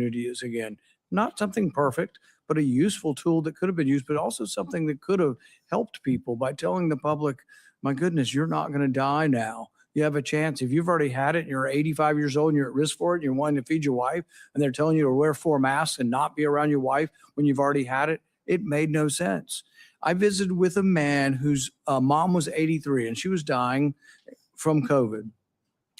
immunity is again. Not something perfect, but a useful tool that could have been used, but also something that could have helped people by telling the public, my goodness, you're not going to die now. You have a chance. If you've already had it, and you're 85 years old and you're at risk for it, and you're wanting to feed your wife, and they're telling you to wear 4 masks and not be around your wife when you've already had it, it made no sense. I visited with a man whose mom was 83 and she was dying from COVID.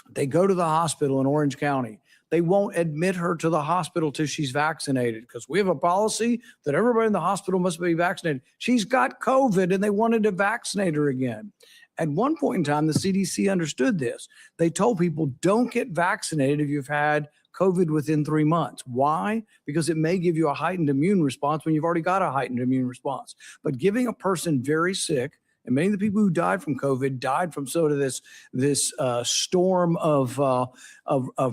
They go to the hospital in Orange County. They won't admit her to the hospital till she's vaccinated because we have a policy that everybody in the hospital must be vaccinated. She's got COVID and they wanted to vaccinate her again. At one point in time, the CDC understood this. They told people, don't get vaccinated if you've had COVID within 3 months. Why? Because it may give you a heightened immune response when you've already got a heightened immune response. But giving a person very sick, and many of the people who died from COVID died from sort of this storm of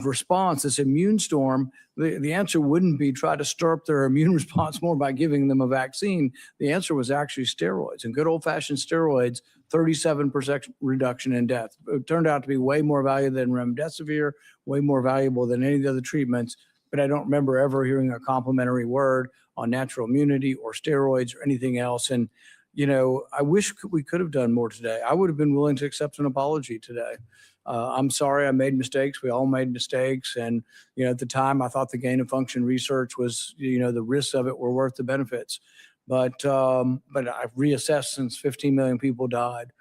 response, this immune storm. The answer wouldn't be try to stir up their immune response more by giving them a vaccine. The answer was actually steroids, and good old-fashioned steroids, 37% reduction in death. It turned out to be way more valuable than remdesivir, way more valuable than any of the other treatments. But I don't remember ever hearing a complimentary word on natural immunity or steroids or anything else. And you know, I wish we could have done more today. I would have been willing to accept an apology today. I'm sorry I made mistakes. We all made mistakes. And, you know, at the time I thought the gain of function research was, you know, the risks of it were worth the benefits. But I've reassessed since 15 million people died.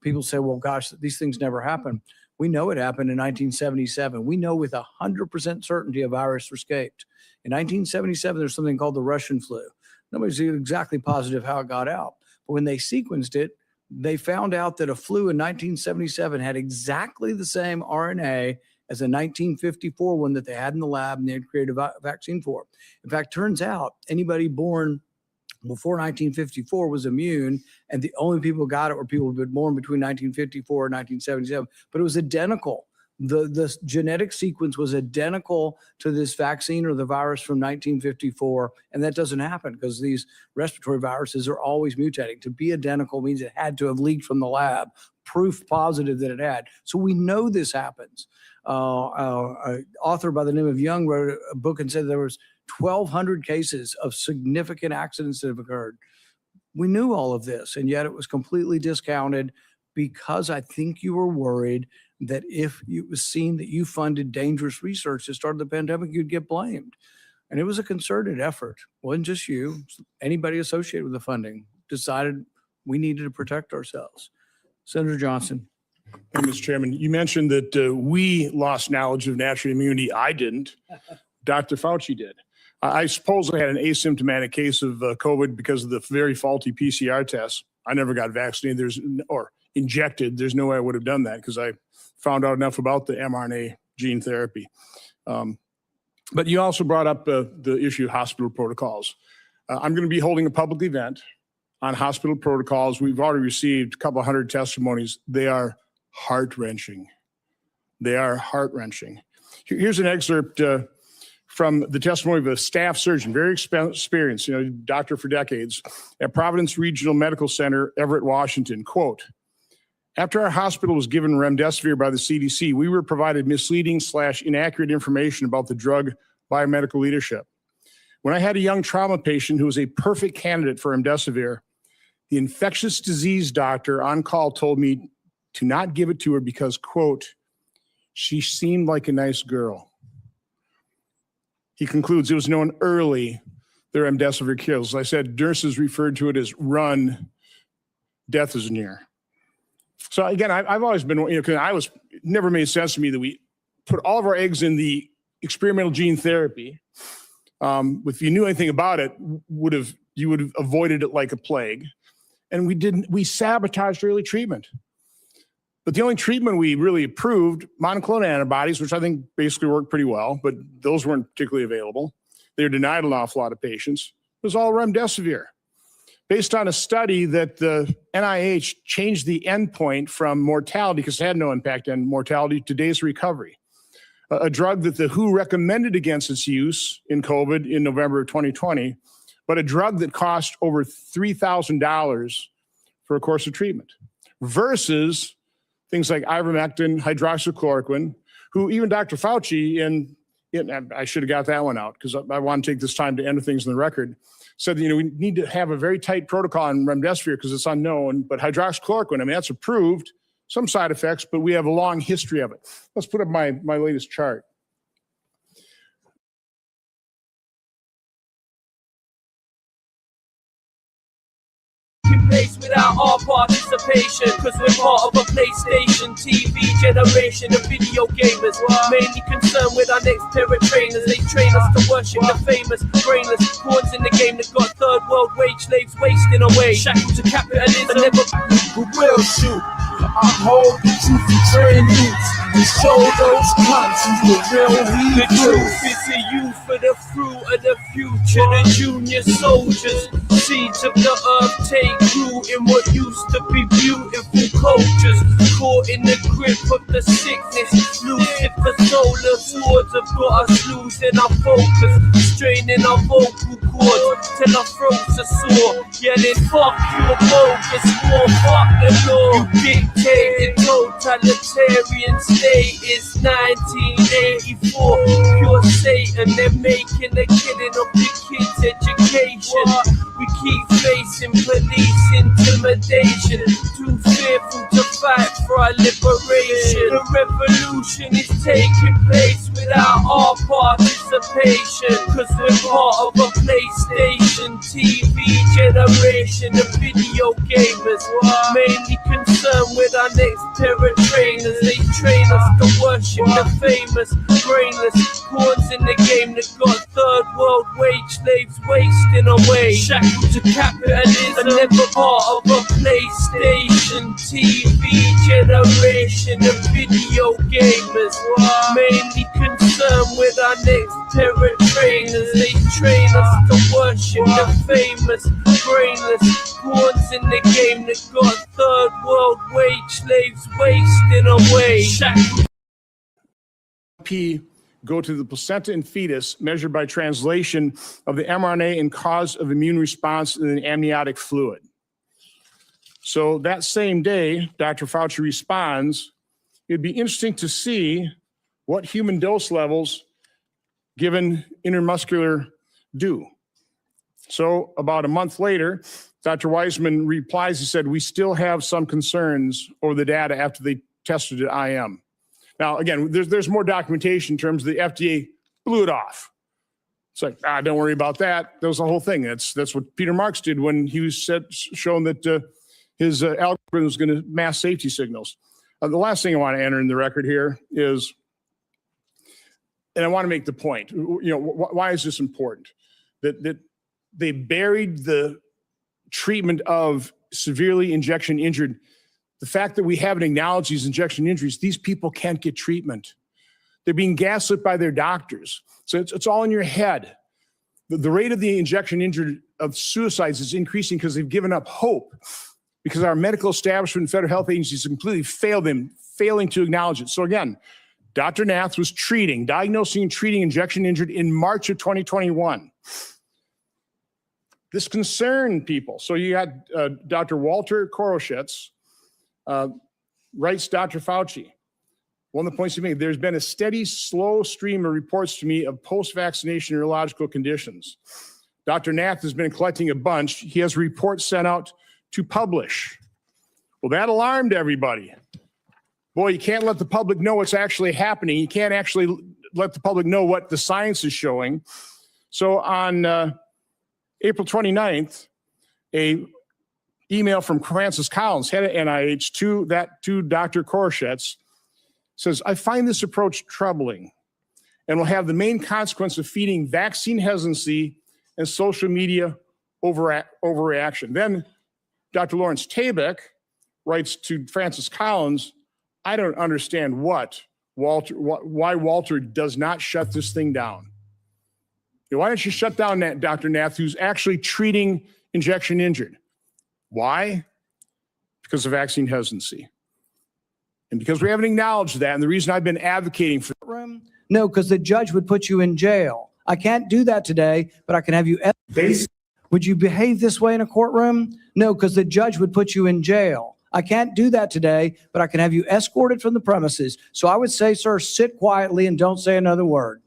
People say, well, gosh, these things never happen. We know it happened in 1977. We know with 100% certainty a virus escaped. In 1977, there's something called the Russian flu. Nobody's exactly positive how it got out. But when they sequenced it, they found out that a flu in 1977 had exactly the same RNA as a 1954 one that they had in the lab and they had created a vaccine for. In fact, turns out anybody born before 1954 was immune, and the only people who got it were people who had been born between 1954 and 1977. But it was identical. The genetic sequence was identical to this vaccine or the virus from 1954, and that doesn't happen because these respiratory viruses are always mutating. To be identical means it had to have leaked from the lab, proof positive that it had. So we know this happens. An author by the name of Young wrote a book and said there was 1,200 cases of significant accidents that have occurred. We knew all of this, and yet it was completely discounted because I think you were worried that if it was seen that you funded dangerous research that started the pandemic, you'd get blamed. And it was a concerted effort. It wasn't just you. Anybody associated with the funding decided we needed to protect ourselves. Senator Johnson. Thank you, Mr. Chairman. You mentioned that we lost knowledge of natural immunity. I didn't. Dr. Fauci did. I supposedly had an asymptomatic case of COVID because of the very faulty PCR tests. I never got vaccinated or injected. There's no way I would have done that because I found out enough about the mRNA gene therapy. But you also brought up the issue of hospital protocols. I'm going to be holding a public event on hospital protocols. We've already received a couple hundred testimonies. They are heart-wrenching. They are heart-wrenching. Here's an excerpt from the testimony of a staff surgeon, very experienced, doctor for decades, at Providence Regional Medical Center, Everett, Washington. Quote, after our hospital was given remdesivir by the CDC, we were provided misleading/inaccurate information about the drug biomedical leadership. When I had a young trauma patient who was a perfect candidate for remdesivir, the infectious disease doctor on call told me to not give it to her because, quote, she seemed like a nice girl. He concludes it was known early the remdesivir kills. As I said, nurses referred to it as run, death is near. So again, I've always been, because it never made sense to me that we put all of our eggs in the experimental gene therapy. If you knew anything about it, you would have avoided it like a plague. And we sabotaged early treatment. But the only treatment we really approved, monoclonal antibodies, which I think basically worked pretty well, but those weren't particularly available. They were denied an awful lot of patients. It was all remdesivir. Based on a study that the NIH changed the endpoint from mortality, because it had no impact on mortality, to days of recovery. A drug that the WHO recommended against its use in COVID in November of 2020, but a drug that cost over $3,000 for a course of treatment, versus things like ivermectin, hydroxychloroquine, who even Dr. Fauci in I should have got that one out because I want to take this time to enter things in the record. Said, we need to have a very tight protocol on remdesivir because it's unknown, but hydroxychloroquine, that's approved, some side effects, but we have a long history of it. Let's put up my latest chart. Place without our participation, cause we're part of a PlayStation TV generation of video gamers, mainly concerned with our next pair of trainers. They train us to worship the famous, brainless pawns in the game that got third world wage slaves wasting away, shackled to capitalism. Never who will shoot. I hold the truth and train youths and show those cunts who's the real the truth is the youth for the fruit of the future, the junior soldiers. Seeds of the earth take root in what used to be beautiful cultures. Caught in the grip of the sickness, Lucifer solar swords have got us losing our focus, straining our vocal cords till our throats are sore, yelling fuck your bogus war, fuck the law. You dictated totalitarian state is 1984. Pure Satan, they're making a killing of your kids' education. We keep facing police intimidation, too fearful to fight for our liberation. The revolution is taking place without our participation, cause we're part of a PlayStation TV generation of video gamers, mainly concerned with our next pair of trainers. They train us to worship the famous, brainless pawns in the game that got third world wage slaves wasting away, shackled to capitalism. Never part of a PlayStation TV generation of video gamers, mainly concerned with our next pair of trainers. They train us to worship the famous, brainless pawns in the game that got third world wage slaves wasting away, shackled. Go to the placenta and fetus measured by translation of the mRNA and cause of immune response in the amniotic fluid. So that same day, Dr. Fauci responds, it'd be interesting to see what human dose levels given intramuscular do. So about a month later, Dr. Weissman replies, he said, we still have some concerns over the data after they tested it IM. Now, again, there's more documentation in terms of the FDA blew it off. It's like, don't worry about that. That was the whole thing. That's what Peter Marks did when he was shown that his algorithm was going to mask safety signals. The last thing I want to enter in the record here is, and I want to make the point, why is this important? That they buried the treatment of severely injection injured. The fact that we haven't acknowledged these injection injuries, these people can't get treatment. They're being gaslit by their doctors. So it's all in your head. The rate of the injection injured of suicides is increasing because they've given up hope, because our medical establishment and federal health agencies completely failed them, failing to acknowledge it. So again, Dr. Nath was diagnosing and treating injection injured in March of 2021. This concerned people. So you had Dr. Walter Koroshitz, writes Dr. Fauci. One of the points he made, there's been a steady, slow stream of reports to me of post-vaccination neurological conditions. Dr. Nath has been collecting a bunch. He has reports sent out to publish. Well, that alarmed everybody. Boy, you can't let the public know what's actually happening. You can't actually let the public know what the science is showing. So on April 29th, a email from Francis Collins, head of NIH, to Dr. Koroshitz, says, I find this approach troubling and will have the main consequence of feeding vaccine hesitancy and social media overreaction. Then Dr. Lawrence Tabak writes to Francis Collins, I don't understand why Walter does not shut this thing down. Why don't you shut down Dr. Nath, who's actually treating injection injured? Why? Because of vaccine hesitancy. And because we haven't acknowledged that, and the reason I've been advocating for Room? No, because the judge would put you in jail. I can't do that today, but I can have you. Would you behave this way in a courtroom? No, because the judge would put you in jail. I can't do that today, but I can have you escorted from the premises. So I would say, sir, sit quietly and don't say another word.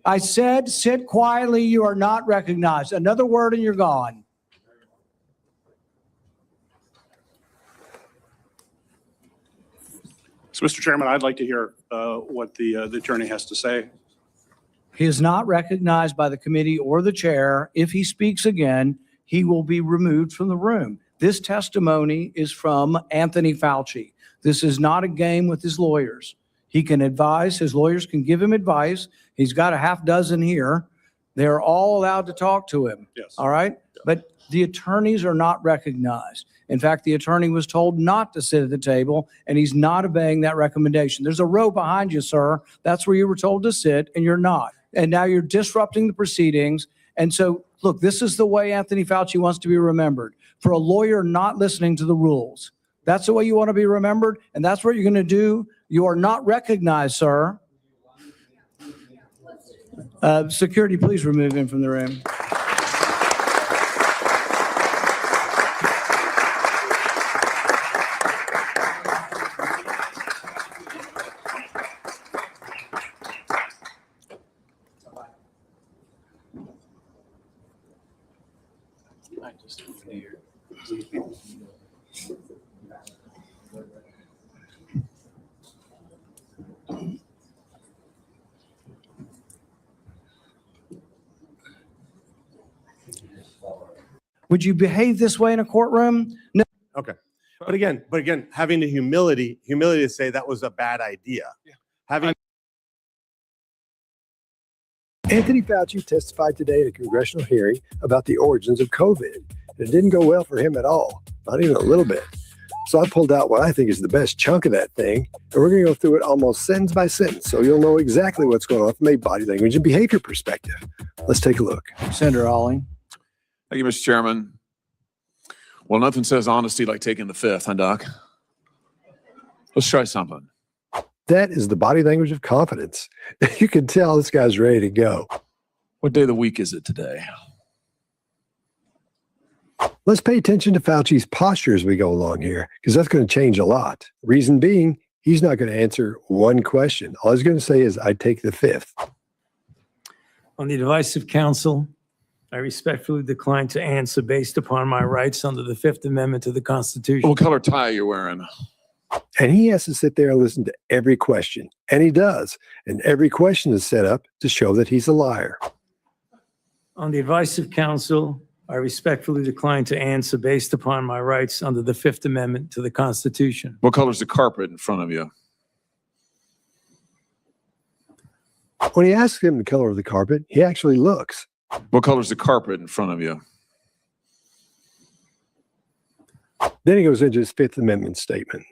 I said, sit quietly. You are not recognized. Another word and you're gone. So, Mr. Chairman, I'd like to hear what the attorney has to say. He is not recognized by the committee or the chair. If he speaks again, he will be removed from the room. This testimony is from Anthony Fauci. This is not a game with his lawyers. He can advise, his lawyers can give him advice. He's got a half dozen here. They're all allowed to talk to him. Yes. All right? But the attorneys are not recognized. In fact, the attorney was told not to sit at the table, and he's not obeying that recommendation. There's a row behind you, sir. That's where you were told to sit, and you're not. And now you're disrupting the proceedings. And so, look, this is the way Anthony Fauci wants to be remembered. For a lawyer not listening to the rules. That's the way you want to be remembered, and that's what you're going to do. You are not recognized, sir. Security, please remove him from the room. Would you behave this way in a courtroom? No. Okay. But again, having the humility to say that was a bad idea. Yeah. Having Anthony Fauci testified today at a congressional hearing about the origins of COVID. And it didn't go well for him at all, not even a little bit. So I pulled out what I think is the best chunk of that thing, and we're going to go through it almost sentence by sentence, so you'll know exactly what's going on from a body language and behavior perspective. Let's take a look. Senator Ollie. Thank you, Mr. Chairman. Well, nothing says honesty like taking the fifth, huh, Doc? Let's try something. That is the body language of confidence. You can tell this guy's ready to go. What day of the week is it today? Let's pay attention to Fauci's posture as we go along here, because that's going to change a lot. Reason being, he's not going to answer one question. All he's going to say is, I take the fifth. On the advice of counsel, I respectfully decline to answer based upon my rights under the Fifth Amendment to the Constitution. What color tie are you wearing? And he has to sit there and listen to every question. And he does. And every question is set up to show that he's a liar. On the advice of counsel, I respectfully decline to answer based upon my rights under the Fifth Amendment to the Constitution. What color's the carpet in front of you? When he asks him the color of the carpet, he actually looks. What color's the carpet in front of you? Then he goes into his Fifth Amendment statement.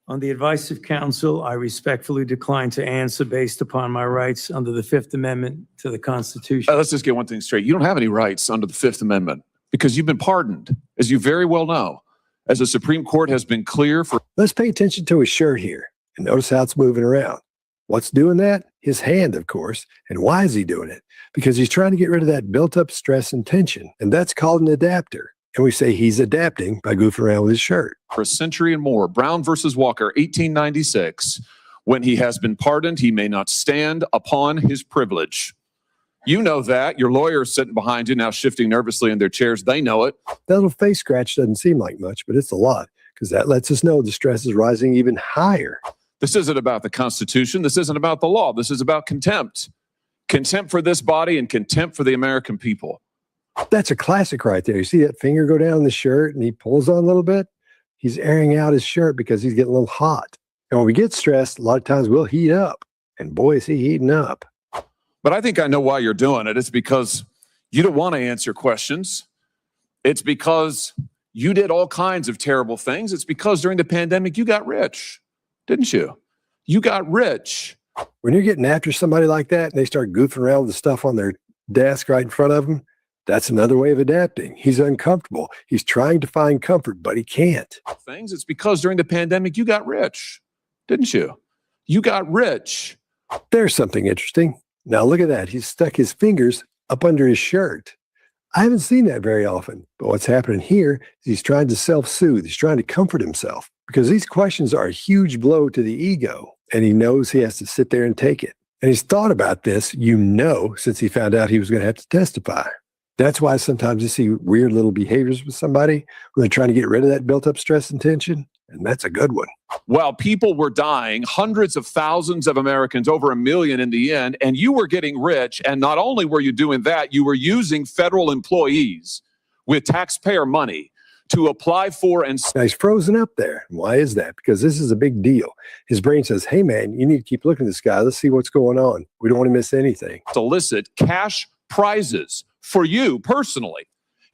On the advice of counsel, I respectfully decline to answer based upon my rights under the Fifth Amendment to the Constitution. Let's just get one thing straight. You don't have any rights under the Fifth Amendment because you've been pardoned, as you very well know, as the Supreme Court has been clear for. Let's pay attention to his shirt here and notice how it's moving around. What's doing that? His hand, of course. And why is he doing it? Because he's trying to get rid of that built-up stress and tension. And that's called an adapter. And we say he's adapting by goofing around with his shirt. For a century and more, Brown versus Walker, 1896, when he has been pardoned, he may not stand upon his privilege. You know that. Your lawyer is sitting behind you now, shifting nervously in their chairs. They know it. That little face scratch doesn't seem like much, but it's a lot, because that lets us know the stress is rising even higher. This isn't about the Constitution. This isn't about the law. This is about contempt. Contempt for this body and contempt for the American people. That's a classic right there. You see that finger go down the shirt and he pulls on a little bit? He's airing out his shirt because he's getting a little hot. And when we get stressed, a lot of times we'll heat up. And boy, is he heating up. But I think I know why you're doing it. It's because you don't want to answer questions. It's because you did all kinds of terrible things. It's because during the pandemic, you got rich, didn't you? You got rich. When you're getting after somebody like that and they start goofing around with the stuff on their desk right in front of them, that's another way of adapting. He's uncomfortable. He's trying to find comfort, but he can't. Things. It's because during the pandemic, you got rich, didn't you? You got rich. There's something interesting. Now look at that. He's stuck his fingers up under his shirt. I haven't seen that very often, but what's happening here is he's trying to self-soothe. He's trying to comfort himself because these questions are a huge blow to the ego, and he knows he has to sit there and take it. And he's thought about this, since he found out he was going to have to testify. That's why sometimes you see weird little behaviors with somebody when they're trying to get rid of that built up stress and tension. And that's a good one. While people were dying, hundreds of thousands of Americans, over 1 million in the end, and you were getting rich. And not only were you doing that, you were using federal employees with taxpayer money to apply for and Now he's frozen up there. Why is that? Because this is a big deal. His brain says, hey, man, you need to keep looking at this guy. Let's see what's going on. We don't want to miss anything. solicit cash prizes for you personally.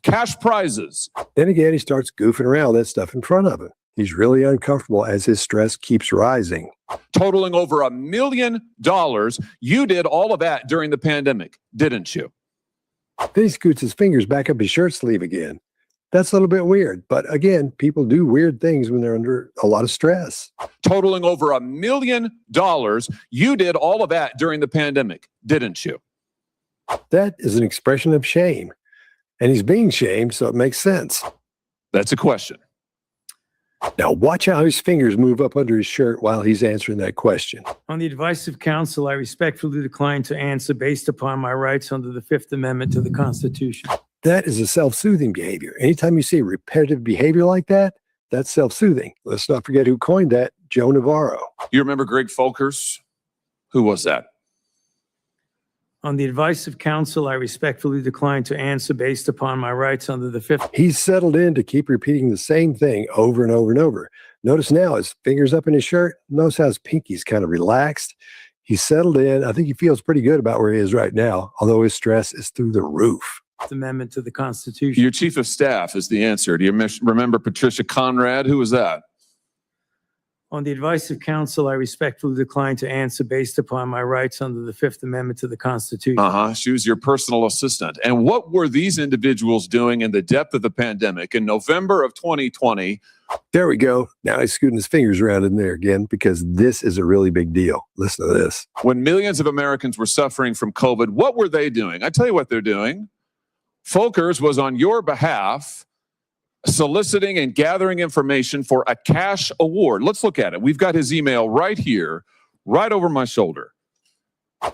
Cash prizes. Then again, he starts goofing around with that stuff in front of him. He's really uncomfortable as his stress keeps rising. Totaling over $1 million. You did all of that during the pandemic, didn't you? Then he scoots his fingers back up his shirt sleeve again. That's a little bit weird. But again, people do weird things when they're under a lot of stress. Totaling over $1 million. You did all of that during the pandemic, didn't you? That is an expression of shame. And he's being shamed, so it makes sense. That's a question. Now watch how his fingers move up under his shirt while he's answering that question. On the advice of counsel, I respectfully decline to answer based upon my rights under the Fifth Amendment to the Constitution. That is a self-soothing behavior. Anytime you see repetitive behavior like that, that's self-soothing. Let's not forget who coined that, Joe Navarro. You remember Greg Folkers? Who was that? On the advice of counsel, I respectfully decline to answer based upon my rights under the Fifth. He's settled in to keep repeating the same thing over and over and over. Notice now his fingers up in his shirt. Notice how his pinky's kind of relaxed. He's settled in. I think he feels pretty good about where he is right now, although his stress is through the roof. Amendment to the Constitution. Your chief of staff is the answer. Do you remember Patricia Conrad? Who was that? On the advice of counsel, I respectfully decline to answer based upon my rights under the Fifth Amendment to the Constitution. She was your personal assistant. And what were these individuals doing in the depth of the pandemic in November of 2020? There we go. Now he's scooting his fingers around in there again because this is a really big deal. Listen to this. When millions of Americans were suffering from COVID, what were they doing? I tell you what they're doing. Folkers was on your behalf soliciting and gathering information for a cash award. Let's look at it. We've got his email right here, right over my shoulder.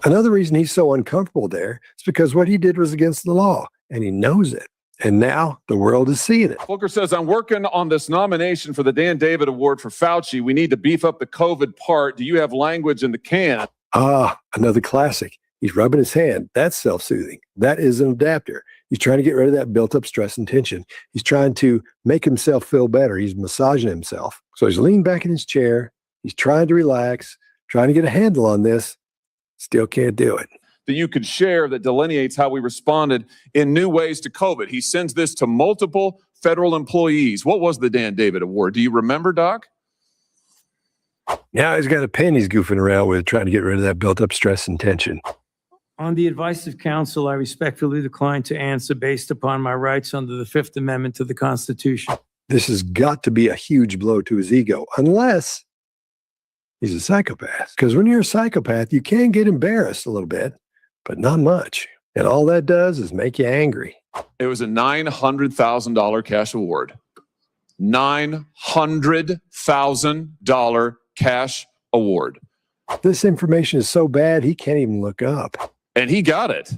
Another reason he's so uncomfortable there is because what he did was against the law, and he knows it. And now the world is seeing it. Folkers says, I'm working on this nomination for the Dan David Award for Fauci. We need to beef up the COVID part. Do you have language in the can? Another classic. He's rubbing his hand. That's self-soothing. That is an adapter. He's trying to get rid of that built-up stress and tension. He's trying to make himself feel better. He's massaging himself. So he's leaning back in his chair. He's trying to relax, trying to get a handle on this. Still can't do it. That you could share that delineates how we responded in new ways to COVID. He sends this to multiple federal employees. What was the Dan David Award? Do you remember, Doc? Now he's got a pen he's goofing around with, trying to get rid of that built-up stress and tension. On the advice of counsel, I respectfully decline to answer based upon my rights under the Fifth Amendment to the Constitution. This has got to be a huge blow to his ego, unless he's a psychopath. Because when you're a psychopath, you can get embarrassed a little bit, but not much. And all that does is make you angry. It was a $900,000 cash award. $900,000 cash award. This information is so bad, he can't even look up. And he got it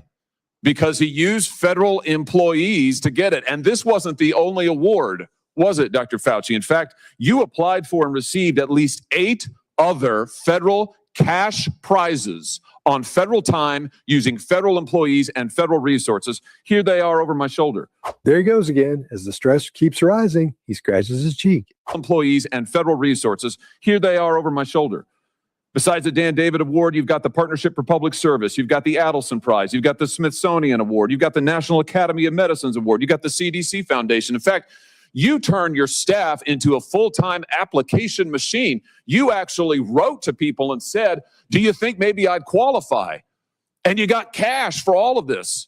because he used federal employees to get it. And this wasn't the only award, was it, Dr. Fauci? In fact, you applied for and received at least 8 other federal cash prizes on federal time using federal employees and federal resources. Here they are over my shoulder. There he goes again. As the stress keeps rising, he scratches his cheek. Employees and federal resources. Here they are over my shoulder. Besides the Dan David Award, you've got the Partnership for Public Service. You've got the Adelson Prize. You've got the Smithsonian Award. You've got the National Academy of Medicine's Award. You've got the CDC Foundation. In fact, you turned your staff into a full-time application machine. You actually wrote to people and said, do you think maybe I'd qualify? And you got cash for all of this.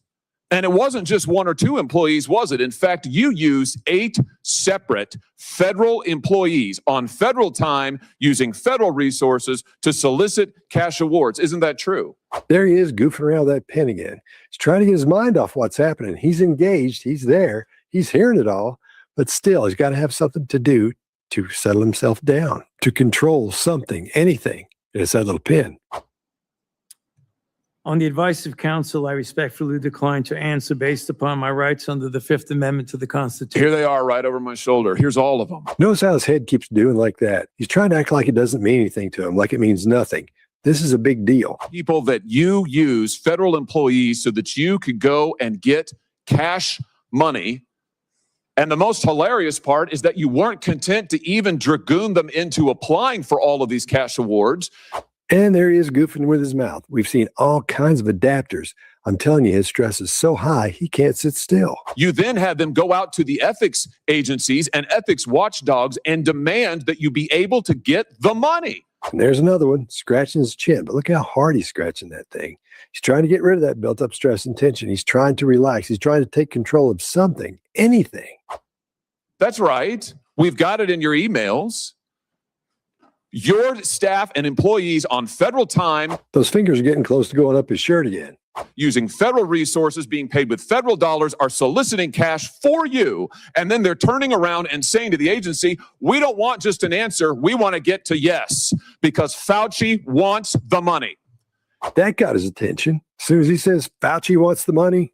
And it wasn't just 1 or 2 employees, was it? In fact, you used 8 separate federal employees on federal time using federal resources to solicit cash awards. Isn't that true? There he is goofing around that pen again. He's trying to get his mind off what's happening. He's engaged. He's there. He's hearing it all. But still, he's got to have something to do to settle himself down, to control something, anything. And it's that little pen. On the advice of counsel, I respectfully decline to answer based upon my rights under the Fifth Amendment to the Constitution. Here they are right over my shoulder. Here's all of them. Notice how his head keeps doing like that. He's trying to act like it doesn't mean anything to him, like it means nothing. This is a big deal. People that you use, federal employees, so that you could go and get cash money. And the most hilarious part is that you weren't content to even dragoon them into applying for all of these cash awards. And there he is goofing with his mouth. We've seen all kinds of adapters. I'm telling you, his stress is so high, he can't sit still. You then had them go out to the ethics agencies and ethics watchdogs and demand that you be able to get the money. And there's another one scratching his chin, but look how hard he's scratching that thing. He's trying to get rid of that built up stress and tension. He's trying to relax. He's trying to take control of something, anything. That's right. We've got it in your emails. Your staff and employees on federal time, Those fingers are getting close to going up his shirt again. using federal resources, being paid with federal dollars, are soliciting cash for you. And then they're turning around and saying to the agency, we don't want just an answer. We want to get to yes, because Fauci wants the money. That got his attention. As soon as he says Fauci wants the money,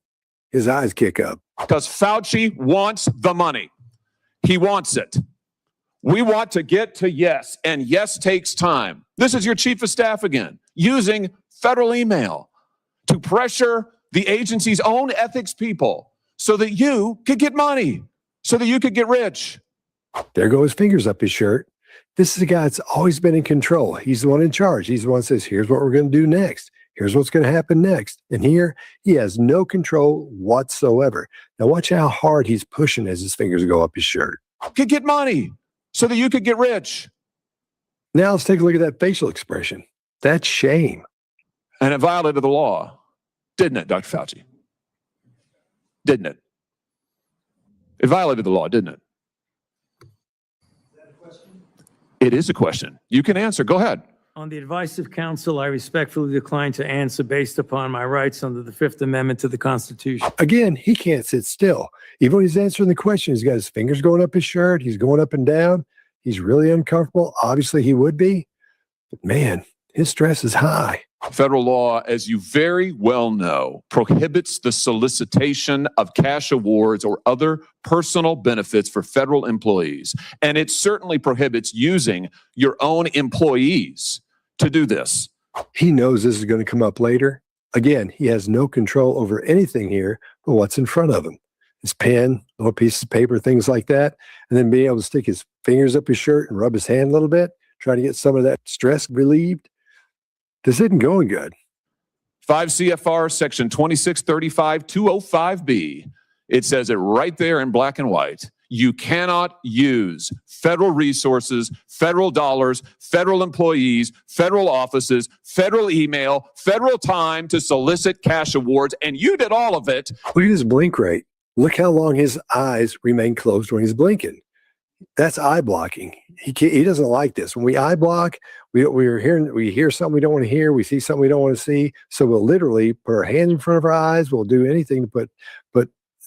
his eyes kick up. Because Fauci wants the money. He wants it. We want to get to yes, and yes takes time. This is your chief of staff again, using federal email to pressure the agency's own ethics people so that you could get money, so that you could get rich. There go his fingers up his shirt. This is a guy that's always been in control. He's the one in charge. He's the one that says, here's what we're going to do next. Here's what's going to happen next. And here, he has no control whatsoever. Now watch how hard he's pushing as his fingers go up his shirt. Could get money so that you could get rich. Now let's take a look at that facial expression. That's shame. And it violated the law, didn't it, Dr. Fauci? Didn't it? It violated the law, didn't it? It is a question. You can answer. Go ahead. On the advice of counsel, I respectfully decline to answer based upon my rights under the Fifth Amendment to the Constitution. Again, he can't sit still. Even when he's answering the question, he's got his fingers going up his shirt. He's going up and down. He's really uncomfortable. Obviously, he would be. But man, his stress is high. Federal law, as you very well know, prohibits the solicitation of cash awards or other personal benefits for federal employees. And it certainly prohibits using your own employees to do this. He knows this is going to come up later. Again, he has no control over anything here but what's in front of him. His pen, little pieces of paper, things like that. And then being able to stick his fingers up his shirt and rub his hand a little bit, trying to get some of that stress relieved. This isn't going good. 5 CFR section 2635-205B. It says it right there in black and white. You cannot use federal resources, federal dollars, federal employees, federal offices, federal email, federal time to solicit cash awards. And you did all of it. Look at his blink rate. Look how long his eyes remain closed when he's blinking. That's eye blocking. He doesn't like this. When we eye block, we hear something we don't want to hear. We see something we don't want to see. So we'll literally put our hand in front of our eyes. We'll do anything to put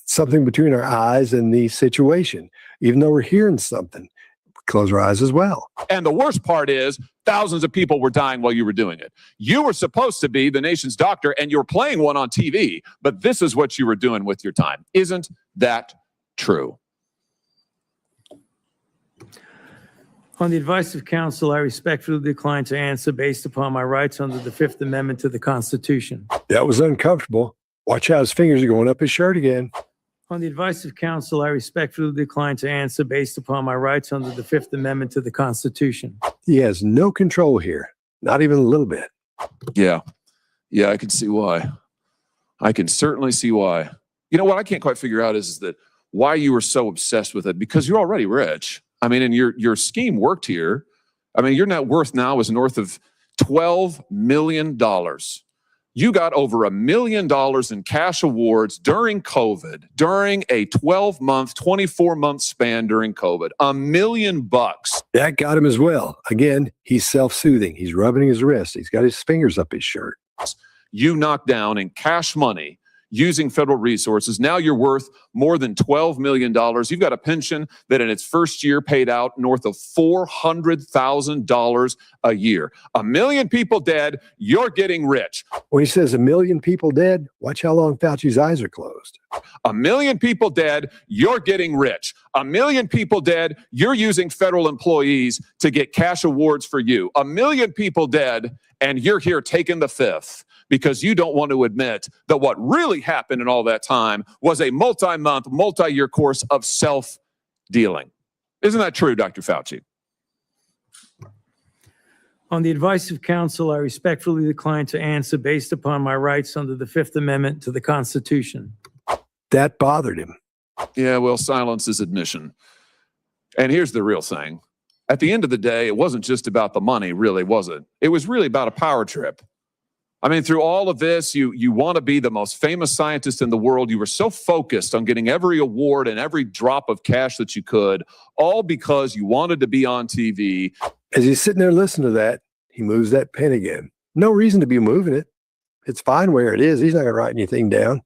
something between our eyes and the situation. Even though we're hearing something, we close our eyes as well. And the worst part is thousands of people were dying while you were doing it. You were supposed to be the nation's doctor and you're playing one on TV, but this is what you were doing with your time. Isn't that true? On the advice of counsel, I respectfully decline to answer based upon my rights under the Fifth Amendment to the Constitution. That was uncomfortable. Watch how his fingers are going up his shirt again. On the advice of counsel, I respectfully decline to answer based upon my rights under the Fifth Amendment to the Constitution. He has no control here, not even a little bit. Yeah, I can see why. I can certainly see why. You know what I can't quite figure out is that why you were so obsessed with it, because you're already rich. I mean, and your scheme worked here. I mean, your net worth now is north of $12 million. You got over $1 million in cash awards during COVID, during a 12-month, 24-month span during COVID. $1 million. That got him as well. Again, he's self-soothing. He's rubbing his wrist. He's got his fingers up his shirt. You knocked down in cash money using federal resources. Now you're worth more than $12 million. You've got a pension that in its first year paid out north of $400,000 a year. 1 million people dead, you're getting rich. When he says 1 million people dead, watch how long Fauci's eyes are closed. 1 million people dead, you're getting rich. 1 million people dead, you're using federal employees to get cash awards for you. 1 million people dead, and you're here taking the fifth because you don't want to admit that what really happened in all that time was a multi-month, multi-year course of self-dealing. Isn't that true, Dr. Fauci? On the advice of counsel, I respectfully decline to answer based upon my rights under the Fifth Amendment to the Constitution. That bothered him. Yeah, well, silence is admission. And here's the real thing. At the end of the day, it wasn't just about the money, really, was it? It was really about a power trip. I mean, through all of this, you want to be the most famous scientist in the world. You were so focused on getting every award and every drop of cash that you could, all because you wanted to be on TV. As he's sitting there listening to that, he moves that pen again. No reason to be moving it. It's fine where it is. He's not going to write anything down.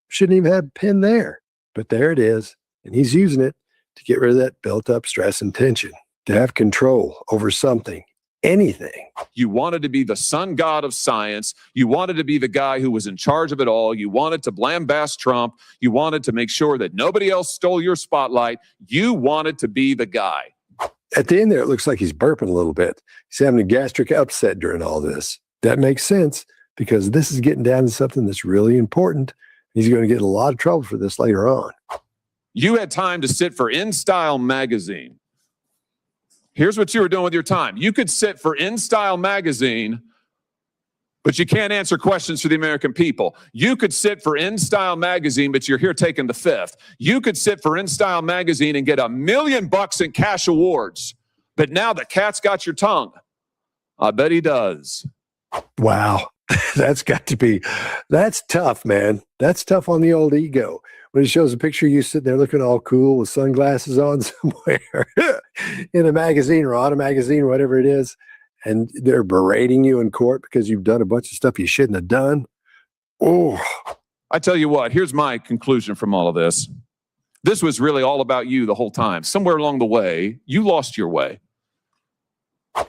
Shouldn't even have a pen there. But there it is. And he's using it to get rid of that built up stress and tension, to have control over something, anything. You wanted to be the sun god of science. You wanted to be the guy who was in charge of it all. You wanted to blambast Trump. You wanted to make sure that nobody else stole your spotlight. You wanted to be the guy. At the end there, it looks like he's burping a little bit. He's having a gastric upset during all this. That makes sense because this is getting down to something that's really important. He's going to get in a lot of trouble for this later on. You had time to sit for In Style magazine. Here's what you were doing with your time. You could sit for In Style magazine, but you can't answer questions for the American people. You could sit for In Style magazine, but you're here taking the fifth. You could sit for In Style magazine and get $1 million in cash awards. But now the cat's got your tongue. I bet he does. Wow. That's tough, man. That's tough on the old ego. When it shows a picture of you sitting there looking all cool with sunglasses on somewhere in a magazine or on a magazine or whatever it is, and they're berating you in court because you've done a bunch of stuff you shouldn't have done. Oh, I tell you what, here's my conclusion from all of this. This was really all about you the whole time. Somewhere along the way, you lost your way.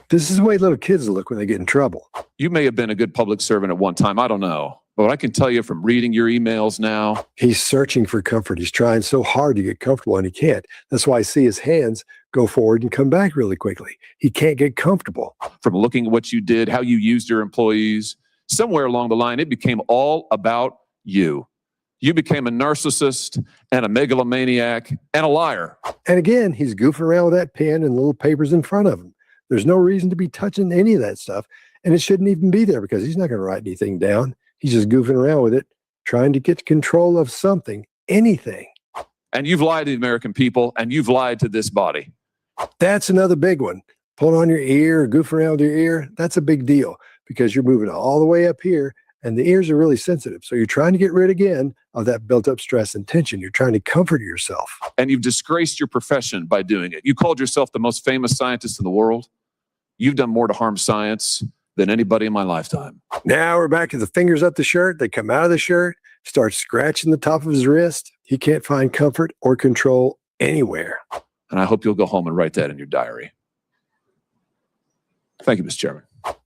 this is the way little kids look when they get in trouble. You may have been a good public servant at one time. I don't know. But I can tell you from reading your emails now. He's searching for comfort. He's trying so hard to get comfortable and he can't. That's why I see his hands go forward and come back really quickly. He can't get comfortable. From looking at what you did, how you used your employees, somewhere along the line, it became all about you. You became a narcissist and a megalomaniac and a liar. And again, he's goofing around with that pen and little papers in front of him. There's no reason to be touching any of that stuff. And it shouldn't even be there because he's not going to write anything down. He's just goofing around with it, trying to get control of something, anything. And you've lied to the American people and you've lied to this body. That's another big one. Pulling on your ear, goofing around with your ear, that's a big deal because you're moving all the way up here and the ears are really sensitive. So you're trying to get rid again of that built up stress and tension. You're trying to comfort yourself. And you've disgraced your profession by doing it. You called yourself the most famous scientist in the world. You've done more to harm science than anybody in my lifetime. Now we're back to the fingers up the shirt. They come out of the shirt, start scratching the top of his wrist. He can't find comfort or control anywhere. And I hope you'll go home and write that in your diary. Thank you, Mr. Chairman.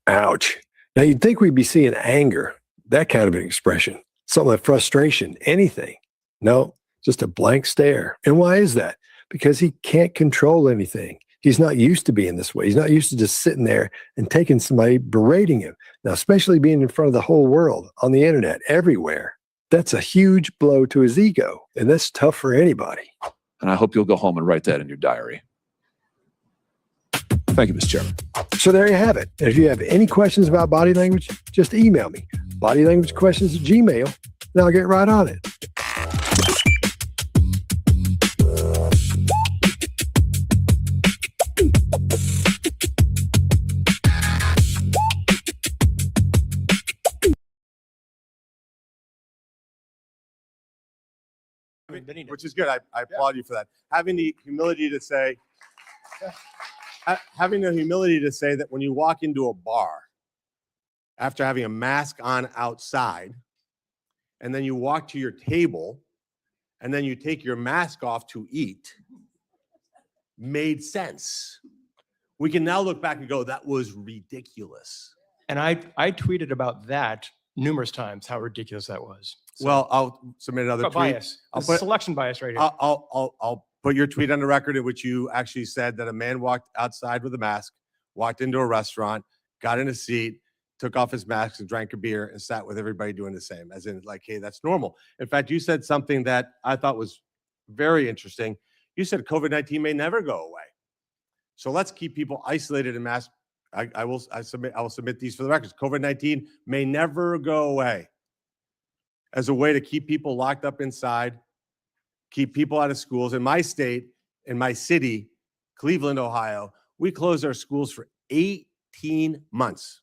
Ouch. Now you'd think we'd be seeing anger, that kind of an expression, something like frustration, anything. No, just a blank stare. And why is that? Because he can't control anything. He's not used to being this way. He's not used to just sitting there and taking somebody berating him. Now, especially being in front of the whole world, on the internet, everywhere. That's a huge blow to his ego. And that's tough for anybody. And I hope you'll go home and write that in your diary. Thank you, Mr. Chairman. So there you have it. And if you have any questions about body language, just email me. bodylanguagequestions@gmail.com, and I'll get right on it. Which is good. I applaud you for that. Having the humility to say, that when you walk into a bar, after having a mask on outside, and then you walk to your table, and then you take your mask off to eat made sense. We can now look back and go, that was ridiculous. And I tweeted about that numerous times, how ridiculous that was. So, Well, I'll submit another tweet. bias. I'll This put- is selection bias right here. I'll put your tweet on the record in which you actually said that a man walked outside with a mask, walked into a restaurant, got in a seat, took off his mask and drank a beer and sat with everybody doing the same, as in like, hey, that's normal. In fact, you said something that I thought was very interesting. You said COVID-19 may never go away. So let's keep people isolated and masked. I will submit these for the records. COVID-19 may never go away as a way to keep people locked up inside, keep people out of schools. In my state, in my city, Cleveland, Ohio, we closed our schools for 18 months.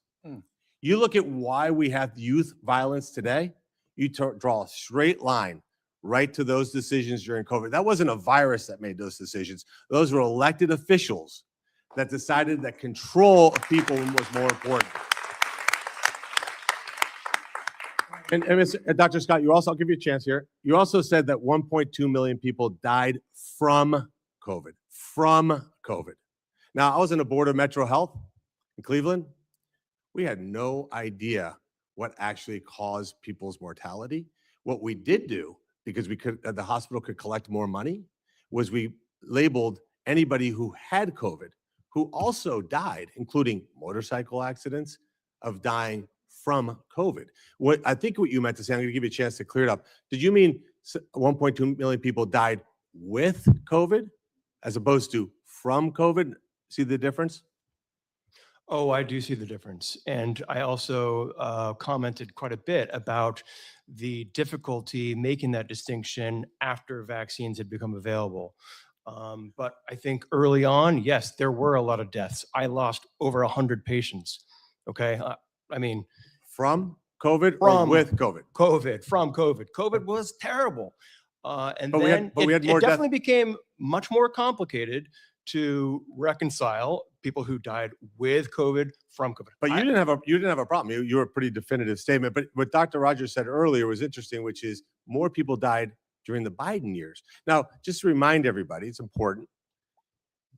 You look at why we have youth violence today, you draw a straight line right to those decisions during COVID. That wasn't a virus that made those decisions. Those were elected officials that decided that control of people was more important. And Dr. Scott, you also, I'll give you a chance here. You also said that 1.2 million people died from COVID. From COVID. Now, I was on the board of Metro Health in Cleveland. We had no idea what actually caused people's mortality. What we did do, because we could, the hospital could collect more money, was we labeled anybody who had COVID, who also died, including motorcycle accidents, of dying from COVID. What I think what you meant to say, I'm going to give you a chance to clear it up. Did you mean 1.2 million people died with COVID as opposed to from COVID? See the difference? Oh, I do see the difference. And I also commented quite a bit about the difficulty making that distinction after vaccines had become available. But I think early on, yes, there were a lot of deaths. I lost over 100 patients. Okay. I mean, from COVID or with COVID? From COVID. COVID was terrible. And But then we had more it definitely became much more complicated to reconcile people who died with COVID from COVID. But you didn't have a problem. You were a pretty definitive statement. But what Dr. Rogers said earlier was interesting, which is more people died during the Biden years. Now, just to remind everybody, it's important.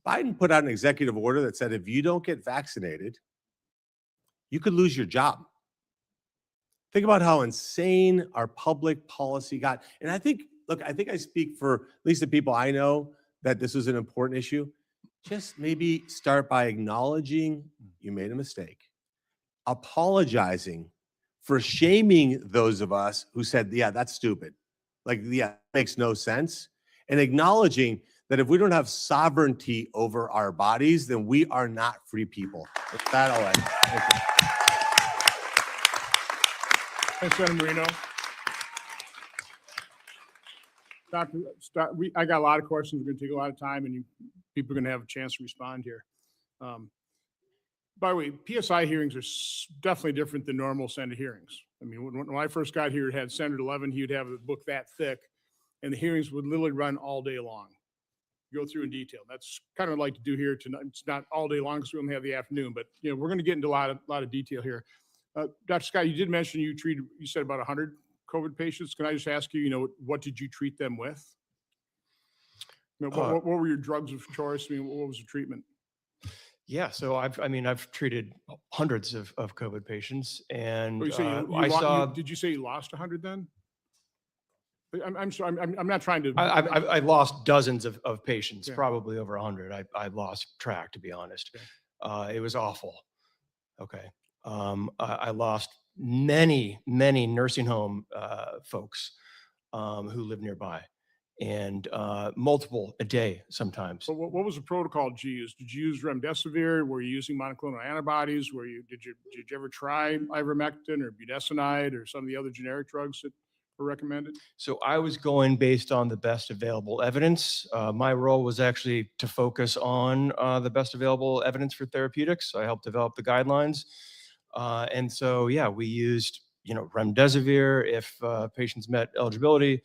Biden put out an executive order that said if you don't get vaccinated, you could lose your job. Think about how insane our public policy got. And I think, look, I think I speak for at least the people I know that this is an important issue. Just maybe start by acknowledging you made a mistake, apologizing for shaming those of us who said, yeah, that's stupid. Like, yeah, it makes no sense. And acknowledging that if we don't have sovereignty over our bodies, then we are not free people. With that, I'll end. Thank you. Thanks, Senator Marino. I got a lot of questions. We're going to take a lot of time, and people are going to have a chance to respond here. By the way, PSI hearings are definitely different than normal Senate hearings. I mean, when I first got here, it had Senator Levin. He would have a book that thick, and the hearings would literally run all day long. Go through in detail. That's kind of like to do here tonight. It's not all day long because we only have the afternoon, but we're going to get into a lot of detail here. Dr. Scott, you did mention you said about 100 COVID patients. Can I just ask you, what did you treat them with? What were your drugs of choice? I mean, what was the treatment? Yeah, so I've treated hundreds of COVID patients, and did you say you lost 100 then? I'm sorry. I'm not trying to. I lost dozens of patients, Yeah. Probably over 100. I lost track, to be honest. Okay. It was awful. Okay. I lost many nursing home folks who live nearby, and multiple a day sometimes. So what was the protocol did you use? Did you use remdesivir? Were you using monoclonal antibodies? Did you ever try ivermectin or budesonide or some of the other generic drugs that were recommended? So I was going based on the best available evidence. My role was actually to focus on the best available evidence for therapeutics. I helped develop the guidelines. And so, yeah, we used, remdesivir if patients met eligibility.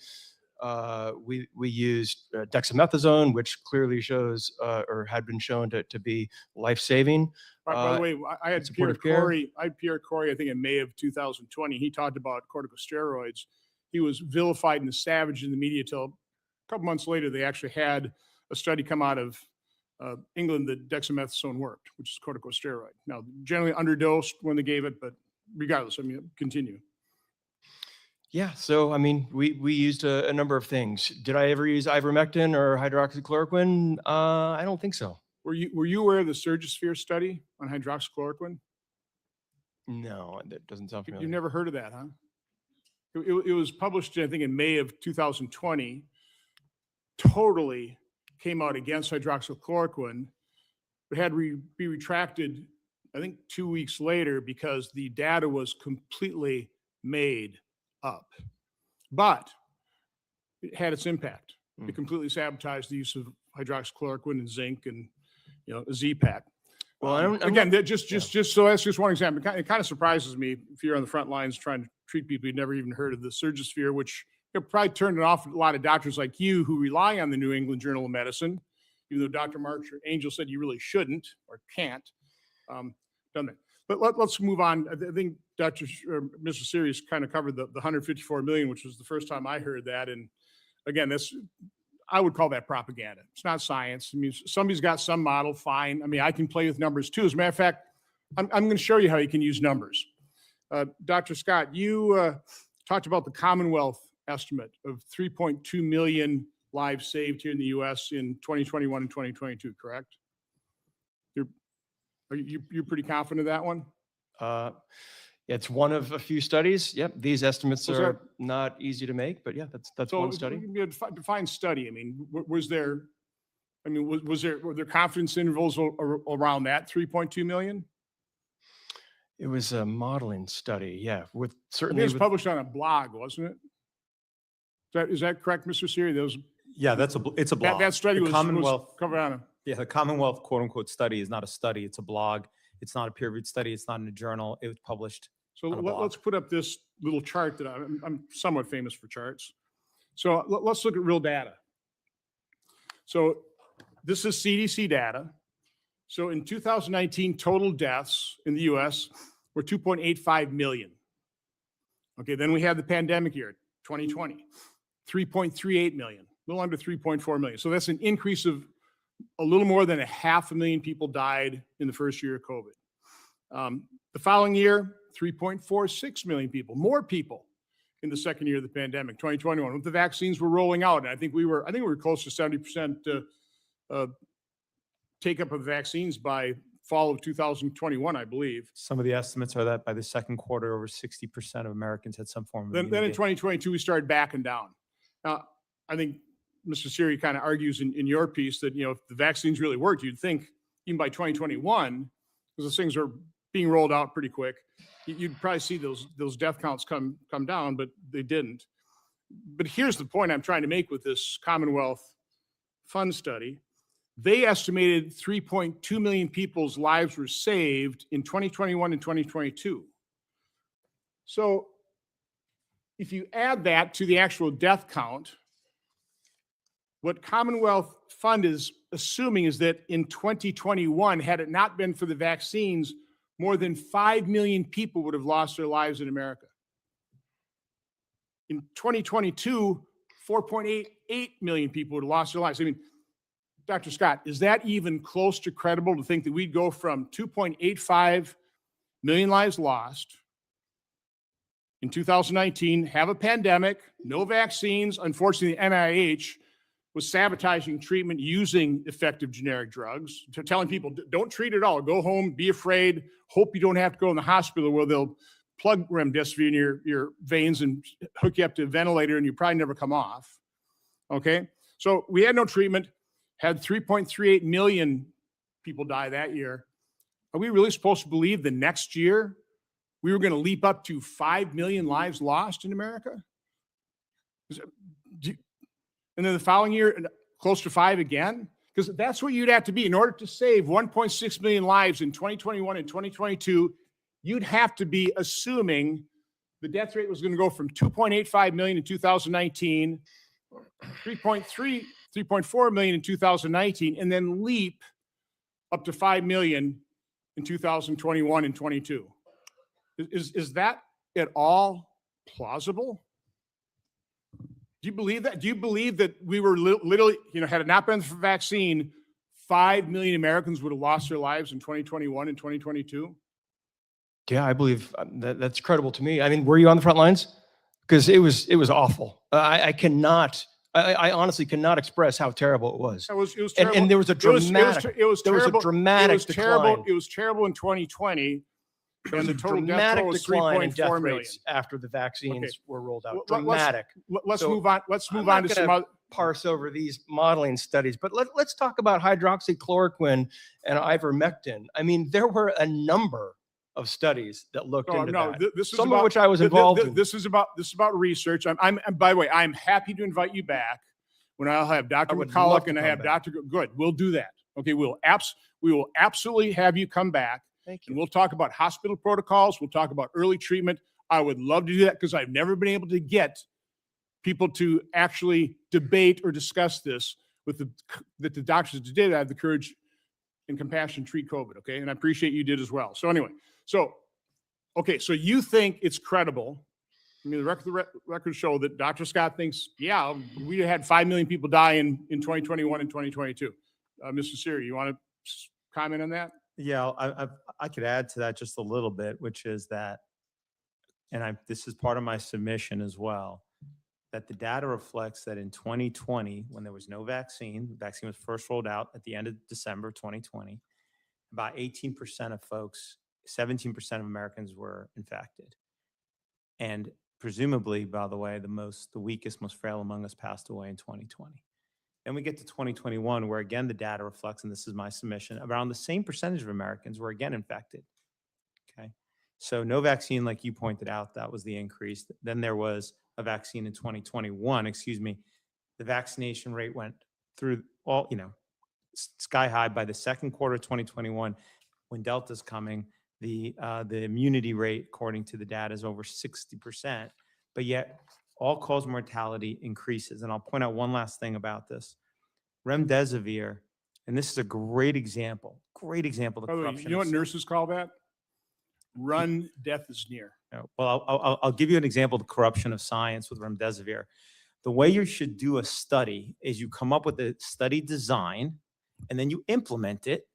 We used dexamethasone, which clearly shows or had been shown to be life-saving. By the way, I had Pierre Corey, I think in May of 2020, he talked about corticosteroids. he was vilified and savaged in the media till a couple months later, they actually had a study come out of England that dexamethasone worked, which is corticosteroid. Now, generally underdosed when they gave it, but regardless, I mean, continue. Yeah, so I mean, we used a number of things. Did I ever use ivermectin or hydroxychloroquine? I don't think so. Were you aware of the Surgisphere study on hydroxychloroquine? No, that doesn't sound familiar. You've never heard of that, huh? It was published, I think, in May of 2020. Totally came out against hydroxychloroquine, but had to be retracted, I think, 2 weeks later because the data was completely made up. But it had its impact. It completely sabotaged the use of hydroxychloroquine and zinc and, you know, Z-Pak. Well, I'm again, not- just so that's just one example. It kind of surprises me if you're on the front lines trying to treat people you've never even heard of the Surgisphere, which probably turned off a lot of doctors like you who rely on the New England Journal of Medicine, even though Dr. Mark Angel said you really shouldn't or can't. Done that. But let's move on. I think Mr. Sirius kind of covered the 154 million, which was the first time I heard that. And again, I would call that propaganda. It's not science. I mean, somebody's got some model, fine. I mean, I can play with numbers too. As a matter of fact, I'm going to show you how you can use numbers. Dr. Scott, you talked about the Commonwealth estimate of 3.2 million lives saved here in the U.S. in 2021 and 2022, correct? You're pretty confident of that one? It's one of a few studies. Yep, these estimates Was are not easy to make, but yeah, that's one study. Define study. I mean, was there confidence intervals around that 3.2 million? It was a modeling study, yeah, with It certainly. was published on a blog, wasn't it? Is that correct, Mr. Siri? Yeah, it's a blog. That study The was Commonwealth, covered on a. yeah, the Commonwealth quote unquote study is not a study. It's a blog. It's not a peer-reviewed study. It's not in a journal. It was published. So on a blog. let's put up this little chart that I'm somewhat famous for charts. So let's look at real data. So this is CDC data. So in 2019, total deaths in the US were 2.85 million. Okay, then we had the pandemic year, 2020, 3.38 million, a little under 3.4 million. So that's an increase of a little more than 500,000 people died in the first year of COVID. The following year, 3.46 million people, more people in the second year of the pandemic, 2021, when the vaccines were rolling out. And I think we were close to 70% take up of vaccines by fall of 2021, I believe. Some of the estimates are that by the second quarter, over 60% of Americans had some form of Then in immunity. 2022, we started backing down. Now, I think Mr. Siri kind of argues in your piece that, you know, if the vaccines really worked, you'd think even by 2021, because those things are being rolled out pretty quick, you'd probably see those death counts come down, but they didn't. But here's the point I'm trying to make with this Commonwealth Fund study. They estimated 3.2 million people's lives were saved in 2021 and 2022. So if you add that to the actual death count, what Commonwealth Fund is assuming is that in 2021, had it not been for the vaccines, more than 5 million people would have lost their lives in America. In 2022, 4.88 million people would have lost their lives. I mean, Dr. Scott, is that even close to credible to think that we'd go from 2.85 million lives lost in 2019, have a pandemic, no vaccines? Unfortunately, the NIH was sabotaging treatment using effective generic drugs, telling people, don't treat it all, go home, be afraid, hope you don't have to go in the hospital where they'll plug remdesivir in your veins and hook you up to a ventilator and you probably never come off, okay? So we had no treatment, had 3.38 million people die that year. Are we really supposed to believe the next year we were going to leap up to 5 million lives lost in America? And then the following year, close to 5 again? Because that's what you'd have to be. In order to save 1.6 million lives in 2021 and 2022, you'd have to be assuming the death rate was going to go from 2.85 million in 2019, 3.4 million in 2019, and then leap up to 5 million in 2021 and 22. Is that at all plausible? Do you believe that? Do you believe that we were literally, had it not been for vaccine, 5 million Americans would have lost their lives in 2021 and 2022? Yeah, I believe that's credible to me. I mean, were you on the front lines? Because it was awful. I honestly cannot express how terrible it was. It was And terrible. there was a dramatic, It was there was a terrible. dramatic decline. It was terrible in 2020. There was And a the total death dramatic toll was decline in 3.4 death million. rates after the vaccines Okay. were rolled out. Well, Dramatic. Let's So move on. Let's move I'm on not to some gonna other. parse over these modeling studies, but let's talk about hydroxychloroquine and ivermectin. I mean, there were a number of studies that looked into that. This is Some about, of which I was involved in. This is about research. And by the way, I'm happy to invite you back when I'll have Dr. I would love McCulloch to and I come have back. Dr. Good. We'll do that. Okay, we will absolutely have you come back. Thank And you. we'll talk about hospital protocols. We'll talk about early treatment. I would love to do that because I've never been able to get people to actually debate or discuss this with that the doctors did have the courage and compassion to treat COVID. Okay, and I appreciate you did as well. So anyway, so you think it's credible? I mean, the records show that Dr. Scott thinks, yeah, we had 5 million people die in 2021 and 2022. Mr. Siri, you want to comment on that? Yeah, I could add to that just a little bit, which is that, and this is part of my submission as well, that the data reflects that in 2020, when there was no vaccine, the vaccine was first rolled out at the end of December 2020, about 18% of folks, 17% of Americans were infected. And presumably, by the way, the weakest, most frail among us passed away in 2020. Then we get to 2021, where again, the data reflects, and this is my submission, around the same percentage of Americans were again infected. Okay. So no vaccine, like you pointed out, that was the increase. Then there was a vaccine in 2021, the vaccination rate went through sky high by the second quarter of 2021. When Delta's coming, the immunity rate, according to the data, is over 60%, but yet all-cause mortality increases. And I'll point out one last thing about this. Remdesivir, and this is a great example of the By the way, corruption. you know of what nurses call that? Run, death is near. Well, I'll give you an example of the corruption of science with remdesivir. The way you should do a study is you come up with a study design and then you implement it,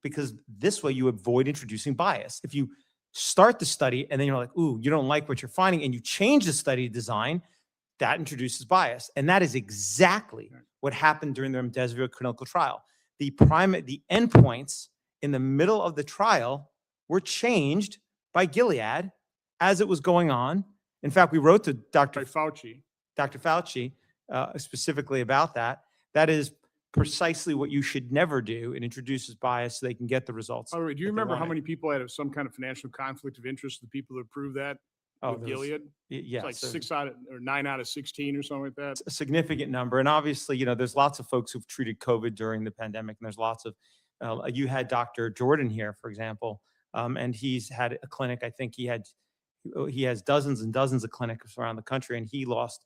because this way you avoid introducing bias. If you start the study and then you're like, ooh, you don't like what you're finding, and you change the study design, that introduces bias. And that is exactly what happened during the remdesivir clinical trial. The endpoints in the middle of the trial were changed by Gilead as it was going on. In fact, we wrote to Dr. Fauci. Dr. Fauci specifically about that. That is precisely what you should never do. It introduces bias so they can get the results. By the way, do you that they remember how wanted. many people had some kind of financial conflict of interest, the people that approved that with there was- Gilead? Yes. It's like 9 out of 16 or something like that. A significant number. And obviously, there's lots of folks who've treated COVID during the pandemic, and there's lots of, you had Dr. Jordan here, for example, and he's had a clinic. I think he has dozens and dozens of clinics around the country, and he lost,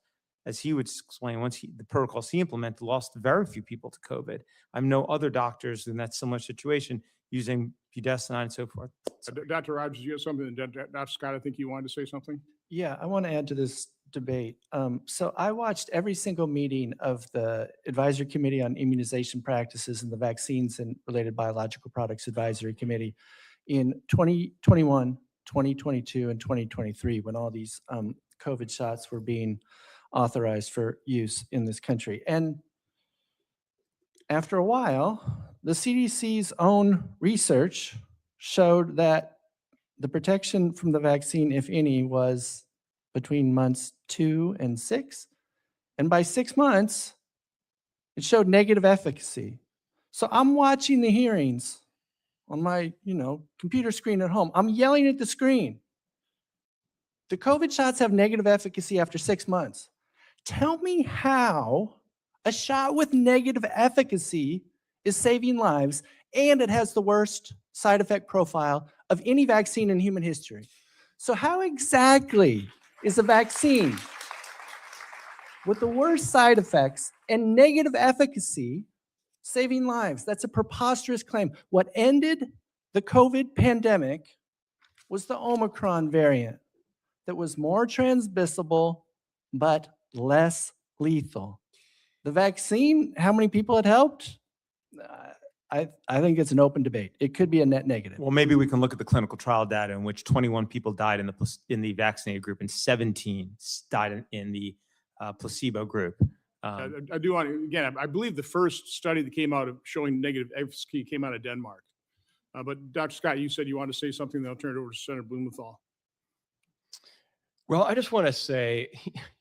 as he would explain, the protocols he implemented, lost very few people to COVID. I know other doctors in that similar situation using budesonide and so forth. Dr. Rogers, you have something? Dr. Scott, I think you wanted to say something? Yeah, I want to add to this debate. So I watched every single meeting of the Advisory Committee on Immunization Practices and the Vaccines and Related Biological Products Advisory Committee in 2021, 2022, and 2023, when all these COVID shots were being authorized for use in this country. And after a while, the CDC's own research showed that the protection from the vaccine, if any, was between months 2 and 6. And by 6 months, it showed negative efficacy. So I'm watching the hearings on my, computer screen at home. I'm yelling at the screen. The COVID shots have negative efficacy after 6 months. Tell me how a shot with negative efficacy is saving lives, and it has the worst side effect profile of any vaccine in human history. So how exactly is a vaccine with the worst side effects and negative efficacy saving lives? That's a preposterous claim. What ended the COVID pandemic was the Omicron variant that was more transmissible but less lethal. The vaccine, how many people it helped? I think it's an open debate. It could be a net negative. Well, maybe we can look at the clinical trial data in which 21 people died in the vaccinated group and 17 died in the placebo group. I do want to, again, I believe the first study that came out of showing negative efficacy came out of Denmark. But Dr. Scott, you said you want to say something, then I'll turn it over to Senator Blumenthal. Well, I just want to say,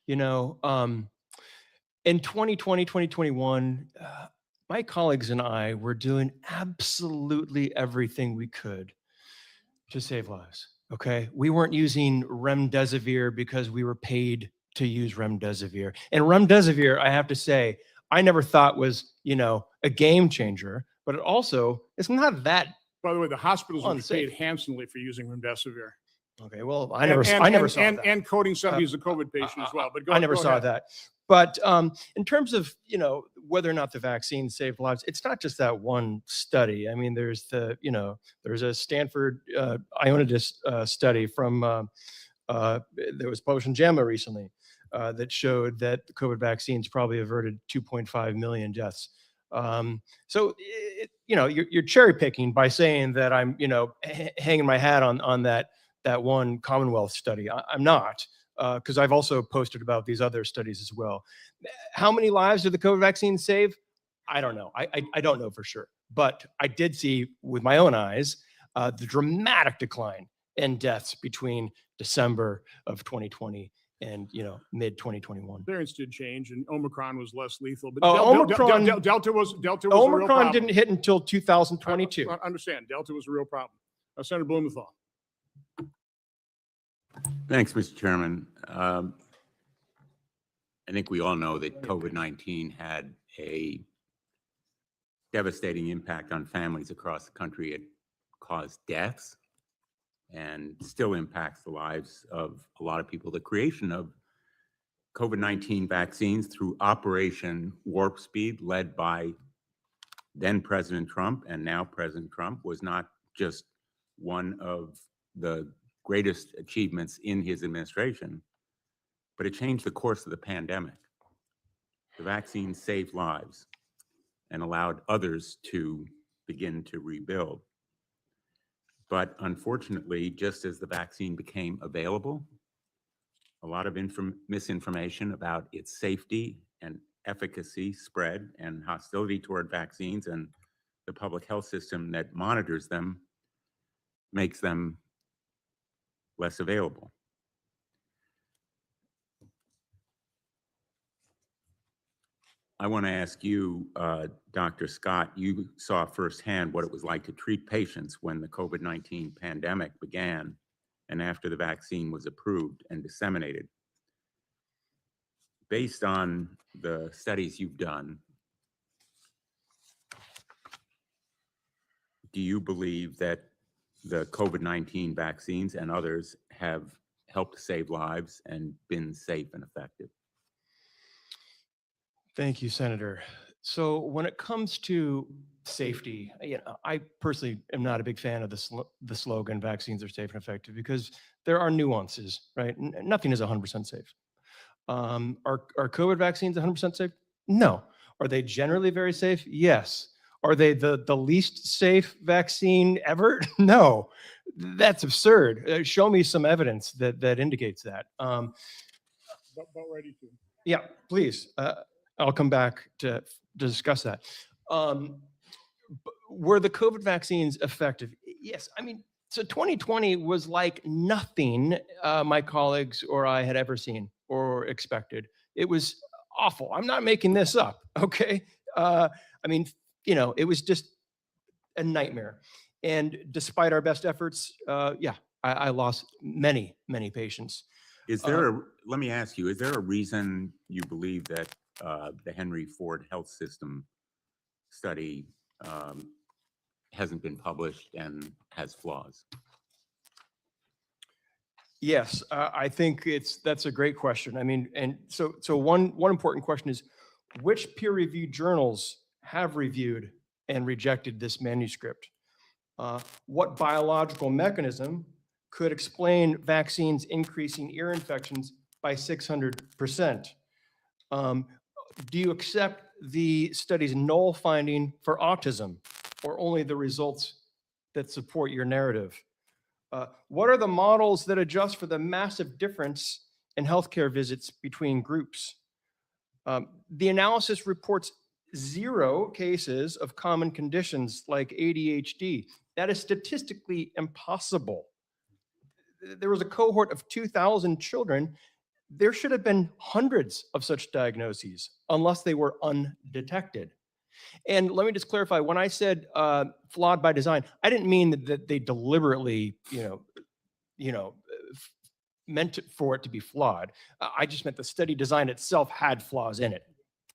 in 2020, 2021, my colleagues and I were doing absolutely everything we could to save lives. Okay. We weren't using remdesivir because we were paid to use remdesivir. And remdesivir, I have to say, I never thought was, a game changer, but it's not that. By the way, the hospitals were unsafe. paid handsomely for using remdesivir. Okay. Well, I never saw that. And coding somebody as a COVID patient as well. But I never saw that. But in terms of, whether or not the vaccine saved lives, it's not just that one study. I mean, there's there's a Stanford Ioannidis study from that was published in JAMA recently that showed that the COVID vaccines probably averted 2.5 million deaths. So, you're cherry picking by saying that I'm, hanging my hat on that one Commonwealth study. I'm not. Because I've also posted about these other studies as well. How many lives did the COVID vaccine save? I don't know. I don't know for sure. But I did see with my own eyes the dramatic decline in deaths between December of 2020 and mid 2021. Variants did change, and Omicron was less lethal. But Delta was a real Omicron problem. didn't hit until 2022. I understand. Delta was a real problem. Senator Blumenthal. Thanks, Mr. Chairman. I think we all know that COVID-19 had a devastating impact on families across the country. It caused deaths and still impacts the lives of a lot of people. The creation of COVID-19 vaccines through Operation Warp Speed, led by then President Trump and now President Trump, was not just one of the greatest achievements in his administration, but it changed the course of the pandemic. The vaccine saved lives and allowed others to begin to rebuild. But unfortunately, just as the vaccine became available, a lot of misinformation about its safety and efficacy spread, and hostility toward vaccines and the public health system that monitors them makes them less available. I want to ask you, Dr. Scott, you saw firsthand what it was like to treat patients when the COVID-19 pandemic began and after the vaccine was approved and disseminated. Based on the studies you've done, do you believe that the COVID-19 vaccines and others have helped save lives and been safe and effective? Thank you, Senator. So when it comes to safety, I personally am not a big fan of the slogan "vaccines are safe and effective" because there are nuances, right? Nothing is 100% safe. Are COVID vaccines 100% safe? No. Are they generally very safe? Yes. Are they the least safe vaccine ever? No. That's absurd. Show me some evidence that indicates that. About ready to. Yeah, please. I'll come back to discuss that. Were the COVID vaccines effective? Yes. I mean, so 2020 was like nothing my colleagues or I had ever seen or expected. It was awful. I'm not making this up. Okay. I mean, it was just a nightmare. And despite our best efforts, I lost many, many patients. Is there let me ask you, is there a reason you believe that the Henry Ford Health System study hasn't been published and has flaws? Yes, I think that's a great question. I mean, and so one important question is, which peer-reviewed journals have reviewed and rejected this manuscript? What biological mechanism could explain vaccines increasing ear infections by 600%? Do you accept the study's null finding for autism, or only the results that support your narrative? What are the models that adjust for the massive difference in healthcare visits between groups? The analysis reports 0 cases of common conditions like ADHD. That is statistically impossible. There was a cohort of 2,000 children. There should have been hundreds of such diagnoses unless they were undetected. And let me just clarify, when I said flawed by design, I didn't mean that they deliberately, meant for it to be flawed. I just meant the study design itself had flaws in it.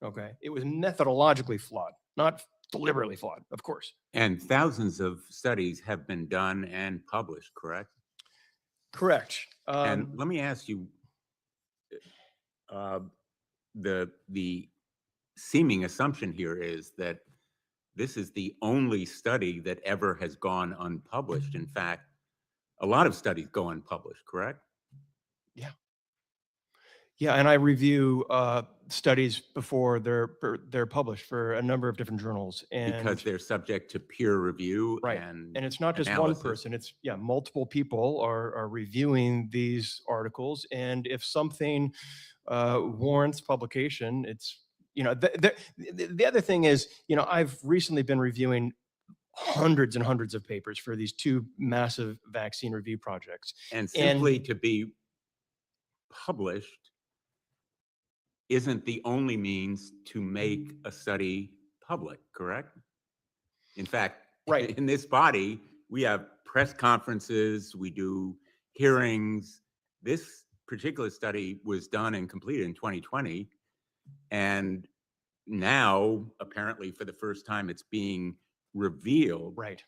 Okay, it was methodologically flawed, not deliberately flawed, of course. And thousands of studies have been done and published, correct? Correct. And let me ask you, the seeming assumption here is that this is the only study that ever has gone unpublished. In fact, a lot of studies go unpublished, correct? Yeah, and I review studies before they're published for a number of different journals, and Because they're subject to peer review. right, and it's not just analysis. one person. It's multiple people are reviewing these articles, and if something warrants publication, it's the other thing is I've recently been reviewing hundreds and hundreds of papers for these 2 massive vaccine review projects, And simply to be published isn't the only means to make a study public, correct? In fact, right, in this body, we have press conferences, we do hearings. This particular study was done and completed in 2020. And now, apparently, for the first time, it's being revealed. Right.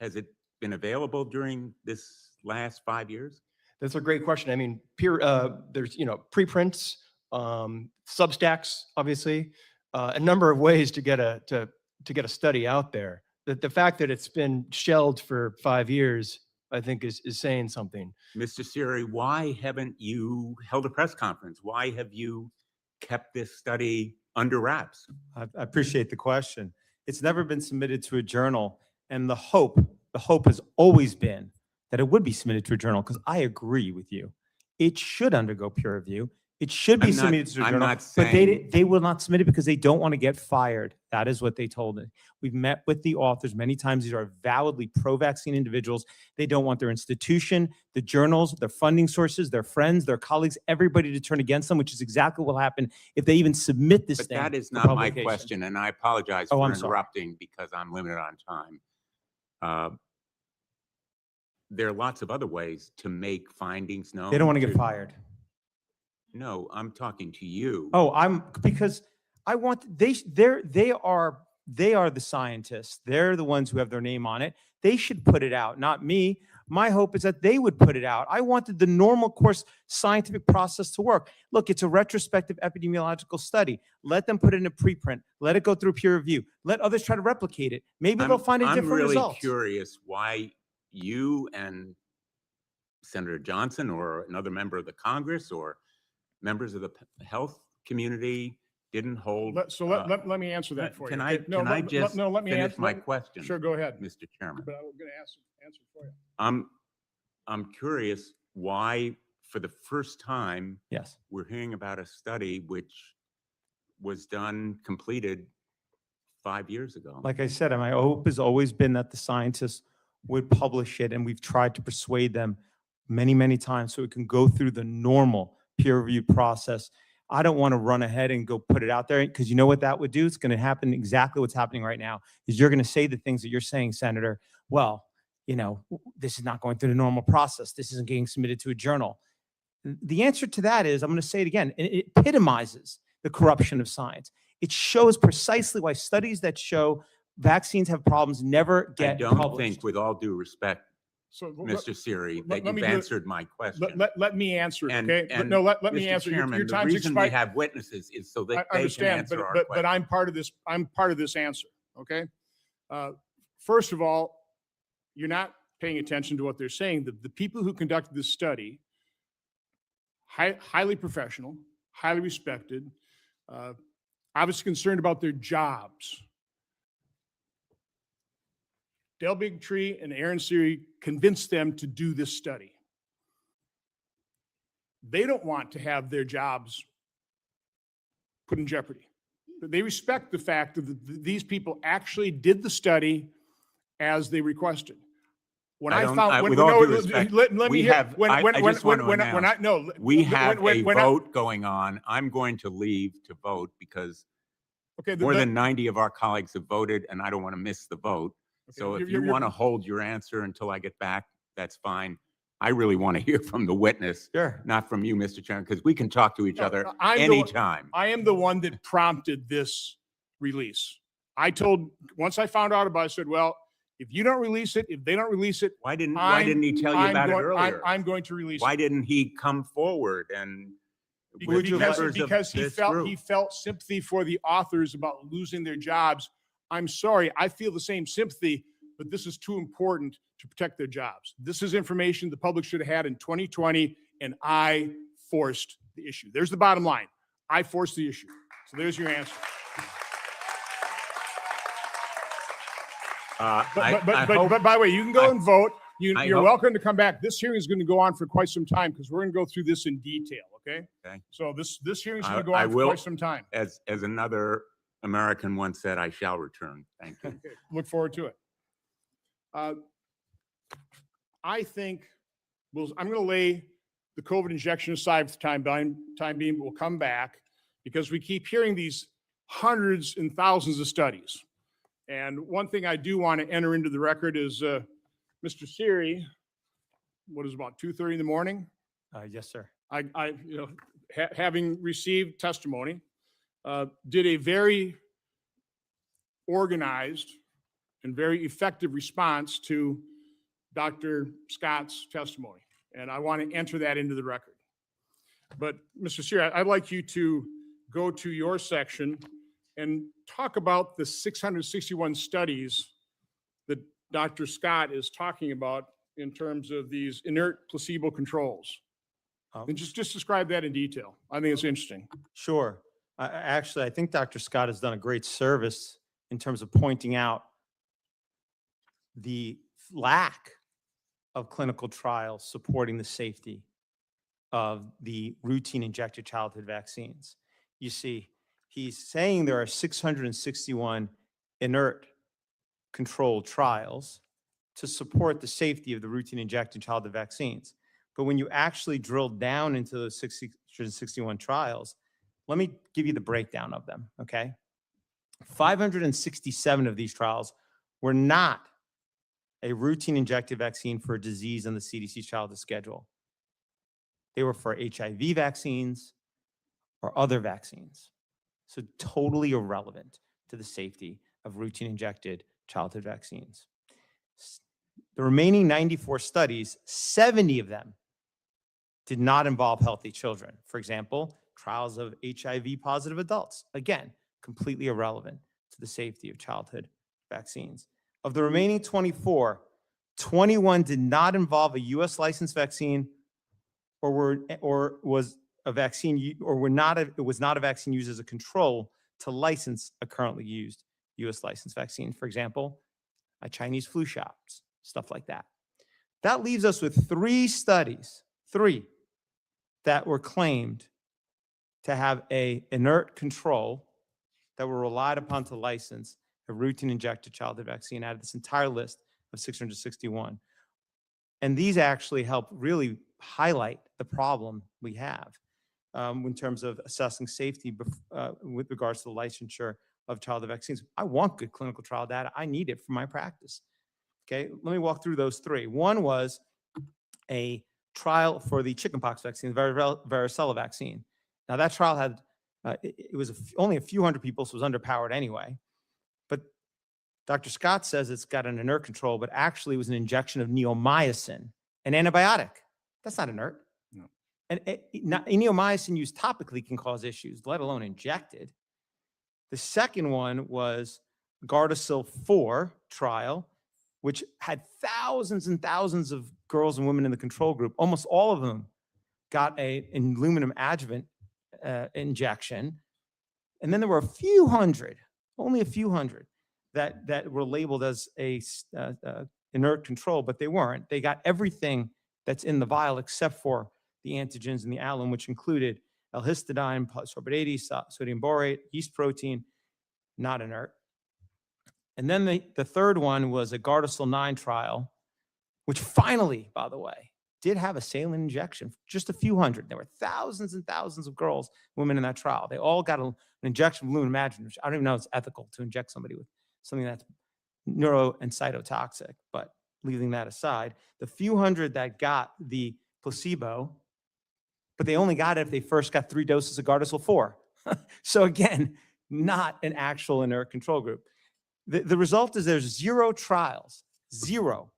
Has it been available during this last 5 years? That's a great question. I mean, there's preprints, Substacks, obviously, a number of ways to get a study out there. The fact that it's been shelved for 5 years, I think, is saying something. Mr. Siri, why haven't you held a press conference? Why have you kept this study under wraps? I appreciate the question. It's never been submitted to a journal, and the hope has always been that it would be submitted to a journal, because I agree with you. It should undergo peer review. It should be submitted to a I'm journal, not but saying- they will not submit it because they don't want to get fired. That is what they told me. We've met with the authors many times. These are validly pro-vaccine individuals. They don't want their institution, the journals, their funding sources, their friends, their colleagues, everybody to turn against them, which is exactly what will happen if they even submit this But thing. that is for not my publication. question, and I apologize Oh, for I'm sorry. interrupting because I'm limited on time. There are lots of other ways to make findings known. They don't want to get fired. No, I'm talking to you. Oh, because I want, they are the scientists. They're the ones who have their name on it. They should put it out, not me. My hope is that they would put it out. I wanted the normal course scientific process to work. Look, it's a retrospective epidemiological study. Let them put it in a preprint. Let it go through peer review. Let others try to replicate it. Maybe they'll find a different result. I'm really curious why you and Senator Johnson or another member of the Congress or members of the health community didn't hold. Let me answer that for you. Can I just finish my question? Sure, go ahead, Mr. Chairman. But I'm going to answer for you. I'm curious why, for the first time, yes, we're hearing about a study which was completed 5 years ago. Like I said, my hope has always been that the scientists would publish it, and we've tried to persuade them many, many times so it can go through the normal peer review process. I don't want to run ahead and go put it out there, because you know what that would do? It's going to happen exactly what's happening right now, is you're going to say the things that you're saying, Senator. Well, this is not going through the normal process. This isn't getting submitted to a journal. The answer to that is, I'm going to say it again, it epitomizes the corruption of science. It shows precisely why studies that show vaccines have problems never get I don't published. think, with all due respect, So, Mr. Siri, that let me you've do it. answered my question. Let me answer it, And- okay? and No, let me Mr. answer. Chairman, Your the time's reason we expired. have witnesses is so that I they can understand, answer our but question. I'm part of this. I'm part of this answer. Okay. First of all, you're not paying attention to what they're saying. The people who conducted this study, highly professional, highly respected, obviously concerned about their jobs. Dale Bigtree and Aaron Siri convinced them to do this study. They don't want to have their jobs put in jeopardy. But they respect the fact that these people actually did the study as they requested. When I found, with all due respect, let me we hear, have, I just want to announce, no, we have a when I- vote going on. I'm going to leave to vote because Okay, more than 90 of our colleagues have voted, and I don't want to miss the vote. So if you want to hold your answer until I get back, that's fine. I really want to hear from the witness, not from you, Mr. Chairman, because we can talk to each other anytime. I am the one that prompted this release. Once I found out about it, I said, well, if you don't release it, if they don't release it, why didn't he tell you about it earlier? I'm going to release it. Why didn't he come forward and because he felt sympathy for the authors about losing their jobs. I'm sorry, I feel the same sympathy, but this is too important to protect their jobs. This is information the public should have had in 2020, and I forced the issue. There's the bottom line. I forced the issue. So there's your answer. But by the way, you can go and vote. You're welcome to come back. This hearing is going to go on for quite some time because we're going to go through this in detail. Okay. So this hearing is going to go on for quite some time. As another American once said, I shall return. Thank you. Okay. Look forward to it. I think I'm going to lay the COVID injection aside for the time being, but we'll come back because we keep hearing these hundreds and thousands of studies. And one thing I do want to enter into the record is Mr. Siri, what is it, about 2:30 in the morning? Yes, sir. Having received testimony, did a very organized and very effective response to Dr. Scott's testimony. And I want to enter that into the record. But Mr. Siri, I'd like you to go to your section and talk about the 661 studies that Dr. Scott is talking about in terms of these inert placebo controls. And just describe that in detail. I think it's interesting. Sure. Actually, I think Dr. Scott has done a great service in terms of pointing out the lack of clinical trials supporting the safety of the routine injected childhood vaccines. You see, he's saying there are 661 inert controlled trials to support the safety of the routine injected childhood vaccines. But when you actually drill down into those 661 trials, let me give you the breakdown of them, okay? 567 of these trials were not a routine injected vaccine for a disease on the CDC's childhood schedule. They were for HIV vaccines or other vaccines. So totally irrelevant to the safety of routine injected childhood vaccines. The remaining 94 studies, 70 of them did not involve healthy children. For example, trials of HIV positive adults. Again, completely irrelevant to the safety of childhood vaccines. Of the remaining 24, 21 did not involve a U.S. licensed vaccine it was not a vaccine used as a control to license a currently used U.S. licensed vaccine. For example, a Chinese flu shots, stuff like that. That leaves us with 3 studies, 3, that were claimed to have a inert control that were relied upon to license a routine injected childhood vaccine out of this entire list of 661. And these actually help really highlight the problem we have in terms of assessing safety with regards to the licensure of childhood vaccines. I want good clinical trial data. I need it for my practice. Okay, let me walk through those 3. One was a trial for the chickenpox vaccine, the varicella vaccine. Now that trial had, it was only a few hundred people, so it was underpowered anyway. But Dr. Scott says it's got an inert control, but actually it was an injection of neomycin, an antibiotic. That's not inert. No. And neomycin used topically can cause issues, let alone injected. The second one was Gardasil 4 trial, which had thousands and thousands of girls and women in the control group. Almost all of them got an aluminum adjuvant injection. And then there were a few hundred, only a few hundred, that were labeled as inert control, but they weren't. They got everything that's in the vial except for the antigens in the alum, which included L-histidine, sorbate 80, sodium borate, yeast protein, not inert. And then the third one was a Gardasil 9 trial, which finally, by the way, did have a saline injection, just a few hundred. There were thousands and thousands of girls, women in that trial. They all got an injection of lumimagen, which I don't even know if it's ethical to inject somebody with something that's neuro and cytotoxic, but leaving that aside, the few hundred that got the placebo, but they only got it if they first got 3 doses of Gardasil 4. So again, not an actual inert control group. The result is there's 0 trials, 0,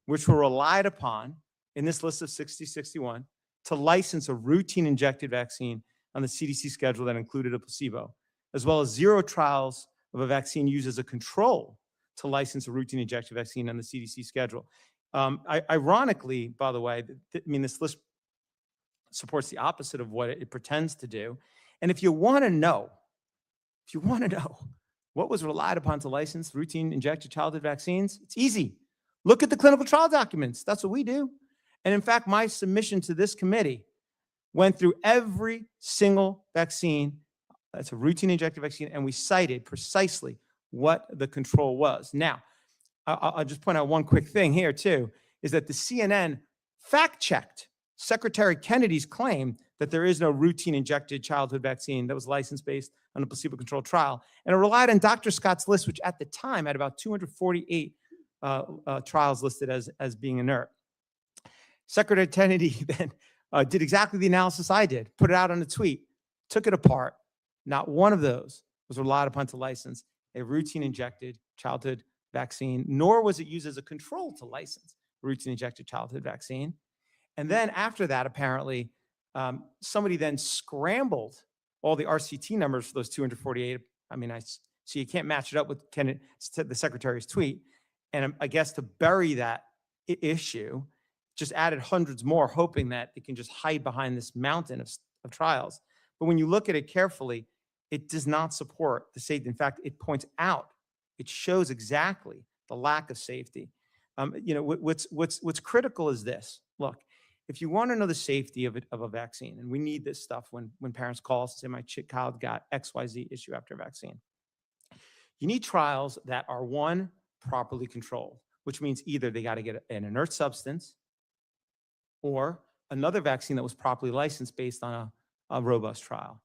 which were relied upon in this list of 6061 to license a routine injected vaccine on the CDC schedule that included a placebo, as well as 0 trials of a vaccine used as a control to license a routine injected vaccine on the CDC schedule. Ironically, by the way, this list supports the opposite of what it pretends to do. And if you want to know what was relied upon to license routine injected childhood vaccines, it's easy. Look at the clinical trial documents. That's what we do. And in fact, my submission to this committee went through every single vaccine that's a routine injected vaccine, and we cited precisely what the control was. Now, I'll just point out one quick thing here too, is that the CNN fact-checked Secretary Kennedy's claim that there is no routine injected childhood vaccine that was licensed based on a placebo-controlled trial. And it relied on Dr. Scott's list, which at the time had about 248 trials listed as being inert. Secretary Kennedy then did exactly the analysis I did, put it out on a tweet, took it apart. Not one of those was relied upon to license a routine injected childhood vaccine, nor was it used as a control to license a routine injected childhood vaccine. And then after that, apparently, somebody then scrambled all the RCT numbers for those 248. So you can't match it up with the secretary's tweet. And I guess to bury that issue, just added hundreds more, hoping that it can just hide behind this mountain of trials. But when you look at it carefully, it does not support the safety. In fact, it points out, it shows exactly the lack of safety. What's critical is this. Look, if you want to know the safety of a vaccine, and we need this stuff when parents call us and say, my child got XYZ issue after a vaccine, you need trials that are, one, properly controlled, which means either they got to get an inert substance or another vaccine that was properly licensed based on a robust trial.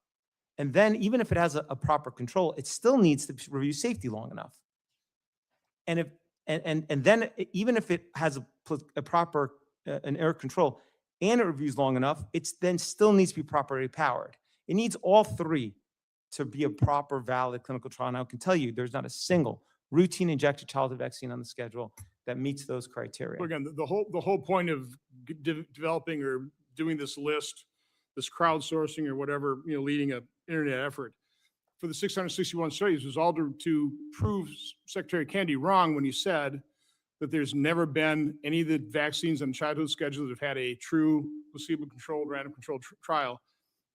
And then even if it has a proper control, it still needs to review safety long enough. And then even if it has a proper an inert control and it reviews long enough, it's then still needs to be properly powered. It needs all 3 to be a proper, valid clinical trial. And I can tell you, there's not a single routine injected childhood vaccine on the schedule that meets those criteria. So again, the whole point of developing or doing this list, this crowdsourcing or whatever, leading an internet effort for the 661 studies was all to prove Secretary Kennedy wrong when he said that there's never been any of the vaccines on childhood schedule that have had a true placebo-controlled, random-controlled trial.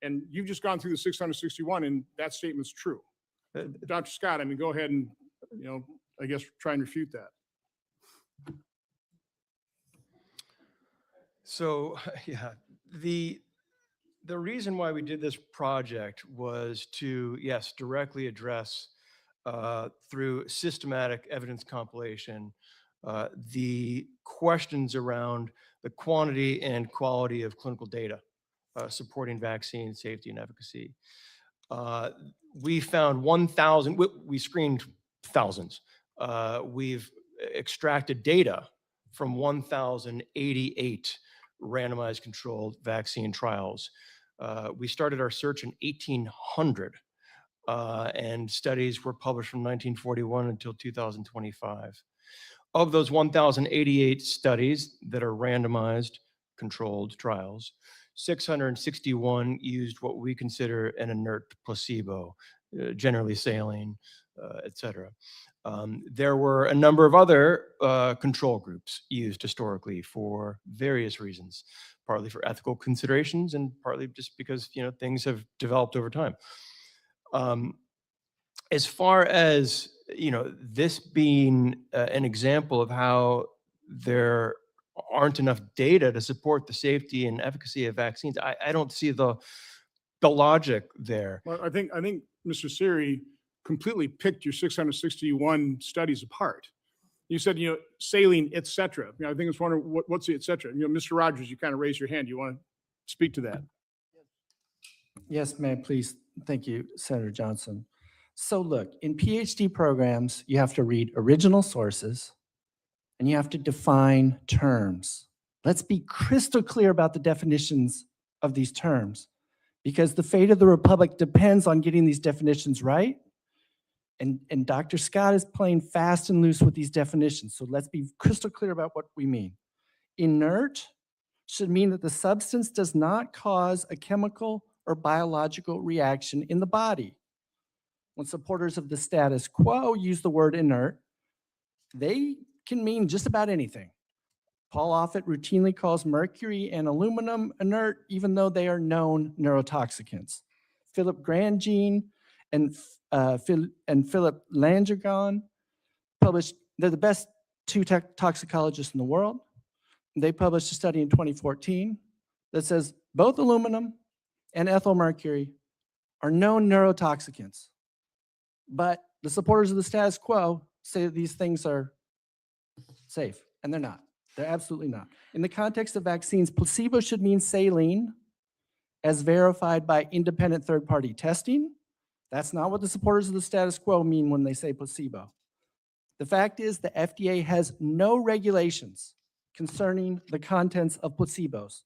And you've just gone through the 661, and that statement's true. Dr. Scott, go ahead and, I guess try and refute that. So, yeah, the reason why we did this project was to, yes, directly address through systematic evidence compilation the questions around the quantity and quality of clinical data supporting vaccine safety and efficacy. We found 1,000, we screened thousands. We've extracted data from 1,088 randomized controlled vaccine trials. We started our search in 1800, and studies were published from 1941 until 2025. Of those 1,088 studies that are randomized controlled trials, 661 used what we consider an inert placebo, generally saline, et cetera. There were a number of other control groups used historically for various reasons, partly for ethical considerations and partly just because things have developed over time. as far as, this being an example of how there aren't enough data to support the safety and efficacy of vaccines, I don't see the logic there. Well, I think Mr. Siri completely picked your 661 studies apart. You said, saline, et cetera. I think it's wondering what's the et cetera. Mr. Rogers, you kind of raised your hand. You want to speak to that? Yes, ma'am, please. Thank you, Senator Johnson. So look, in PhD programs, you have to read original sources and you have to define terms. Let's be crystal clear about the definitions of these terms, because the fate of the Republic depends on getting these definitions right. And Dr. Scott is playing fast and loose with these definitions. So let's be crystal clear about what we mean. Inert should mean that the substance does not cause a chemical or biological reaction in the body. When supporters of the status quo use the word inert, they can mean just about anything. Paul Offit routinely calls mercury and aluminum inert, even though they are known neurotoxicants. Philip Grandjean and Philip Langergan published, they're the best two toxicologists in the world. They published a study in 2014 that says both aluminum and ethyl mercury are known neurotoxicants. But the supporters of the status quo say that these things are safe, and they're not. They're absolutely not. In the context of vaccines, placebo should mean saline as verified by independent third-party testing. That's not what the supporters of the status quo mean when they say placebo. The fact is the FDA has no regulations concerning the contents of placebos.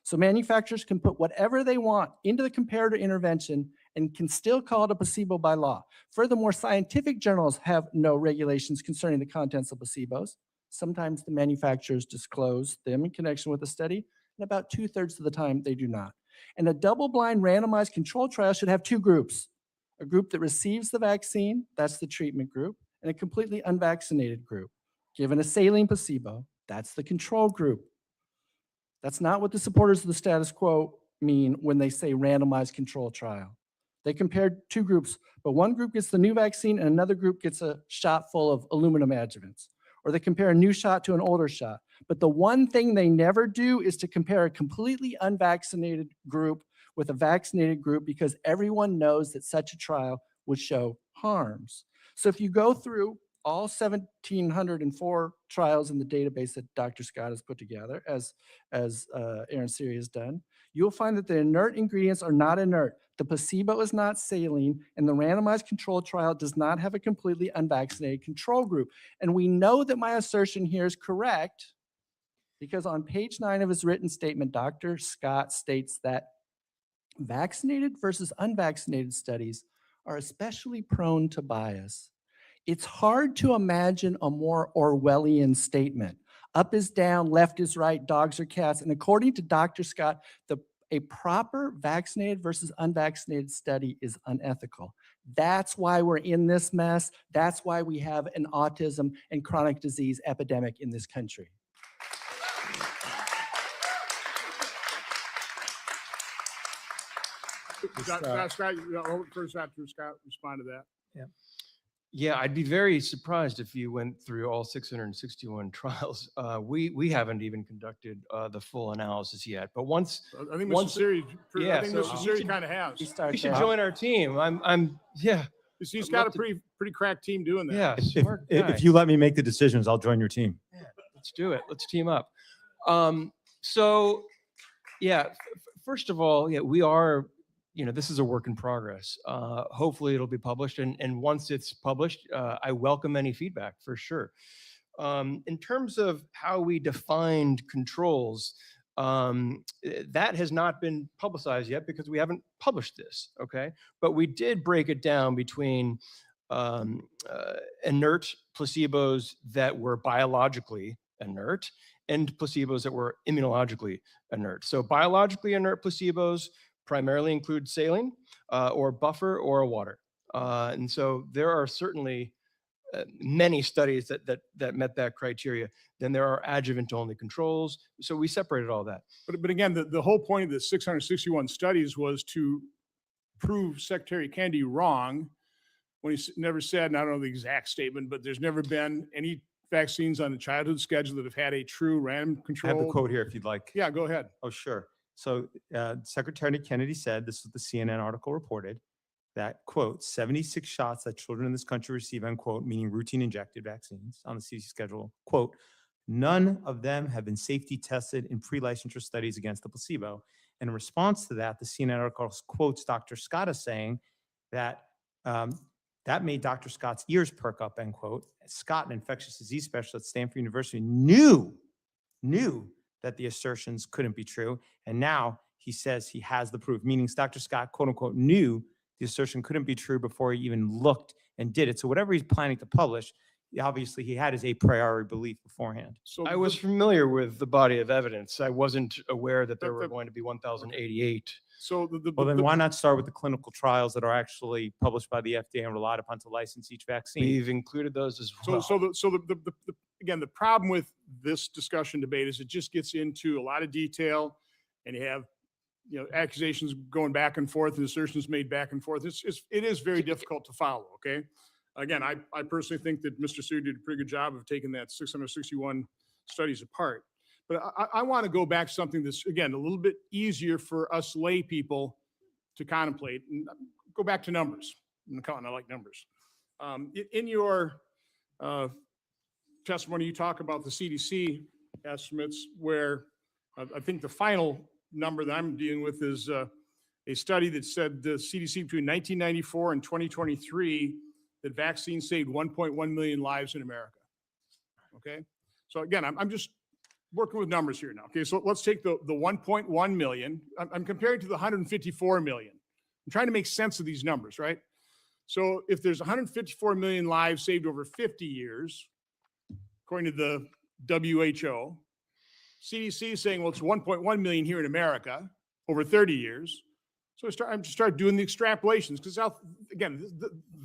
So manufacturers can put whatever they want into the comparator intervention and can still call it a placebo by law. Furthermore, scientific journals have no regulations concerning the contents of placebos. Sometimes the manufacturers disclose them in connection with the study, and about 2/3 of the time they do not. And a double-blind randomized control trial should have two groups. A group that receives the vaccine, that's the treatment group, and a completely unvaccinated group. Given a saline placebo, that's the control group. That's not what the supporters of the status quo mean when they say randomized control trial. They compared two groups, but one group gets the new vaccine and another group gets a shot full of aluminum adjuvants. Or they compare a new shot to an older shot. But the one thing they never do is to compare a completely unvaccinated group with a vaccinated group, because everyone knows that such a trial would show harms. So if you go through all 1,704 trials in the database that Dr. Scott has put together, as Aaron Siri has done, you'll find that the inert ingredients are not inert. The placebo is not saline, and the randomized control trial does not have a completely unvaccinated control group. And we know that my assertion here is correct because on page 9 of his written statement, Dr. Scott states that vaccinated versus unvaccinated studies are especially prone to bias. It's hard to imagine a more Orwellian statement. Up is down, left is right, dogs are cats. And according to Dr. Scott, a proper vaccinated versus unvaccinated study is unethical. That's why we're in this mess. That's why we have an autism and chronic disease epidemic in this country. Scott, first after Scott respond to that. Yeah, I'd be very surprised if you went through all 661 trials. We haven't even conducted the full analysis yet. But once I think Mr. Siri, yeah, I think so Mr. Siri kind of has. you should join our team. He's got a pretty cracked team doing that. Yeah, If, smart guy. if you let me make the decisions, I'll join your team. Yeah, let's do it. Let's team up. So, yeah, first of all, yeah, we are, this is a work in progress. Hopefully it'll be published. And once it's published, I welcome any feedback for sure. In terms of how we defined controls, that has not been publicized yet because we haven't published this, okay? But we did break it down between inert placebos that were biologically inert and placebos that were immunologically inert. So biologically inert placebos primarily include saline or buffer or water. And so there are certainly many studies that met that criteria. Then there are adjuvant-only controls. So we separated all that. But again, the whole point of the 661 studies was to prove Secretary Kennedy wrong when he never said, and I don't know the exact statement, but there's never been any vaccines on the childhood schedule that have had a true random I have the control. quote here if you'd like. Yeah, go ahead. Oh, sure. So Secretary Kennedy said, this is the CNN article reported, that, quote, 76 shots that children in this country receive, unquote, meaning routine injected vaccines on the CDC schedule, quote, none of them have been safety tested in pre-licensure studies against the placebo. And in response to that, the CNN article quotes Dr. Scott as saying that that made Dr. Scott's ears perk up, end quote. Scott, an infectious disease specialist at Stanford University, knew that the assertions couldn't be true. And now he says he has the proof, meaning Dr. Scott, quote unquote, knew the assertion couldn't be true before he even looked and did it. So whatever he's planning to publish, obviously he had his a priori belief beforehand. So I was familiar with the body of evidence. I wasn't aware that there were going to be 1,088. So Well, then why not start with the clinical trials that are actually published by the FDA and relied upon to license each vaccine? We've included those as well. Again, the problem with this discussion debate is it just gets into a lot of detail, and you have, accusations going back and forth and assertions made back and forth. It is very difficult to follow. Okay. Again, I personally think that Mr. Sear did a pretty good job of taking that 661 studies apart. But I want to go back to something that's, again, a little bit easier for us lay people to contemplate, and go back to numbers. I like numbers. In your testimony, you talk about the CDC estimates, where I think the final number that I'm dealing with is a study that said the CDC between 1994 and 2023 that vaccines saved 1.1 million lives in America. Okay, so again, I'm just working with numbers here now. Okay, so let's take the 1.1 million. I'm comparing to the 154 million. I'm trying to make sense of these numbers, right? So if there's 154 million lives saved over 50 years, according to the WHO, CDC is saying, well, it's 1.1 million here in America over 30 years. So I start doing the extrapolations, because again,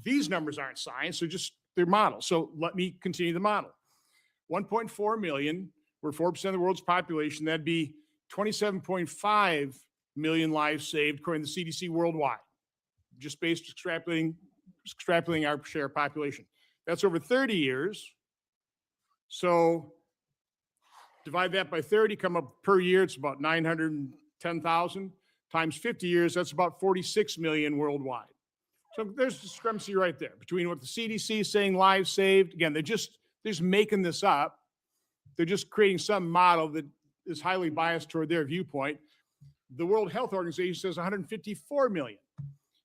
these numbers aren't science, they're models. So let me continue the model. 1.4 million, we're 4% of the world's population. That'd be 27.5 million lives saved according to the CDC worldwide, just based extrapolating our share of population. That's over 30 years. So divide that by 30, come up per year, it's about 910,000. Times 50 years, that's about 46 million worldwide. So there's discrepancy right there between what the CDC is saying lives saved. Again, they're just making this up. They're just creating some model that is highly biased toward their viewpoint. The World Health Organization says 154 million.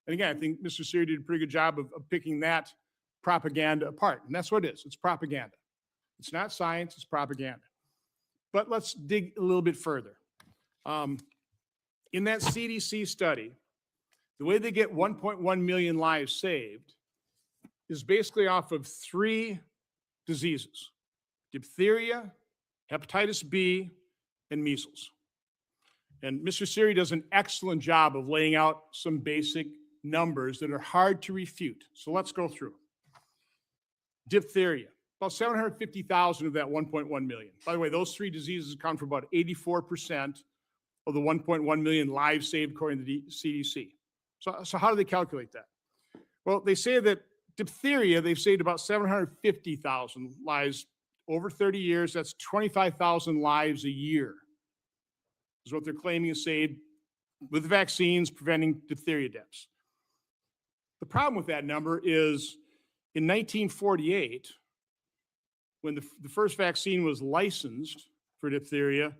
And again, I think Mr. Sear did a pretty good job of picking that propaganda apart. And that's what it is. It's propaganda. It's not science, it's propaganda. But let's dig a little bit further. In that CDC study, the way they get 1.1 million lives saved is basically off of 3 diseases: diphtheria, hepatitis B, and measles. And Mr. Sear does an excellent job of laying out some basic numbers that are hard to refute. So let's go through. Diphtheria, about 750,000 of that 1.1 million. By the way, those 3 diseases account for about 84% of the 1.1 million lives saved according to the CDC. So how do they calculate that? Well, they say that diphtheria, they've saved about 750,000 lives over 30 years. That's 25,000 lives a year is what they're claiming is saved with vaccines preventing diphtheria deaths. The problem with that number is in 1948, when the first vaccine was licensed for diphtheria,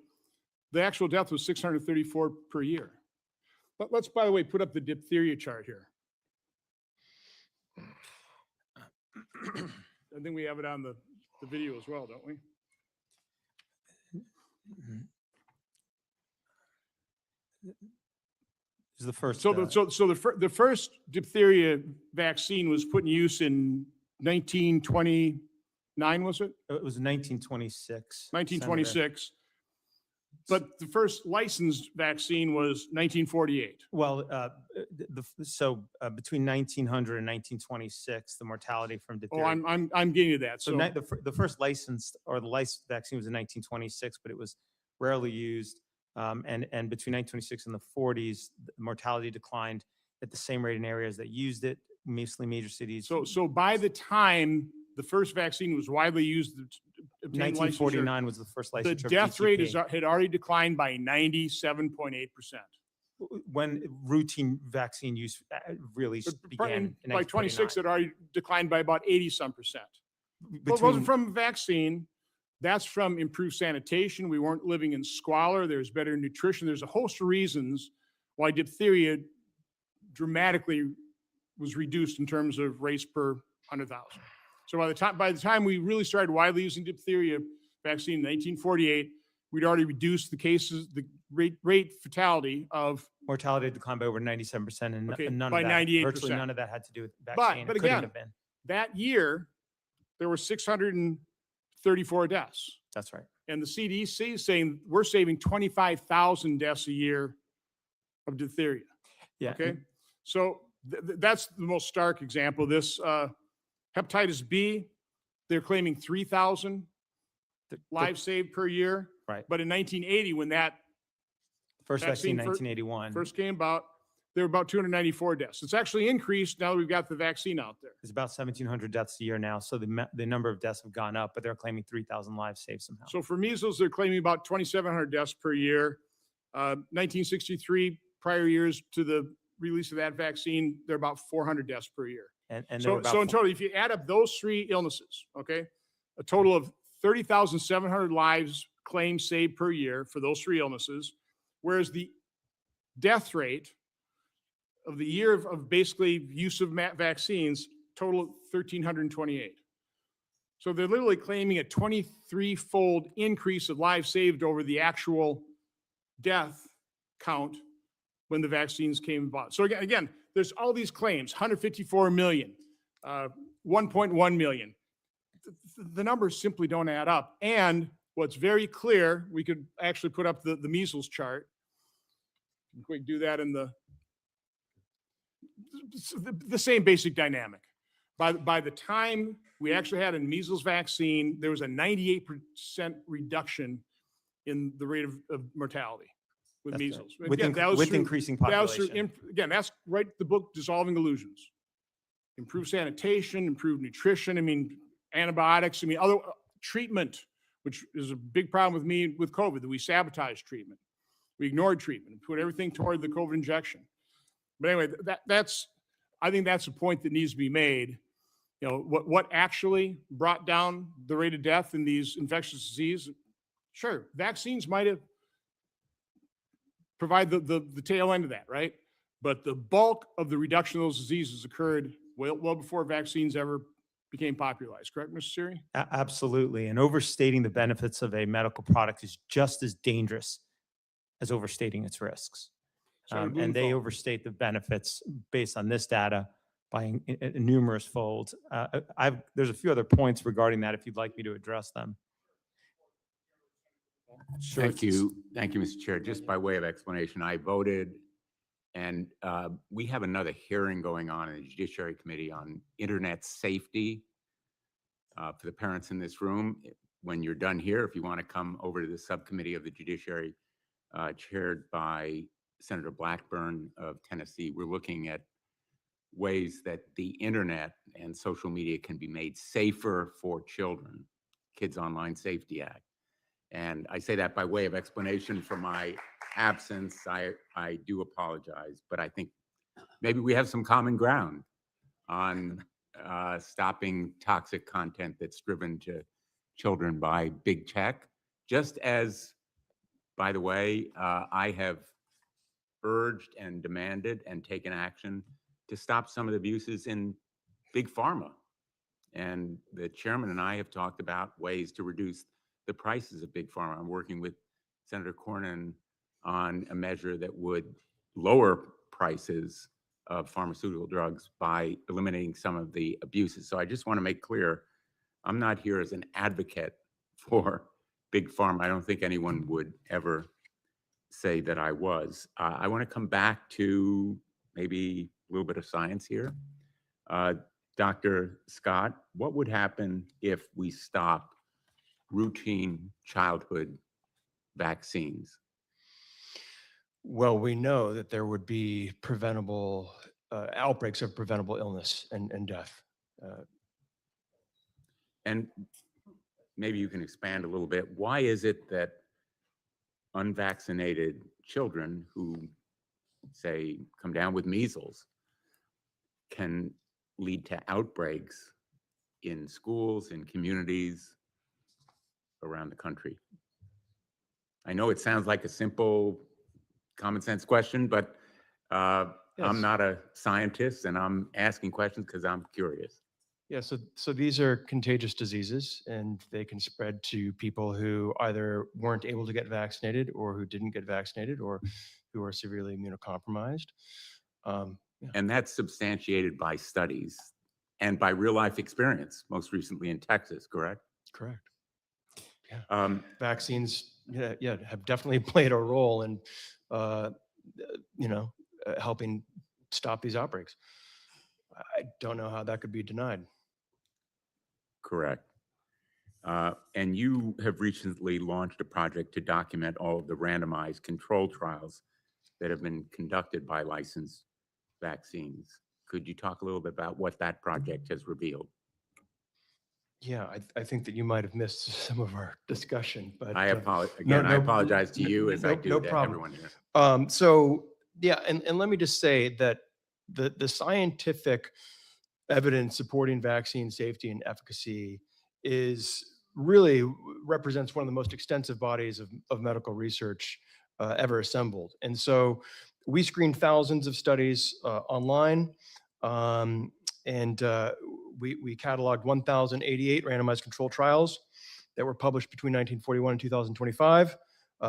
the actual death was 634 per year. But let's, by the way, put up the diphtheria chart here. I think we have it on the video as well, don't we? This is the first. So the first diphtheria vaccine was put in use in 1929, was it? It was 1926. 1926. But the first licensed vaccine was 1948. Well, between 1900 and 1926, the mortality from diphtheria. Oh, I'm getting to that. So the first licensed or the licensed vaccine was in 1926, but it was rarely used. And between 1926 and the 40s, the mortality declined at the same rate in areas that used it. mostly major cities. So by the time the first vaccine was widely used, to obtain licensure, 1949 was the first licensure. the of death rate PCP. had already declined by 97.8%. When routine vaccine use really began in By 26, 1949. it already declined by about 80-some%. But it Between- wasn't from vaccine. That's from improved sanitation. We weren't living in squalor. There's better nutrition. There's a host of reasons why diphtheria dramatically was reduced in terms of rates per 100,000. So by the time we really started widely using diphtheria vaccine in 1948, we'd already reduced the cases, the rate fatality of. Mortality declined by over 97%, and Okay, none by of that, 98%. virtually none of that had to do with vaccine. But It couldn't again, have been. that year, there were 634 deaths. That's right. And the CDC is saying we're saving 25,000 deaths a year of diphtheria. Yeah. Okay. So that's the most stark example of this. Hepatitis B, they're claiming 3,000 lives saved per year. Right. But in 1980, when that First vaccine, vaccine 1981. first came about, there were about 294 deaths. It's actually increased now that we've got the vaccine out there. There's about 1,700 deaths a year now. So the number of deaths have gone up, but they're claiming 3,000 lives saved somehow. So for measles, they're claiming about 2,700 deaths per year. 1963, prior years to the release of that vaccine, they're about 400 deaths per year. And there were So, about so in total, if you add up those three illnesses, okay, a total of 30,700 lives claimed saved per year for those three illnesses, whereas the death rate of the year of basically use of vaccines total 1,328. So they're literally claiming a 23-fold increase of lives saved over the actual death count when the vaccines came about. So again, there's all these claims, 154 million, 1.1 million. The numbers simply don't add up. And what's very clear, we could actually put up the measles chart. We could do that in the same basic dynamic. By the time we actually had a measles vaccine, there was a 98% reduction in the rate of mortality with That's right. measles. With Again, that was with through- increasing that was through population. again, that's right, the book Dissolving Illusions. Improved sanitation, improved nutrition, I mean, antibiotics, I mean, other treatment, which is a big problem with me with COVID, that we sabotage treatment. We ignored treatment and put everything toward the COVID injection. But anyway, I think that's a point that needs to be made. You know, what actually brought down the rate of death in these infectious diseases? Sure, vaccines might have provide the tail end of that, right? But the bulk of the reduction of those diseases occurred well before vaccines ever became popularized. Correct, Mr. Siri? Absolutely. And overstating the benefits of a medical product is just as dangerous as overstating its risks. Sorry, And they Blumenthal. overstate the benefits based on this data by numerous folds. There's a few other points regarding that if you'd like me to address them. Sure. Thank you, Mr. Chair. Just by way of explanation, I voted, and we have another hearing going on in the Judiciary Committee on internet safety for the parents in this room. When you're done here, if you want to come over to the subcommittee of the Judiciary chaired by Senator Blackburn of Tennessee, we're looking at ways that the internet and social media can be made safer for children, Kids Online Safety Act. And I say that by way of explanation for my absence. I do apologize, but I think maybe we have some common ground on stopping toxic content that's driven to children by big tech. Just as, by the way, I have urged and demanded and taken action to stop some of the abuses in big pharma. And the chairman and I have talked about ways to reduce the prices of big pharma. I'm working with Senator Cornyn on a measure that would lower prices of pharmaceutical drugs by eliminating some of the abuses. So I just want to make clear, I'm not here as an advocate for big pharma. I don't think anyone would ever say that I was. I want to come back to maybe a little bit of science here. Dr. Scott, what would happen if we stop routine childhood vaccines? Well, we know that there would be preventable outbreaks of preventable illness and death. And maybe you can expand a little bit. Why is it that unvaccinated children who, say, come down with measles can lead to outbreaks in schools, in communities around the country? I know it sounds like a simple, common sense question, but I'm not a scientist, and I'm asking questions because I'm curious. Yeah, so these are contagious diseases, and they can spread to people who either weren't able to get vaccinated, or who didn't get vaccinated, or who are severely immunocompromised. And that's substantiated by studies and by real life experience, most recently in Texas, correct? Correct. Yeah. Vaccines, have definitely played a role in, helping stop these outbreaks. I don't know how that could be denied. Correct. And you have recently launched a project to document all of the randomized control trials that have been conducted by licensed vaccines. Could you talk a little bit about what that project has revealed? Yeah, I think that you might have missed some of our discussion, but I apologize to you as I do to everyone here. So yeah, and let me just say that the scientific evidence supporting vaccine safety and efficacy really represents one of the most extensive bodies of medical research ever assembled. And so we screened thousands of studies online, and we cataloged 1,088 randomized control trials that were published between 1941 and 2025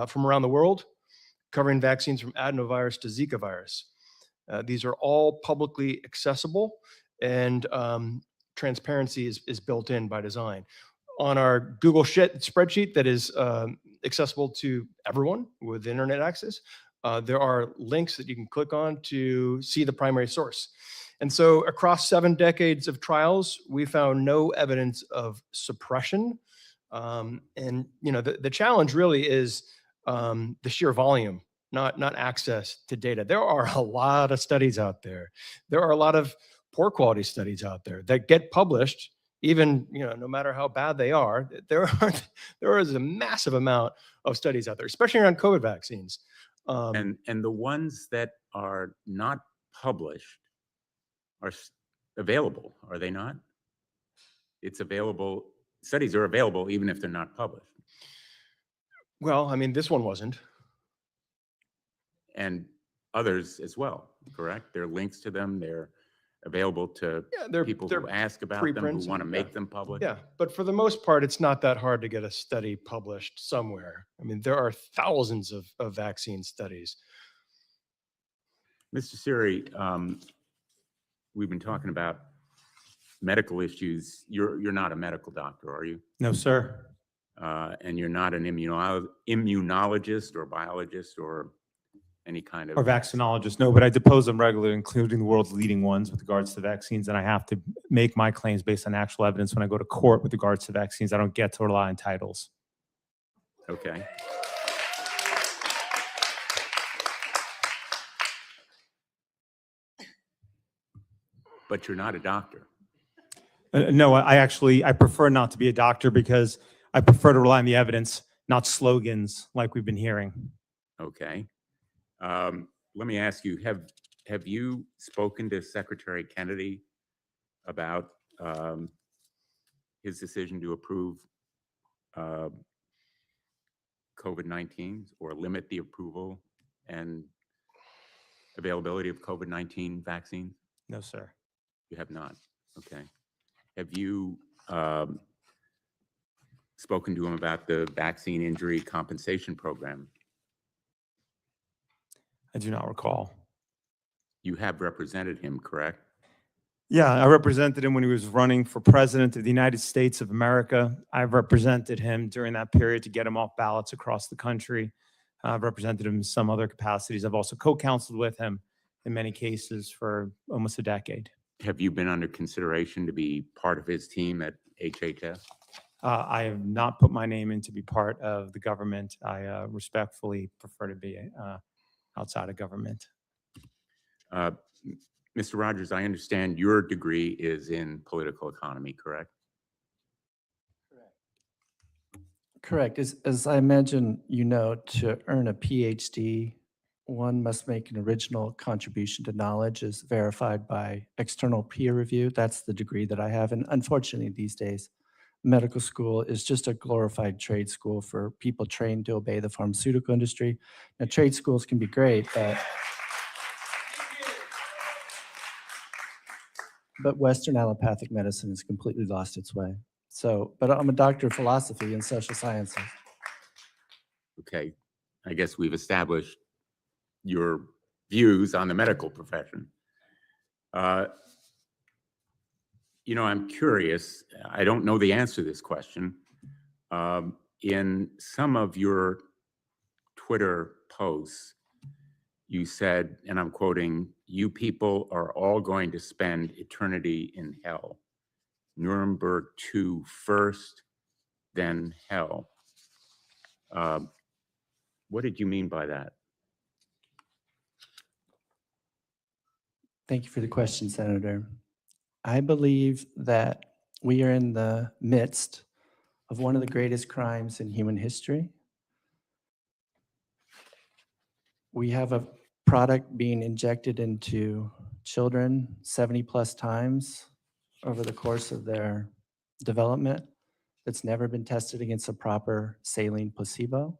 from around the world, covering vaccines from adenovirus to Zika virus. These are all publicly accessible, and transparency is built in by design. On our Google spreadsheet that is accessible to everyone with internet access, there are links that you can click on to see the primary source. And so across 7 decades of trials, we found no evidence of suppression. And the challenge really is the sheer volume, not access to data. There are a lot of studies out there. There are a lot of poor quality studies out there that get published, even no matter how bad they are. There is a massive amount of studies out there, especially around COVID vaccines. And the ones that are not published are available, are they not? It's available. Studies are available even if they're not published. Well, I mean, this one wasn't. And others as well, correct? There are links to them. They're available to people who ask about them, who want to make them public. Yeah, but for the most part, it's not that hard to get a study published somewhere. I mean, there are thousands of vaccine studies. Mr. Siri, we've been talking about medical issues. You're not a medical doctor, are you? No, sir. And you're not an immunologist or biologist or any kind of... Or vaccinologist, no, but I depose them regularly, including the world's leading ones with regards to vaccines, and I have to make my claims based on actual evidence when I go to court with regards to vaccines. I don't get to rely on titles. Okay. But you're not a doctor. No, I prefer not to be a doctor because I prefer to rely on the evidence, not slogans like we've been hearing. Okay. Let me ask you, have you spoken to Secretary Kennedy about his decision to approve COVID-19 or limit the approval and availability of COVID-19 vaccines? No, sir. You have not. Okay. Have you spoken to him about the vaccine injury compensation program? I do not recall. You have represented him, correct? Yeah, I represented him when he was running for president of the United States of America. I've represented him during that period to get him off ballots across the country. I've represented him in some other capacities. I've also co-counseled with him in many cases for almost a decade. Have you been under consideration to be part of his team at HHS? I have not put my name in to be part of the government. I respectfully prefer to be outside of government. Mr. Rogers, I understand your degree is in political economy, correct? Correct. As I imagine you know, to earn a PhD, one must make an original contribution to knowledge as verified by external peer review. That's the degree that I have. And unfortunately, these days, medical school is just a glorified trade school for people trained to obey the pharmaceutical industry. Now, trade schools can be great, but Western allopathic medicine has completely lost its way. So, but I'm a doctor of philosophy and social sciences. Okay, I guess we've established your views on the medical profession. You know, I'm curious, I don't know the answer to this question. In some of your Twitter posts, you said, and I'm quoting, "You people are all going to spend eternity in hell. Nuremberg 2 first, then hell." What did you mean by that? Thank you for the question, Senator. I believe that we are in the midst of one of the greatest crimes in human history. We have a product being injected into children 70 plus times over the course of their development that's never been tested against a proper saline placebo.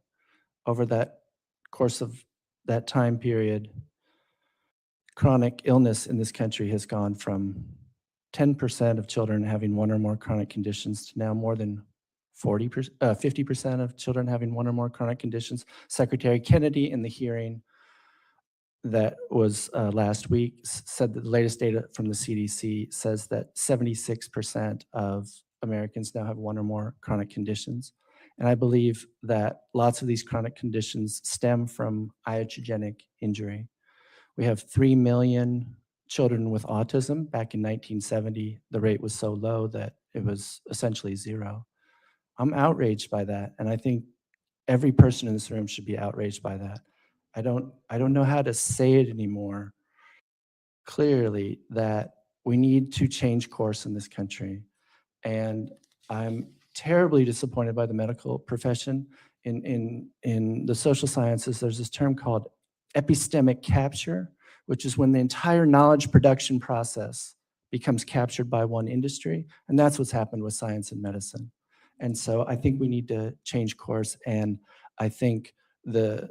Over that course of that time period, chronic illness in this country has gone from 10% of children having one or more chronic conditions to now more than 50% of children having one or more chronic conditions. Secretary Kennedy, in the hearing that was last week, said that the latest data from the CDC says that 76% of Americans now have one or more chronic conditions. And I believe that lots of these chronic conditions stem from iatrogenic injury. We have 3 million children with autism. Back in 1970, the rate was so low that it was essentially zero. I'm outraged by that, and I think every person in this room should be outraged by that. I don't know how to say it anymore clearly that we need to change course in this country. And I'm terribly disappointed by the medical profession. In the social sciences, there's this term called epistemic capture, which is when the entire knowledge production process becomes captured by one industry. And that's what's happened with science and medicine. And so I think we need to change course. And I think the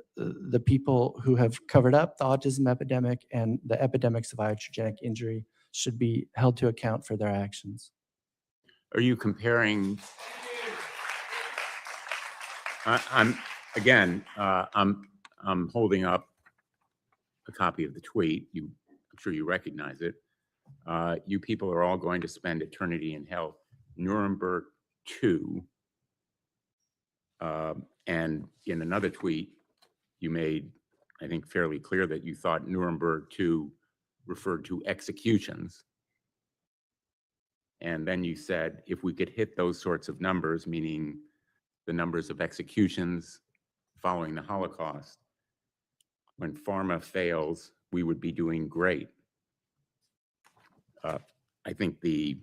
people who have covered up the autism epidemic and the epidemics of iatrogenic injury should be held to account for their actions. Are you comparing? I'm holding up a copy of the tweet. I'm sure you recognize it. You people are all going to spend eternity in hell. Nuremberg 2. And in another tweet, you made, I think, fairly clear that you thought Nuremberg 2 referred to executions. And then you said, if we could hit those sorts of numbers, meaning the numbers of executions following the Holocaust, when pharma fails, we would be doing great. I think the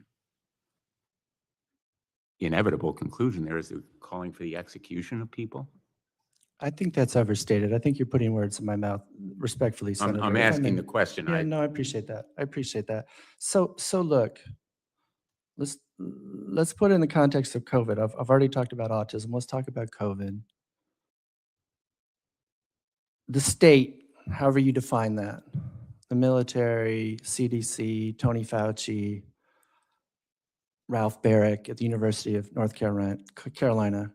inevitable conclusion there is calling for the execution of people. I think that's overstated. I think you're putting words in my mouth, respectfully, Senator. I'm asking the question. Yeah, no, I appreciate that. I appreciate that. So look, let's put it in the context of COVID. I've already talked about autism. Let's talk about COVID. The state, however you define that, the military, CDC, Tony Fauci, Ralph Barrick at the University of North Carolina,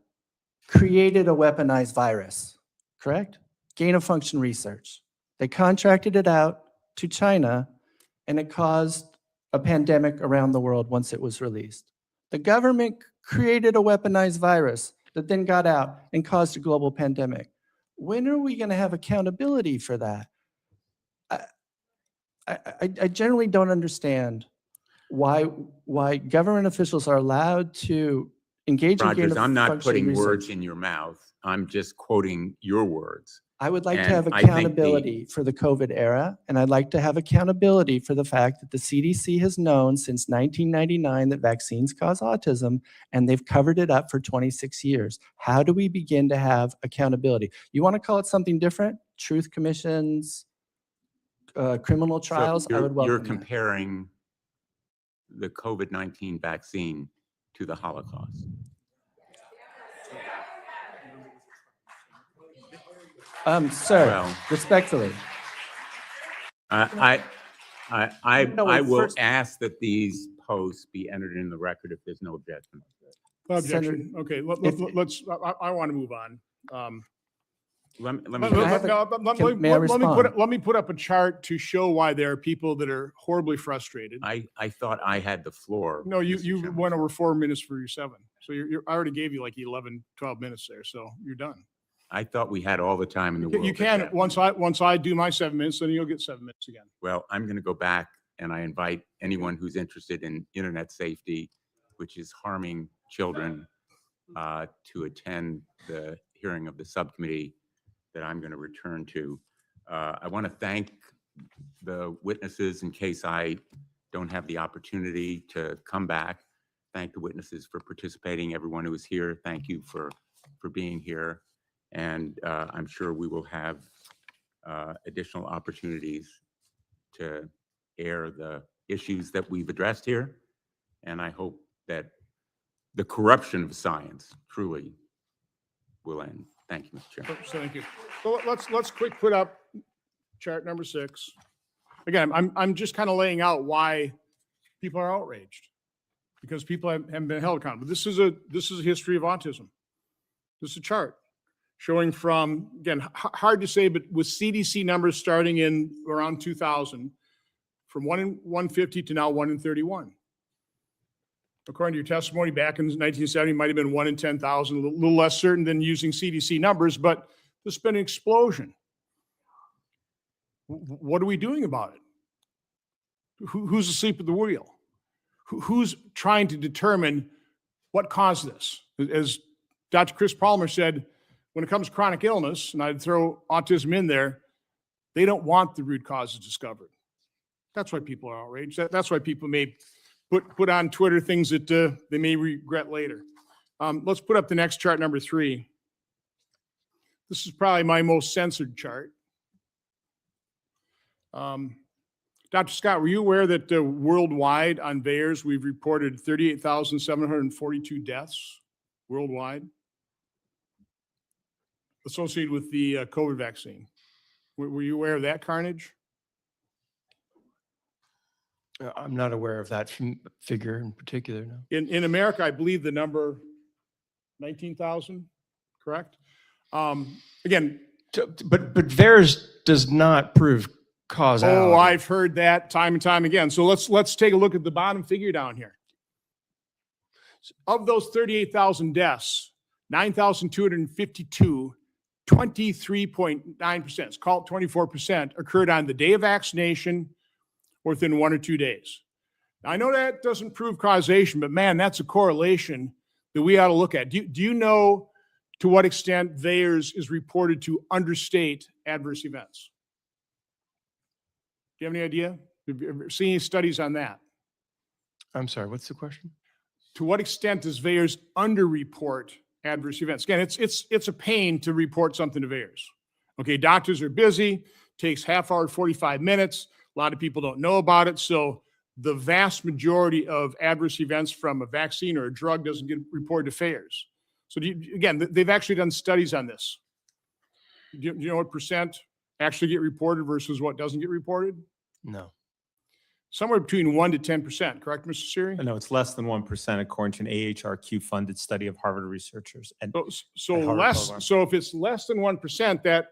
created a weaponized virus, correct? Gain-of-function research. They contracted it out to China, and it caused a pandemic around the world once it was released. The government created a weaponized virus that then got out and caused a global pandemic. When are we going to have accountability for that? I generally don't understand why government officials are allowed to engage in Rogers, I'm not putting research. words in your mouth. I'm just quoting your words. I would like to And have I think the- accountability for the COVID era, and I'd like to have accountability for the fact that the CDC has known since 1999 that vaccines cause autism, and they've covered it up for 26 years. How do we begin to have accountability? You want to call it something different? Truth commissions, criminal So trials? I would You're welcome that. comparing the COVID-19 vaccine to the Holocaust. Sir, Well- respectfully. I No, I wait, will first- ask that these posts be entered in the record if there's no objection. No Senator, objection. Okay, if- let's, I want to move on. Let me, Can I have a- may I respond? Let me put up a chart to show why there are people that are horribly frustrated. I thought I had the floor. No, Mr. you Chairman. went over 4 minutes for your 7. So I already gave you like 11, 12 minutes there, so you're done. I thought we had all the time in the world. You at can, that once I do my 7 minutes, then you'll get 7 minutes again. Well, I'm going to go back and I invite anyone who's interested in internet safety, which is harming children, to attend the hearing of the subcommittee that I'm going to return to. I want to thank the witnesses in case I don't have the opportunity to come back. Thank the witnesses for participating, everyone who is here. Thank you for being here. And I'm sure we will have additional opportunities to air the issues that we've addressed here. And I hope that the corruption of science truly will end. Thank you, Mr. Chairman. So thank you. So let's quick put up chart number 6. Again, I'm just kind of laying out why people are outraged, because people haven't been held accountable. This is a history of autism. This is a chart showing from, again, hard to say, but with CDC numbers starting in around 2000, from 1 in 150 to now 1 in 31. According to your testimony back in 1970, it might have been 1 in 10,000, a little less certain than using CDC numbers, but there's been an explosion. What are we doing about it? Who's asleep at the wheel? Who's trying to determine what caused this? As Dr. Chris Palmer said, when it comes to chronic illness, and I'd throw autism in there, they don't want the root causes discovered. That's why people are outraged. That's why people may put on Twitter things that they may regret later. Let's put up the next chart, number 3. This is probably my most censored chart. Dr. Scott, were you aware that worldwide on VAERS, we've reported 38,742 deaths worldwide associated with the COVID vaccine? Were you aware of that carnage? I'm not aware of that figure in particular, no. In America, I believe the number 19,000, correct? Again, But VAERS does not prove causality. oh, I've heard that time and time again. So let's take a look at the bottom figure down here. Of those 38,000 deaths, 9,252, 23.9%, call it 24%, occurred on the day of vaccination or within 1 or 2 days. Now, I know that doesn't prove causation, but man, that's a correlation that we ought to look at. Do you know to what extent VAERS is reported to understate adverse events? Do you have any idea? Have you ever seen any studies on that? I'm sorry, what's the question? To what extent does VAERS underreport adverse events? Again, it's a pain to report something to VAERS. Okay, doctors are busy, takes half hour, 45 minutes. A lot of people don't know about it. So the vast majority of adverse events from a vaccine or a drug doesn't get reported to VAERS. So again, they've actually done studies on this. Do you know what percent actually get reported versus what doesn't get reported? No. Somewhere between 1 to 10%, correct, Mr. Siri? No, it's less than 1% according to an AHRQ-funded study of Harvard researchers. And So at Harvard less. program. So if it's less than 1%,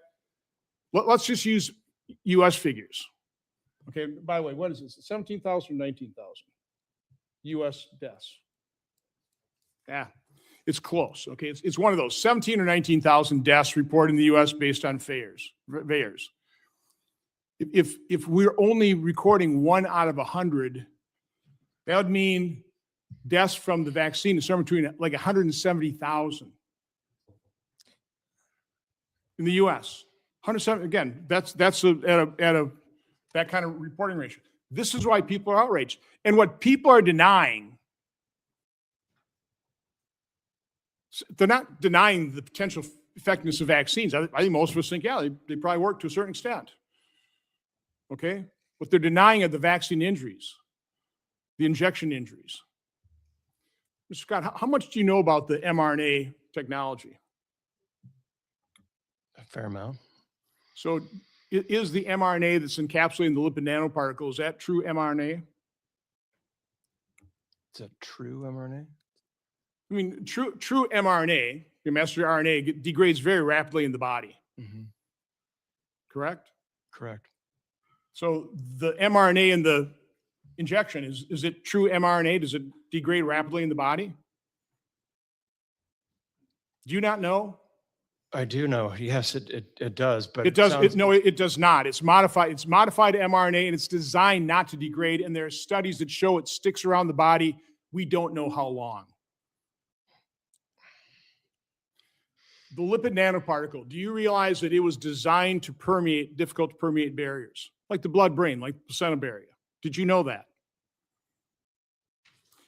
let's just use U.S. figures. Okay. By the way, what is this? 17,000 or 19,000 U.S. deaths? Yeah, it's close. Okay, it's one of those 17 or 19,000 deaths reported in the U.S. based on VAERS. If we're only recording 1 out of 100, that would mean deaths from the vaccine is somewhere between like 170,000 in the U.S. 107, again, that's at a that kind of reporting ratio. This is why people are outraged. And what people are denying, they're not denying the potential effectiveness of vaccines. I think most of us think, yeah, they probably work to a certain extent. Okay? What they're denying are the vaccine injuries, the injection injuries. Mr. Scott, how much do you know about the mRNA technology? A fair amount. So is the mRNA that's encapsulating the lipid nanoparticle, is that true mRNA? Is that true mRNA? I mean, true mRNA, your messenger RNA, degrades very rapidly in the body. Correct? Correct. So the mRNA in the injection, is it true mRNA? Does it degrade rapidly in the body? Do you not know? I do know. Yes, it does. But It does. sounds- No, it does not. It's modified. It's modified mRNA, and it's designed not to degrade. And there are studies that show it sticks around the body. We don't know how long. The lipid nanoparticle. Do you realize that it was designed to permeate difficult to permeate barriers, like the blood-brain, like the placenta barrier? Did you know that?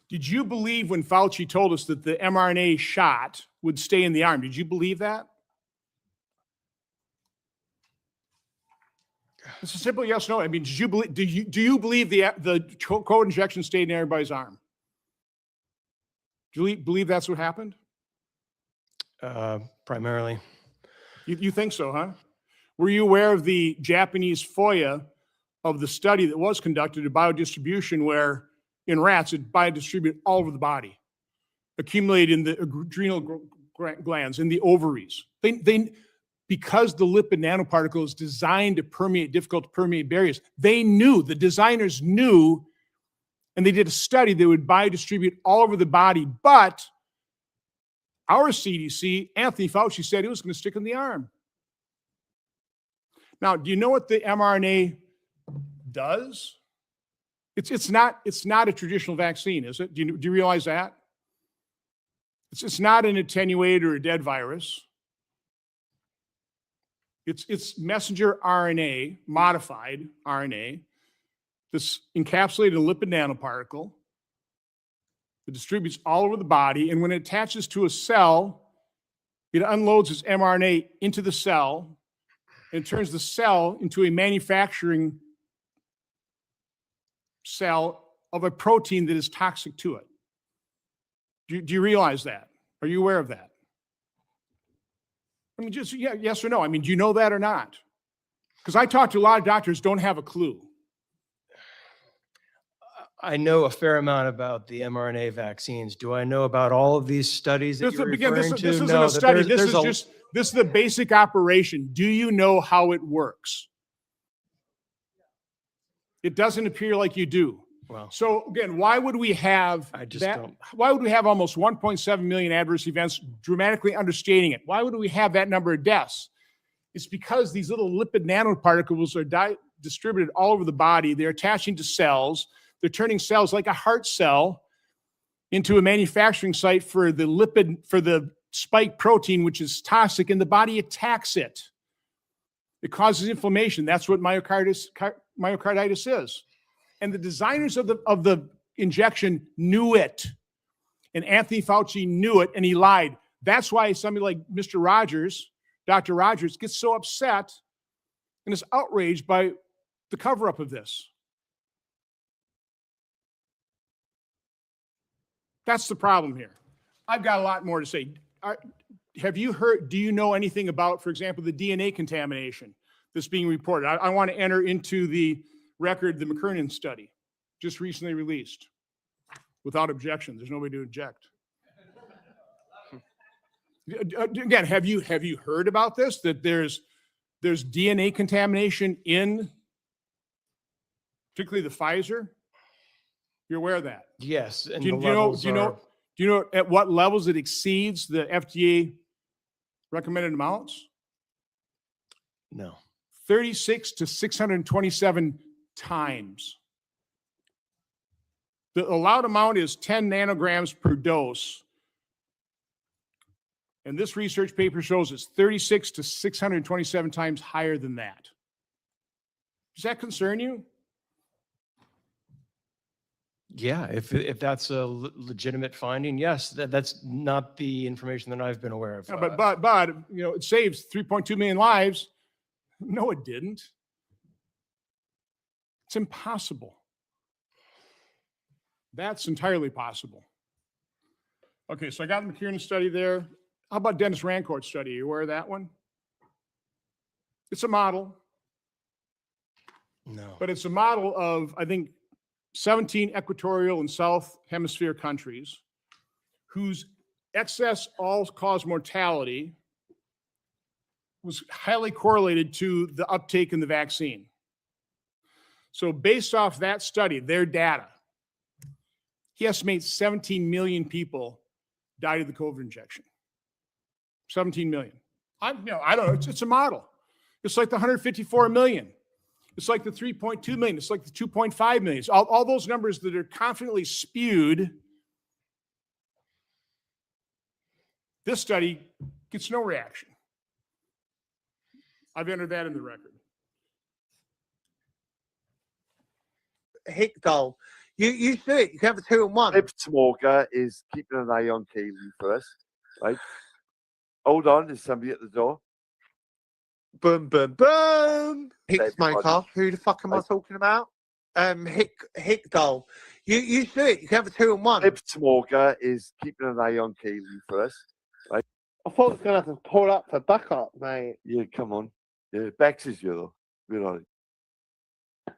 Did you believe when Fauci told us that the mRNA shot would stay in the arm? Did you believe that? It's a simple yes, no. I mean, did you believe? Do you believe the COVID injection stayed in everybody's arm? Do you believe that's what happened? Primarily. You think so, huh? Were you aware of the Japanese FOIA of the study that was conducted of biodistribution, where in rats it biodistributed all over the body, accumulated in the adrenal glands, in the ovaries? Because the lipid nanoparticle is designed to permeate difficult to permeate barriers, they knew, the designers knew, and they did a study that would biodistribute all over the body. But our CDC, Anthony Fauci, said it was going to stick in the arm. Now, do you know what the mRNA does? It's not a traditional vaccine, is it? Do you realize that? It's not an attenuated or a dead virus. It's messenger RNA, modified RNA, this encapsulated a lipid nanoparticle that distributes all over the body, and when it attaches to a cell, it unloads its mRNA into the cell and turns the cell into a manufacturing cell of a protein that is toxic to it. Do you realize that? Are you aware of that? I mean, just yes or no. I mean, do you know that or not? Because I talk to a lot of doctors, don't have a clue. I know a fair amount about the mRNA vaccines. Do I know about all of these studies that you're referring to? This isn't No, a study. there's This is the basic operation. Do you know how it works? It doesn't appear like you do. Well, so again, why would we have why would we have almost 1.7 million adverse events, dramatically understating it? Why would we have that number of deaths? It's because these little lipid nanoparticles are distributed all over the body. They're attaching to cells. They're turning cells like a heart cell into a manufacturing site for the spike protein, which is toxic, and the body attacks it. It causes inflammation. That's what myocarditis is. And the designers of the injection knew it. And Anthony Fauci knew it, and he lied. That's why somebody like Mr. Rogers, Dr. Rogers, gets so upset and is outraged by the cover-up of this. That's the problem here. I've got a lot more to say. Have you heard, do you know anything about, for example, the DNA contamination that's being reported? I want to enter into the record the McKernan study, just recently released, without objection. There's nobody to object. Again, have you heard about this? That there's DNA contamination in, particularly the Pfizer? You're aware of that? yes. And Do you know at what levels it exceeds the FDA recommended amounts? No. 36 to 627 times. The allowed amount is 10 nanograms per dose. And this research paper shows it's 36 to 627 times higher than that. Does that concern you? Yeah, if that's a legitimate finding, yes, that's not the information that I've been aware of. Yeah, but you know, it saves 3.2 million lives. No, it didn't. It's impossible. That's entirely possible. Okay, so I got the McKiernan study there. How about Dennis Rancourt's study? Are you aware of that one? It's a model, No. but it's a model of, I think, 17 equatorial and south hemisphere countries whose excess all-cause mortality was highly correlated to the uptake in the vaccine. So based off that study, their data, he estimates 17 million people died of the COVID injection. 17 million. I don't know, it's a model. It's like the 154 million. It's like the 3.2 million. It's like the 2.5 million. It's all those numbers that are confidently spewed. This study gets no reaction. I've entered that in the record. Hickdale, you do it. You can have a 2-1. Tip smoker is keeping an eye on Kaylee first, right? Hold on, there's somebody at the door. Boom, boom, boom. Hick Everybody. smoker. Who the fuck am I talking about? Hickdale, you do it. You can have a 2-1. Tip smoker is keeping an eye on Kaylee first, right? I thought I was gonna have to pull up for backup, mate. Yeah, come on. Yeah, Bex is you though. We're on it.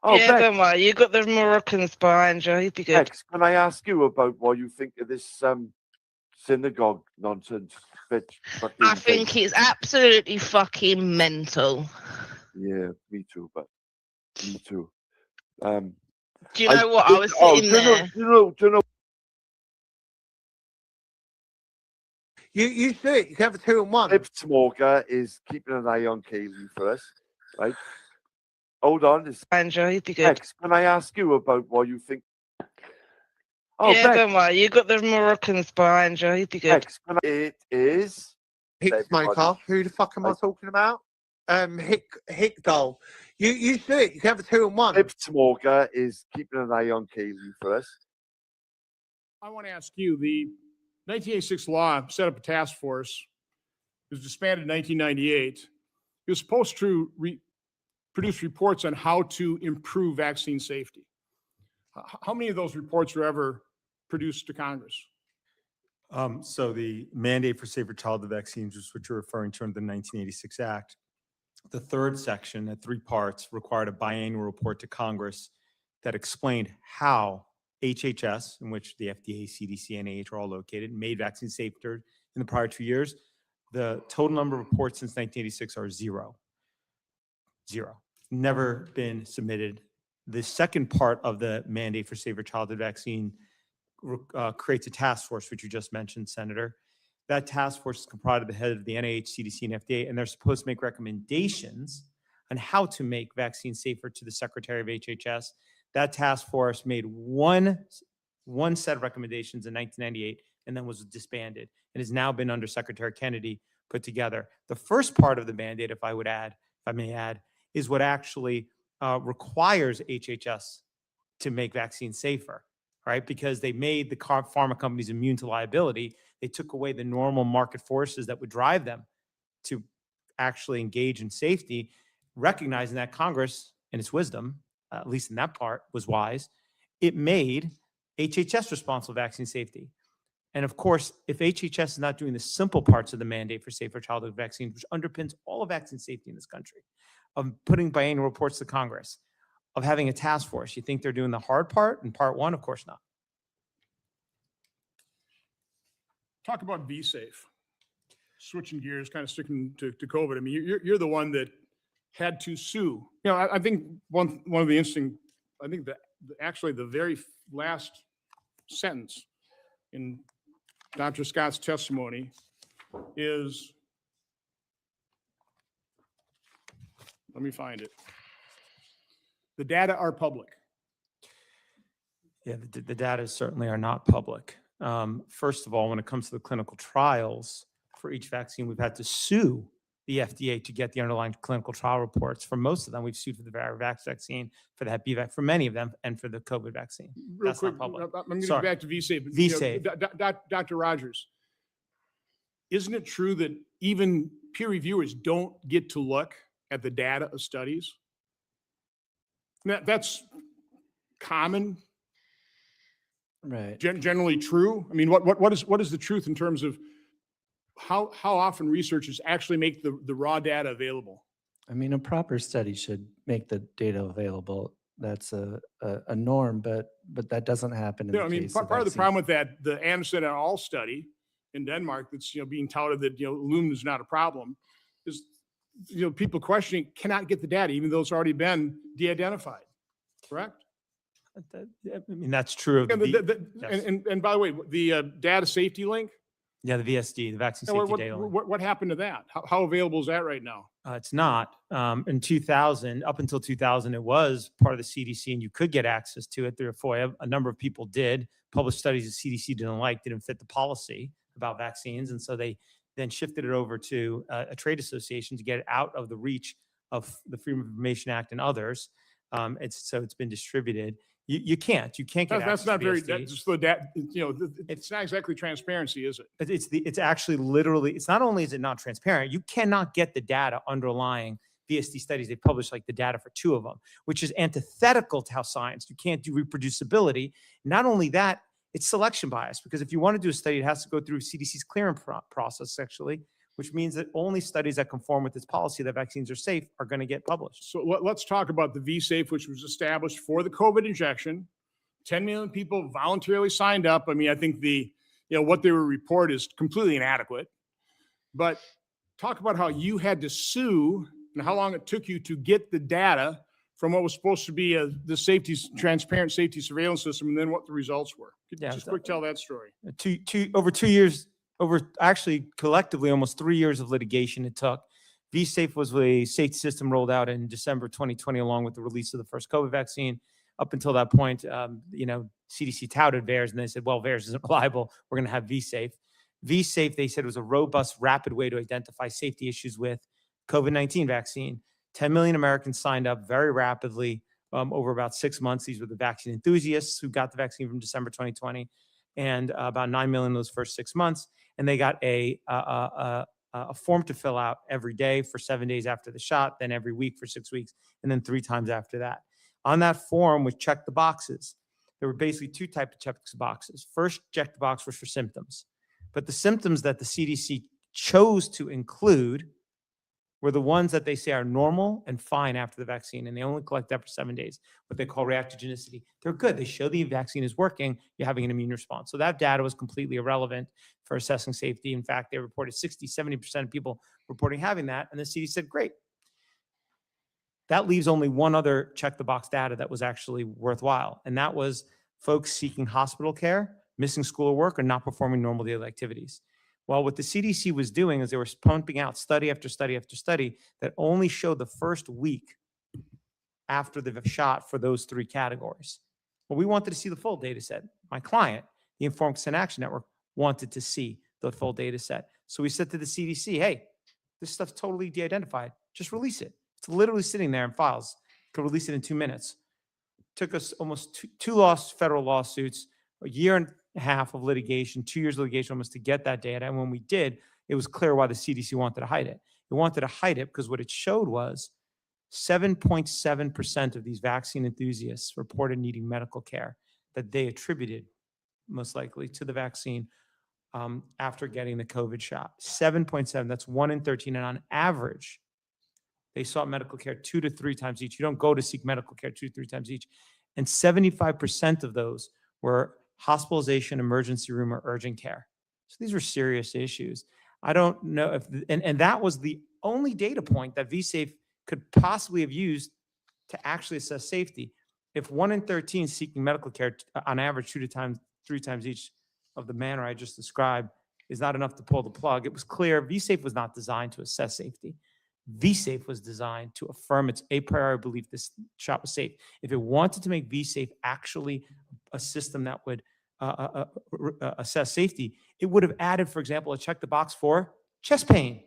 Oh, yeah, Bex, don't worry. You got the Moroccans behind you. You'd be good. Bex, can I ask you about what you think of this synagogue nonsense? I think it's absolutely fucking mental. Yeah, me too, but me too. Do you know what? I was sitting there. Do you know? You do it. You can have a 2-1. Tip smoker is keeping an eye on Kaylee first, right? Hold on, there's Andrew, you'd be good. Bex, can I ask you about what you think? Oh, yeah, Bex, don't worry. You got the Moroccans behind you. You'd be good. Bex, it is Hick smoker. Who the fuck am I talking about? Hickdale, you do it. You can have a 2-1. Tip smoker is keeping an eye on Kaylee first. I want to ask you, the 1986 law set up a task force. It was disbanded in 1998. It was supposed to produce reports on how to improve vaccine safety. How many of those reports were ever produced to Congress? So the mandate for safer childhood vaccines, which you're referring to under the 1986 Act, the third section at 3 parts required a biannual report to Congress that explained how HHS, in which the FDA, CDC, NIH are all located, made vaccines safer in the prior 2 years. The total number of reports since 1986 are 0. Never been submitted. The second part of the mandate for safer childhood vaccine creates a task force, which you just mentioned, Senator. That task force is comprised of the head of the NIH, CDC, and FDA, and they're supposed to make recommendations on how to make vaccines safer to the Secretary of HHS. That task force made one set of recommendations in 1998 and then was disbanded and has now been under Secretary Kennedy put together. The first part of the mandate, if I may add, is what actually requires HHS to make vaccines safer, right? Because they made the pharma companies immune to liability. They took away the normal market forces that would drive them to actually engage in safety, recognizing that Congress, in its wisdom, at least in that part, was wise. It made HHS responsible for vaccine safety. And of course, if HHS is not doing the simple parts of the mandate for safer childhood vaccines, which underpins all of vaccine safety in this country, of putting biannual reports to Congress, of having a task force, you think they're doing the hard part in part 1? Of course not. Talk about V-Safe. Switching gears, kind of sticking to COVID. I mean, you're the one that had to sue. You know, I think one of the interesting, I think that actually the very last sentence in Dr. Scott's testimony is, let me find it. The data are public. Yeah, the data certainly are not public. First of all, when it comes to the clinical trials for each vaccine, we've had to sue the FDA to get the underlying clinical trial reports. For most of them, we've sued for the Varivax vaccine, for the Hep B vaccine, for many of them, and for the COVID vaccine. Real That's quick, not public. I'm going to Sorry. get back to VSafe. VSafe. Dr. Rogers, isn't it true that even peer reviewers don't get to look at the data of studies? That's common, Right. generally true. I mean, what is the truth in terms of how often researchers actually make the raw data available? I mean, a proper study should make the data available. That's a norm, but that doesn't happen in Yeah, the I mean, case part of the vaccines. problem with that, the Anderson et al. Study in Denmark that's, being touted that, aluminum is not a problem, is, people questioning cannot get the data, even though it's already been de-identified, correct? I mean, that's true of And, yes. and by the way, the data safety link, Yeah, the VSD, the Vaccine what, Safety Data Link. what happened to that? How available is that right now? It's not. In 2000, up until 2000, it was part of the CDC and you could get access to it through a FOIA. A number of people did. Published studies the CDC didn't fit the policy about vaccines. And so they then shifted it over to a trade association to get it out of the reach of the Freedom of Information Act and others. It's been distributed. You can't get That's access not to very, VSD. that's just the data, it's not exactly transparency, is it? It's actually literally, it's not only is it not transparent, you cannot get the data underlying VSD studies. They published like the data for 2 of them, which is antithetical to how science, you can't do reproducibility. Not only that, it's selection bias, because if you want to do a study, it has to go through CDC's clearance process actually, which means that only studies that conform with this policy that vaccines are safe are going to get published. So let's talk about the VSafe, which was established for the COVID injection. 10 million people voluntarily signed up. I mean, I think what they were report is completely inadequate. But talk about how you had to sue and how long it took you to get the data from what was supposed to be the transparent safety surveillance system, and then what the results were. Just quick tell that story. Over 2 years, over actually collectively almost 3 years of litigation it took. VSafe was a safety system rolled out in December 2020, along with the release of the first COVID vaccine. Up until that point, CDC touted VAERS, and they said, well, VAERS isn't reliable. We're going to have VSafe. VSafe, they said, was a robust, rapid way to identify safety issues with COVID-19 vaccine. 10 million Americans signed up very rapidly over about 6 months. These were the vaccine enthusiasts who got the vaccine from December 2020, and about 9 million in those first 6 months. And they got a form to fill out every day for 7 days after the shot, then every week for 6 weeks, and then 3 times after that. On that form, we checked the boxes. There were basically 2 types of check boxes. First, check the box was for symptoms. But the symptoms that the CDC chose to include were the ones that they say are normal and fine after the vaccine, and they only collect that for 7 days, what they call reactogenicity. They're good. They show the vaccine is working. You're having an immune response. So that data was completely irrelevant for assessing safety. In fact, they reported 60, 70% of people reporting having that, and the CDC said, great. That leaves only one other check the box data that was actually worthwhile, and that was folks seeking hospital care, missing school or work, or not performing normal daily activities. Well, what the CDC was doing is they were pumping out study after study after study that only showed the first week after the shot for those 3 categories. Well, we wanted to see the full data set. My client, the Informed Consent Action Network, wanted to see the full data set. So we said to the CDC, hey, this stuff's totally de-identified. Just release it. It's literally sitting there in files. Could release it in 2 minutes. Took us almost two federal lawsuits, a year and a half of litigation, 2 years of litigation almost to get that data. And when we did, it was clear why the CDC wanted to hide it. It wanted to hide it because what it showed was 7.7% of these vaccine enthusiasts reported needing medical care that they attributed most likely to the vaccine after getting the COVID shot. 7.7, that's 1 in 13. And on average, they sought medical care 2 to 3 times each. You don't go to seek medical care 2 to 3 times each. And 75% of those were hospitalization, emergency room, or urgent care. So these were serious issues. I don't know if, and that was the only data point that VSafe could possibly have used to actually assess safety. If 1 in 13 seeking medical care on average 2 to 3 times each of the manner I just described is not enough to pull the plug, it was clear VSafe was not designed to assess safety. VSafe was designed to affirm its a priori belief this shot was safe. If it wanted to make VSafe actually a system that would assess safety, it would have added, for example, a check the box for chest pain,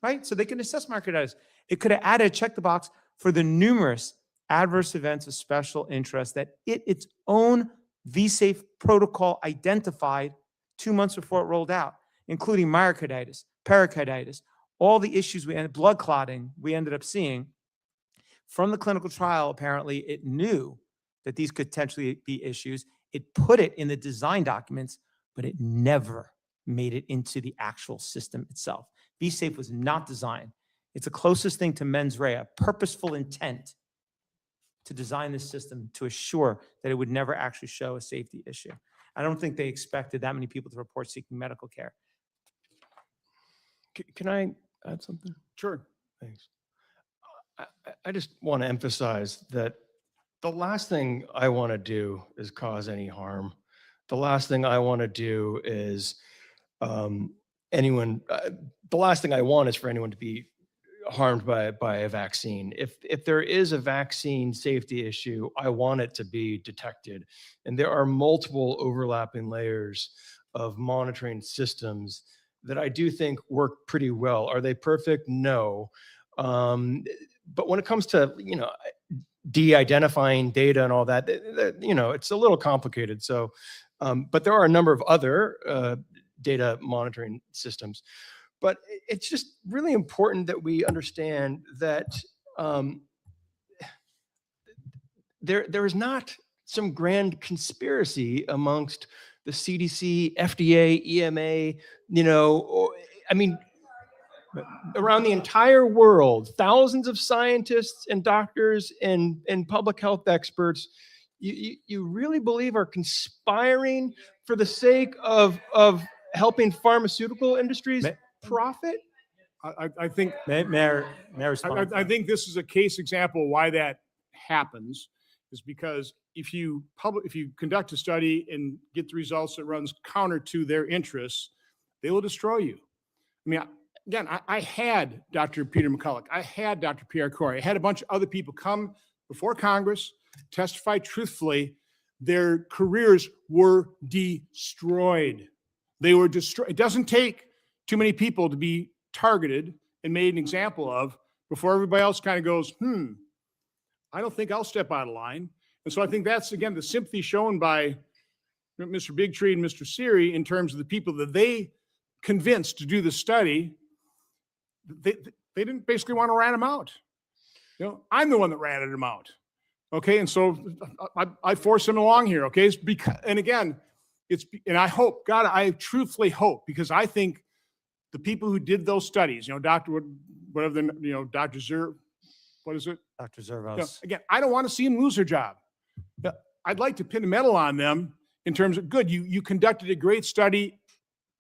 right? So they can assess myocarditis. It could have added a check the box for the numerous adverse events of special interest that its own vSafe protocol identified 2 months before it rolled out, including myocarditis, pericarditis, all the issues blood clotting we ended up seeing. From the clinical trial, apparently it knew that these could potentially be issues. It put it in the design documents, but it never made it into the actual system itself. vSafe was not designed. It's the closest thing to mens rea, purposeful intent to design this system to assure that it would never actually show a safety issue. I don't think they expected that many people to report seeking medical care. Can I add something? Sure. Thanks. I just want to emphasize that the last thing I want to do is cause any harm. The last thing I want to do is the last thing I want is for anyone to be harmed by a vaccine. If there is a vaccine safety issue, I want it to be detected. And there are multiple overlapping layers of monitoring systems that I do think work pretty well. Are they perfect? No. But when it comes to, de-identifying data and all that, it's a little complicated. So, but there are a number of other data monitoring systems. But it's just really important that we understand that there is not some grand conspiracy amongst the CDC, FDA, EMA, around the entire world, thousands of scientists and doctors and public health experts, you really believe are conspiring for the sake of helping pharmaceutical industries profit? I think Mayor, I think this is a case example why that happens, is because if you conduct a study and get the results that runs counter to their interests, they will destroy you. I mean, again, I had Dr. Peter McCulloch, I had Dr. Pierre Corey, I had a bunch of other people come before Congress, testify truthfully. Their careers were destroyed. They were destroyed. It doesn't take too many people to be targeted and made an example of before everybody else kind of goes, I don't think I'll step out of line. And so I think that's, again, the sympathy shown by Mr. Bigtree and Mr. Siri in terms of the people that they convinced to do the study. They didn't basically want to rat them out. I'm the one that ratted them out. Okay. And so I forced them along here. Okay. It's because, and again, and I hope, God, I truthfully hope, because I think the people who did those studies, Dr. Whatever, Dr. Zer, what is it? Dr. Zervos. Again, I don't want to see them lose their job. I'd like to pin a medal on them in terms of, good, you conducted a great study.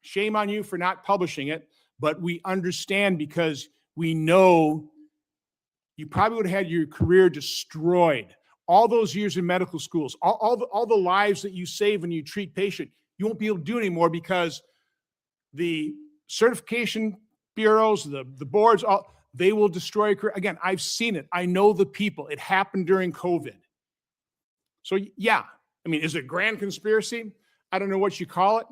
Shame on you for not publishing it, but we understand, because we know you probably would have had your career destroyed. All those years in medical schools, all the lives that you save when you treat patient, you won't be able to do anymore because the certification bureaus, the boards, they will destroy a career. Again, I've seen it. I know the people. It happened during COVID. So yeah, I mean, is it a grand conspiracy? I don't know what you call it.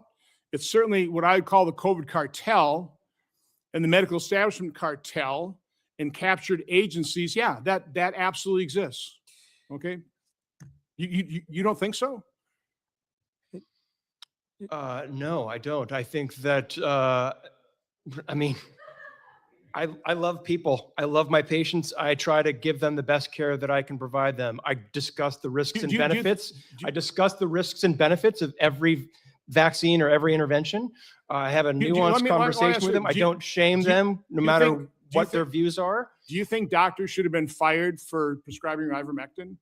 It's certainly what I would call the COVID cartel and the medical establishment cartel and captured agencies. Yeah, that absolutely exists. Okay. You don't think so? No, I don't. I think that, I love people. I love my patients. I try to give them the best care that I can provide them. I discuss the risks and benefits. I discuss the risks and benefits of every vaccine or every intervention. I have a nuanced conversation with them. I don't shame them, no matter what their views are. Do you think doctors should have been fired for prescribing ivermectin?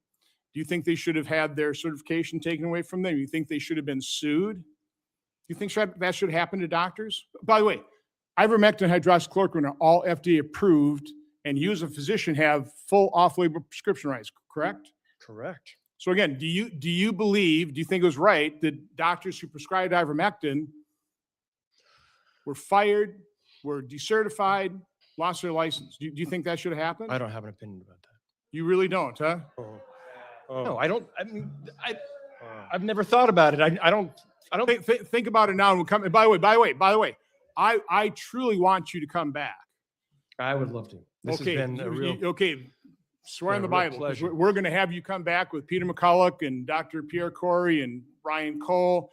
Do you think they should have had their certification taken away from them? Do you think they should have been sued? Do you think that should happen to doctors? By the way, ivermectin and hydroxychloroquine are all FDA approved, and you as a physician have full off-label prescription rights, correct? Correct. So again, do you think it was right that doctors who prescribed ivermectin were fired, were decertified, lost their license? Do you think that should have happened? I don't have an opinion about that. You really don't, huh? No, I don't. I've never thought about it. I don't Think about it now and we'll come. And by the way, I truly want you to come back. I would love to. This Okay. has been a real, Okay. Swear on the been a real Bible. 'Cause pleasure. We're going to have you come back with Peter McCulloch and Dr. Pierre Corey and Brian Cole.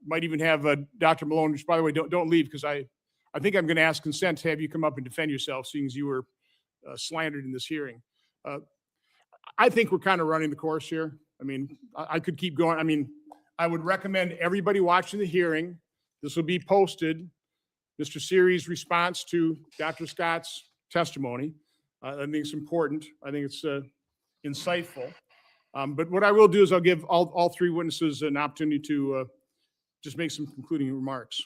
Might even have Dr. Malone, which, by the way, don't leave, because I think I'm going to ask consent to have you come up and defend yourself, seeing as you were slandered in this hearing. I think we're kind of running the course here. I mean, I could keep going. I mean, I would recommend everybody watching the hearing. This will be posted. Mr. Siri's response to Dr. Scott's testimony. I think it's important. I think it's insightful. But what I will do is I'll give all three witnesses an opportunity to just make some concluding remarks.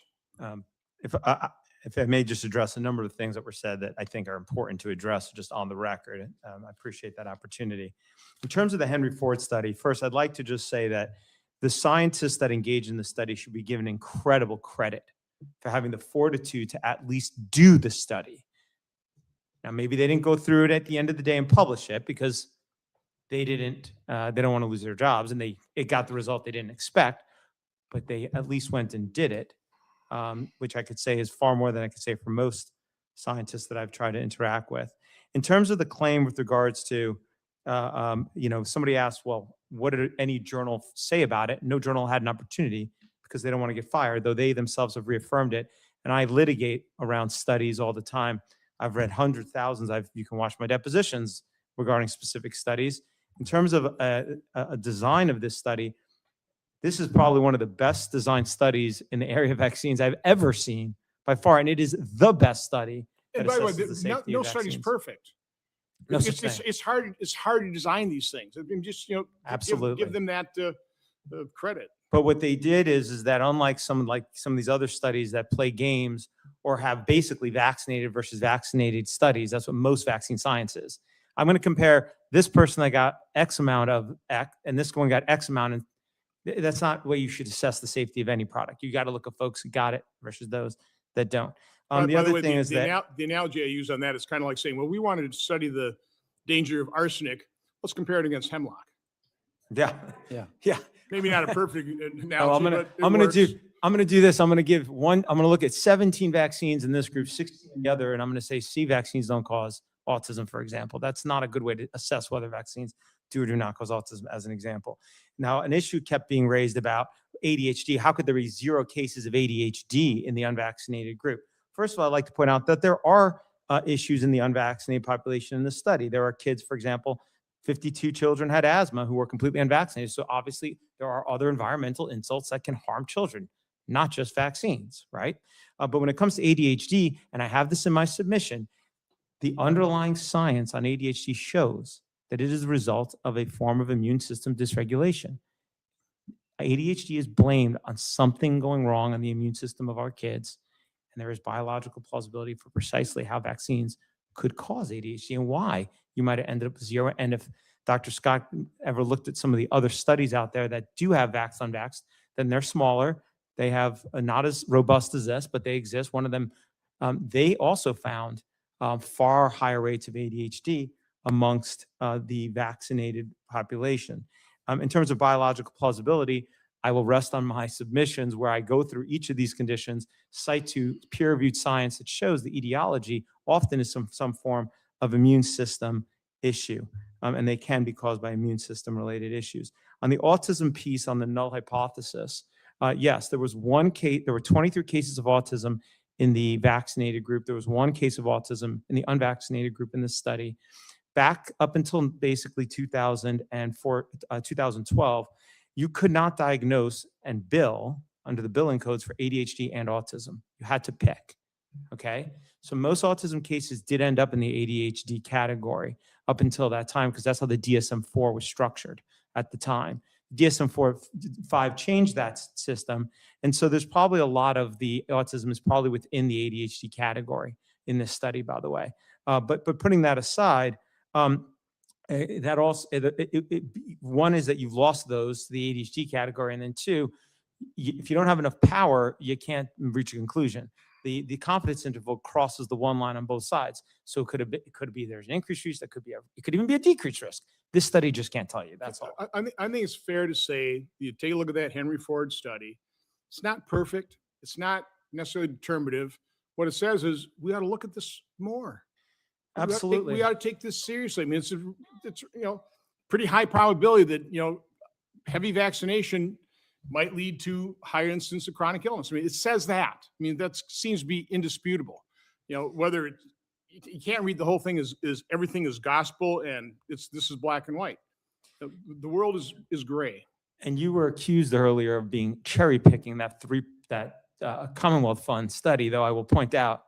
If I may just address a number of things that were said that I think are important to address just on the record. I appreciate that opportunity. In terms of the Henry Ford study, first, I'd like to just say that the scientists that engaged in the study should be given incredible credit for having the fortitude to at least do the study. Now, maybe they didn't go through it at the end of the day and publish it because they don't want to lose their jobs, and it got the result they didn't expect, but they at least went and did it. Which I could say is far more than I could say for most scientists that I've tried to interact with. In terms of the claim with regards to, somebody asked, well, what did any journal say about it? No journal had an opportunity because they don't want to get fired, though they themselves have reaffirmed it. And I litigate around studies all the time. I've read hundreds, thousands. You can watch my depositions regarding specific studies. In terms of a design of this study, this is probably one of the best designed studies in the area of vaccines I've ever seen by far, and it is the best study. And by the way, no study is perfect. No It's hard to design these things. I mean, just Absolutely. give them that credit. But what they did is that unlike some of these other studies that play games or have basically vaccinated versus vaccinated studies, that's what most vaccine science is. I'm going to compare this person that got X amount of X and this one got X amount, and that's not the way you should assess the safety of any product. You got to look at folks who got it versus those that don't. The other thing is that the analogy I use on that is kind of like saying, well, we wanted to study the danger of arsenic. Let's compare it against hemlock. Yeah. Maybe not a perfect analogy. No, I'm but it gonna works. do this. I'm gonna look at 17 vaccines in this group, 16 in the other, and I'm gonna say C vaccines don't cause autism, for example. That's not a good way to assess whether vaccines do or do not cause autism, as an example. Now, an issue kept being raised about ADHD. How could there be 0 cases of ADHD in the unvaccinated group? First of all, I'd like to point out that there are issues in the unvaccinated population in the study. There are kids, for example, 52 children had asthma who were completely unvaccinated. So obviously there are other environmental insults that can harm children, not just vaccines, right? But when it comes to ADHD, and I have this in my submission, the underlying science on ADHD shows that it is a result of a form of immune system dysregulation. ADHD is blamed on something going wrong on the immune system of our kids, and there is biological plausibility for precisely how vaccines could cause ADHD and why you might have ended up with 0. And if Dr. Scott ever looked at some of the other studies out there that do have vax-unvaxxed, then they're smaller. They have not as robust as this, but they exist. One of them, they also found far higher rates of ADHD amongst the vaccinated population. In terms of biological plausibility, I will rest on my submissions where I go through each of these conditions, cite to peer-reviewed science that shows the etiology often is some form of immune system issue, and they can be caused by immune system related issues. On the autism piece, on the null hypothesis, yes, there was one case, there were 23 cases of autism in the vaccinated group. There was 1 case of autism in the unvaccinated group in this study. Back up until basically 2012, you could not diagnose and bill under the billing codes for ADHD and autism. You had to pick, okay? So most autism cases did end up in the ADHD category up until that time, because that's how the DSM-4 was structured at the time. DSM-5 changed that system, and so there's probably a lot of the autism is probably within the ADHD category in this study, by the way. But putting that aside, that also, one is that you've lost those to the ADHD category, and then 2, if you don't have enough power, you can't reach a conclusion. the confidence interval crosses the one line on both sides. So it could be there's an increased risk, it could even be a decreased risk. This study just can't tell you. That's all. I think it's fair to say, you take a look at that Henry Ford study. It's not perfect. It's not necessarily determinative. What it says is we ought to look at this more. Absolutely. We ought to take this seriously. I mean, it's pretty high probability that, heavy vaccination might lead to higher incidence of chronic illness. I mean, it says that. I mean, that seems to be indisputable. Whether you can't read the whole thing as everything is gospel and this is black and white. The world is gray. And you were accused earlier of being cherry picking that Commonwealth Fund study, though I will point out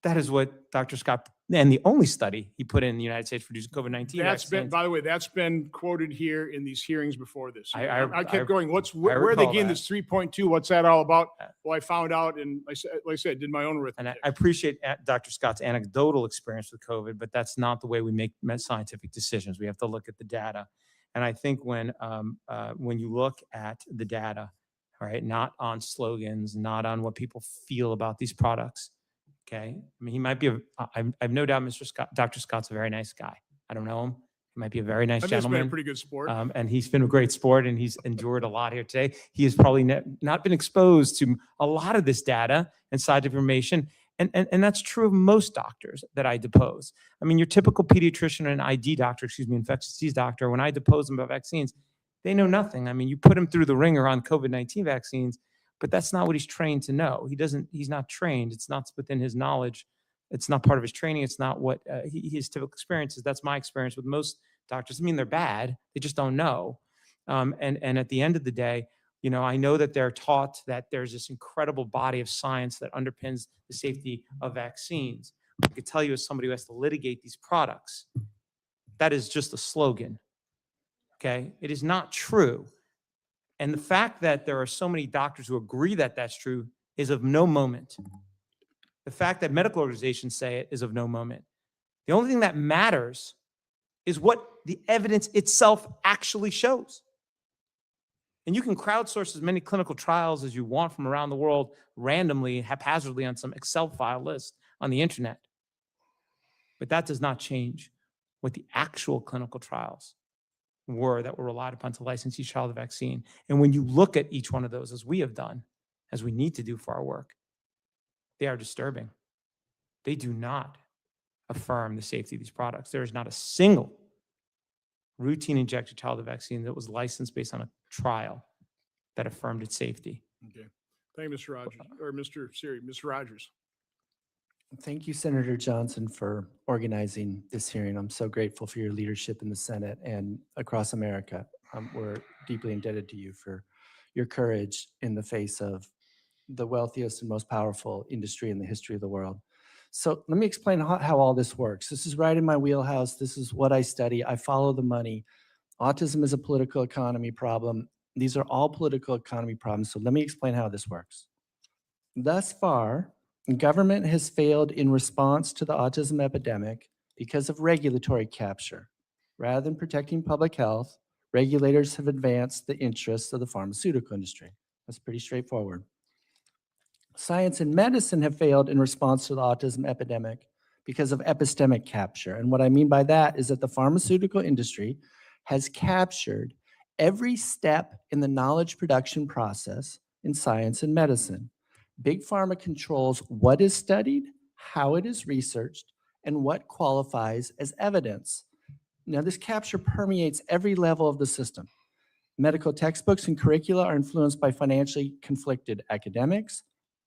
that is what Dr. Scott, and the only study he put in the United States for reducing COVID-19 vaccines. By the way, that's been quoted here in these hearings before this. I kept going, where are they getting this 3.2? What's that all about? Well, I found out, and like I said, did my own arithmetic. And I appreciate Dr. Scott's anecdotal experience with COVID, but that's not the way we make scientific decisions. We have to look at the data. And I think when you look at the data, all right, not on slogans, not on what people feel about these products, okay? I mean, he might be I've no doubt Dr. Scott's a very nice guy. I don't know him. He might be a very nice gentleman. He's been a pretty good sport. And he's been a great sport, and he's endured a lot here today. He has probably not been exposed to a lot of this data and side information. And that's true of most doctors that I depose. I mean, your typical pediatrician and infectious disease doctor, when I depose them about vaccines, they know nothing. I mean, you put him through the ringer on COVID-19 vaccines, but that's not what he's trained to know. He's not trained. It's not within his knowledge. It's not part of his training. It's not what his typical experiences. That's my experience with most doctors. I mean, they're bad. They just don't know. And at the end of the day, I know that they're taught that there's this incredible body of science that underpins the safety of vaccines. I could tell you as somebody who has to litigate these products, that is just a slogan, okay? It is not true. And the fact that there are so many doctors who agree that that's true is of no moment. The fact that medical organizations say it is of no moment. The only thing that matters is what the evidence itself actually shows. And you can crowdsource as many clinical trials as you want from around the world randomly, haphazardly on some Excel file list on the internet. But that does not change what the actual clinical trials were that were relied upon to license each child a vaccine. And when you look at each one of those, as we have done, as we need to do for our work, they are disturbing. They do not affirm the safety of these products. There is not a single routine injected childhood vaccine that was licensed based on a trial that affirmed its safety. Okay. Thank you, Mr. Rogers, or Mr. Siri, Mr. Rogers. Thank you, Senator Johnson, for organizing this hearing. I'm so grateful for your leadership in the Senate and across America. We're deeply indebted to you for your courage in the face of the wealthiest and most powerful industry in the history of the world. So let me explain how all this works. This is right in my wheelhouse. This is what I study. I follow the money. Autism is a political economy problem. These are all political economy problems. So let me explain how this works. Thus far, government has failed in response to the autism epidemic because of regulatory capture. Rather than protecting public health, regulators have advanced the interests of the pharmaceutical industry. That's pretty straightforward. Science and medicine have failed in response to the autism epidemic because of epistemic capture. And what I mean by that is that the pharmaceutical industry has captured every step in the knowledge production process in science and medicine. Big Pharma controls what is studied, how it is researched, and what qualifies as evidence. Now, this capture permeates every level of the system. Medical textbooks and curricula are influenced by financially conflicted academics.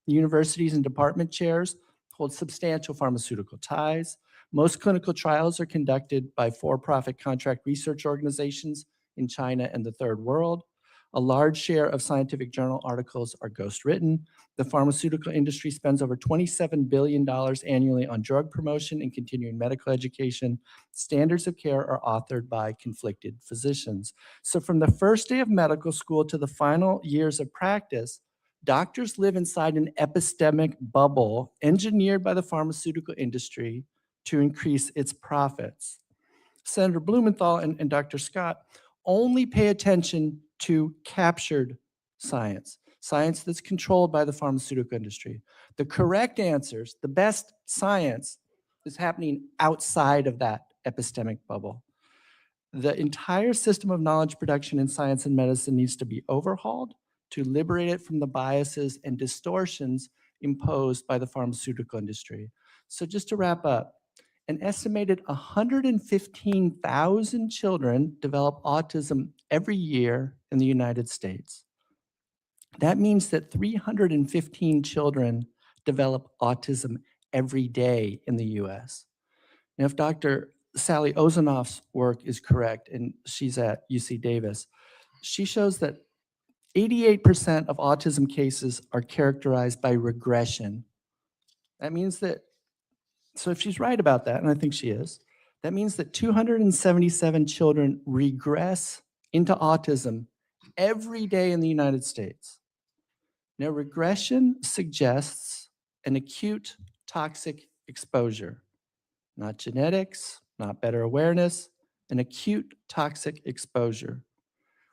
Universities and department chairs hold substantial pharmaceutical ties. Most clinical trials are conducted by for-profit contract research organizations in China and the Third World. A large share of scientific journal articles are ghostwritten. The pharmaceutical industry spends over $27 billion annually on drug promotion and continuing medical education. Standards of care are authored by conflicted physicians. So from the first day of medical school to the final years of practice, doctors live inside an epistemic bubble engineered by the pharmaceutical industry to increase its profits. Senator Blumenthal and Dr. Scott only pay attention to captured science. science that's controlled by the pharmaceutical industry. The correct answers, the best science, is happening outside of that epistemic bubble. The entire system of knowledge production in science and medicine needs to be overhauled to liberate it from the biases and distortions imposed by the pharmaceutical industry. So just to wrap up, an estimated 115,000 children develop autism every year in the United States. That means that 315 children develop autism every day in the US. Now, if Dr. Sally Ozanoff's work is correct, and she's at UC Davis, she shows that 88% of autism cases are characterized by regression. That means that, so if she's right about that, and I think she is, that means that 277 children regress into autism every day in the United States. Now, regression suggests an acute toxic exposure, not genetics, not better awareness, an acute toxic exposure,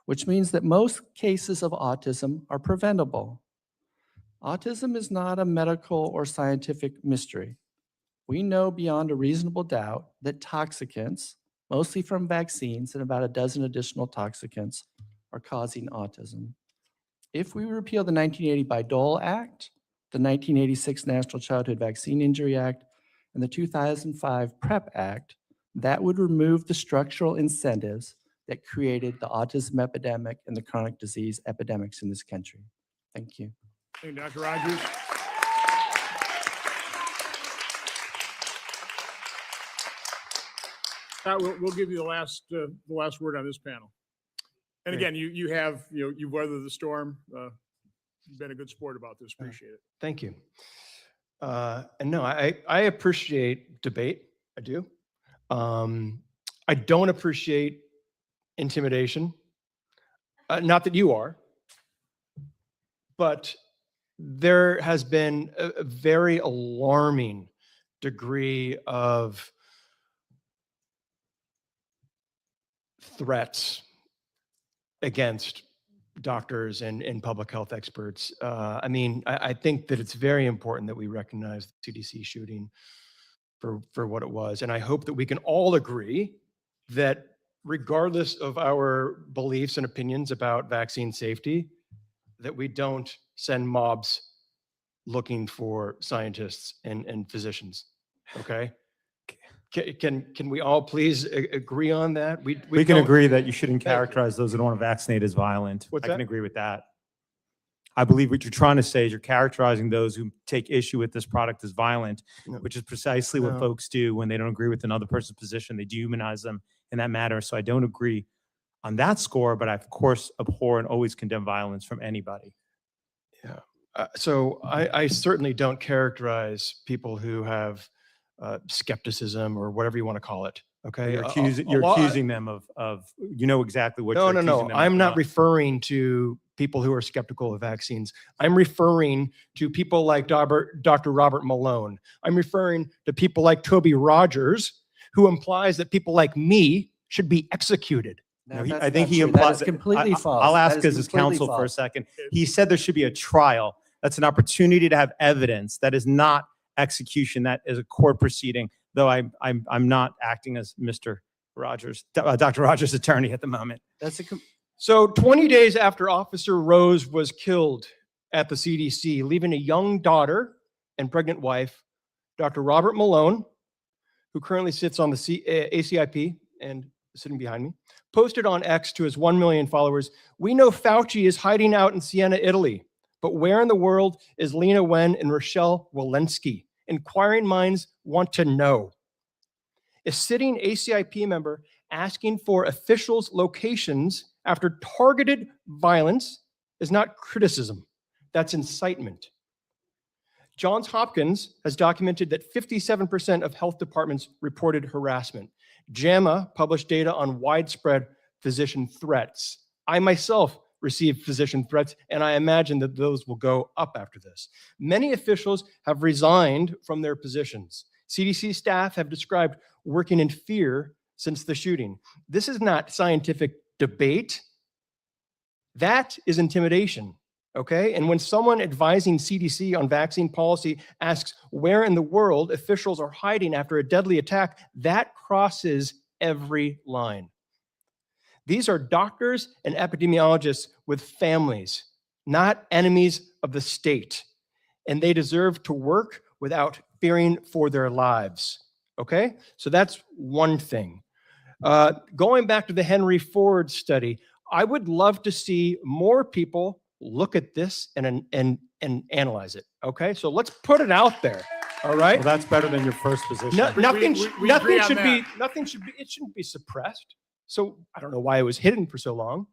which means that most cases of autism are preventable. Autism is not a medical or scientific mystery. We know beyond a reasonable doubt that toxicants, mostly from vaccines and about a dozen additional toxicants, are causing autism. If we repeal the 1980 Bayh-Dole Act, the 1986 National Childhood Vaccine Injury Act, and the 2005 PrEP Act, that would remove the structural incentives that created the autism epidemic and the chronic disease epidemics in this country. Thank you. Thank you, Dr. Rogers. Pat, we'll give you the last word on this panel. And again, you have, you've weathered the storm. You've been a good sport about this. Appreciate it. Thank you. And no, I appreciate debate. I do. I don't appreciate intimidation. Not that you are, but there has been a very alarming degree of threats against doctors and public health experts. I mean, I think that it's very important that we recognize the CDC shooting for what it was. And I hope that we can all agree that regardless of our beliefs and opinions about vaccine safety, that we don't send mobs looking for scientists and physicians, okay? Can we all please agree on that? We can agree that you shouldn't characterize those that don't want to vaccinate as violent. What's I can that? agree with that. I believe what you're trying to say is you're characterizing those who take issue with this product as violent, No. which is precisely what No. folks do when they don't agree with another person's position. They dehumanize them in that matter. So I don't agree on that score, but I, of course, abhor and always condemn violence from anybody. Yeah. So I certainly don't characterize people who have skepticism or whatever you want to call it. Okay. You're accusing them of you know exactly what you're accusing them of. I'm not referring to people who are skeptical of vaccines. I'm referring to people like Dr. Robert Malone. I'm referring to people like Toby Rogers, who implies that people like me should be executed. No, I think he implies. That is completely false. I'll ask That is as his completely counsel for a false. second. He said there should be a trial. That's an opportunity to have evidence. That is not execution. That is a court proceeding. Though I'm not acting as Mr. Rogers, Dr. Rogers' attorney at the moment. So 20 days after Officer Rose was killed at the CDC, leaving a young daughter and pregnant wife, Dr. Robert Malone, who currently sits on the ACIP and sitting behind me, posted on X to his 1 million followers, "We know Fauci is hiding out in Siena, Italy, but where in the world is Lena Wen and Rochelle Walensky? Inquiring minds want to know." A sitting ACIP member asking for officials' locations after targeted violence is not criticism. That's incitement. Johns Hopkins has documented that 57% of health departments reported harassment. JAMA published data on widespread physician threats. I myself received physician threats, and I imagine that those will go up after this. Many officials have resigned from their positions. CDC staff have described working in fear since the shooting. This is not scientific debate. That is intimidation. Okay. And when someone advising CDC on vaccine policy asks where in the world officials are hiding after a deadly attack, that crosses every line. These are doctors and epidemiologists with families, not enemies of the state. And they deserve to work without fearing for their lives. Okay? So that's one thing. Going back to the Henry Ford study, I would love to see more people look at this and analyze it. Okay? So let's put it out there. All right? Well, that's better than your first position. Nothing on shouldn't be suppressed. So I don't know why it was hidden for so long.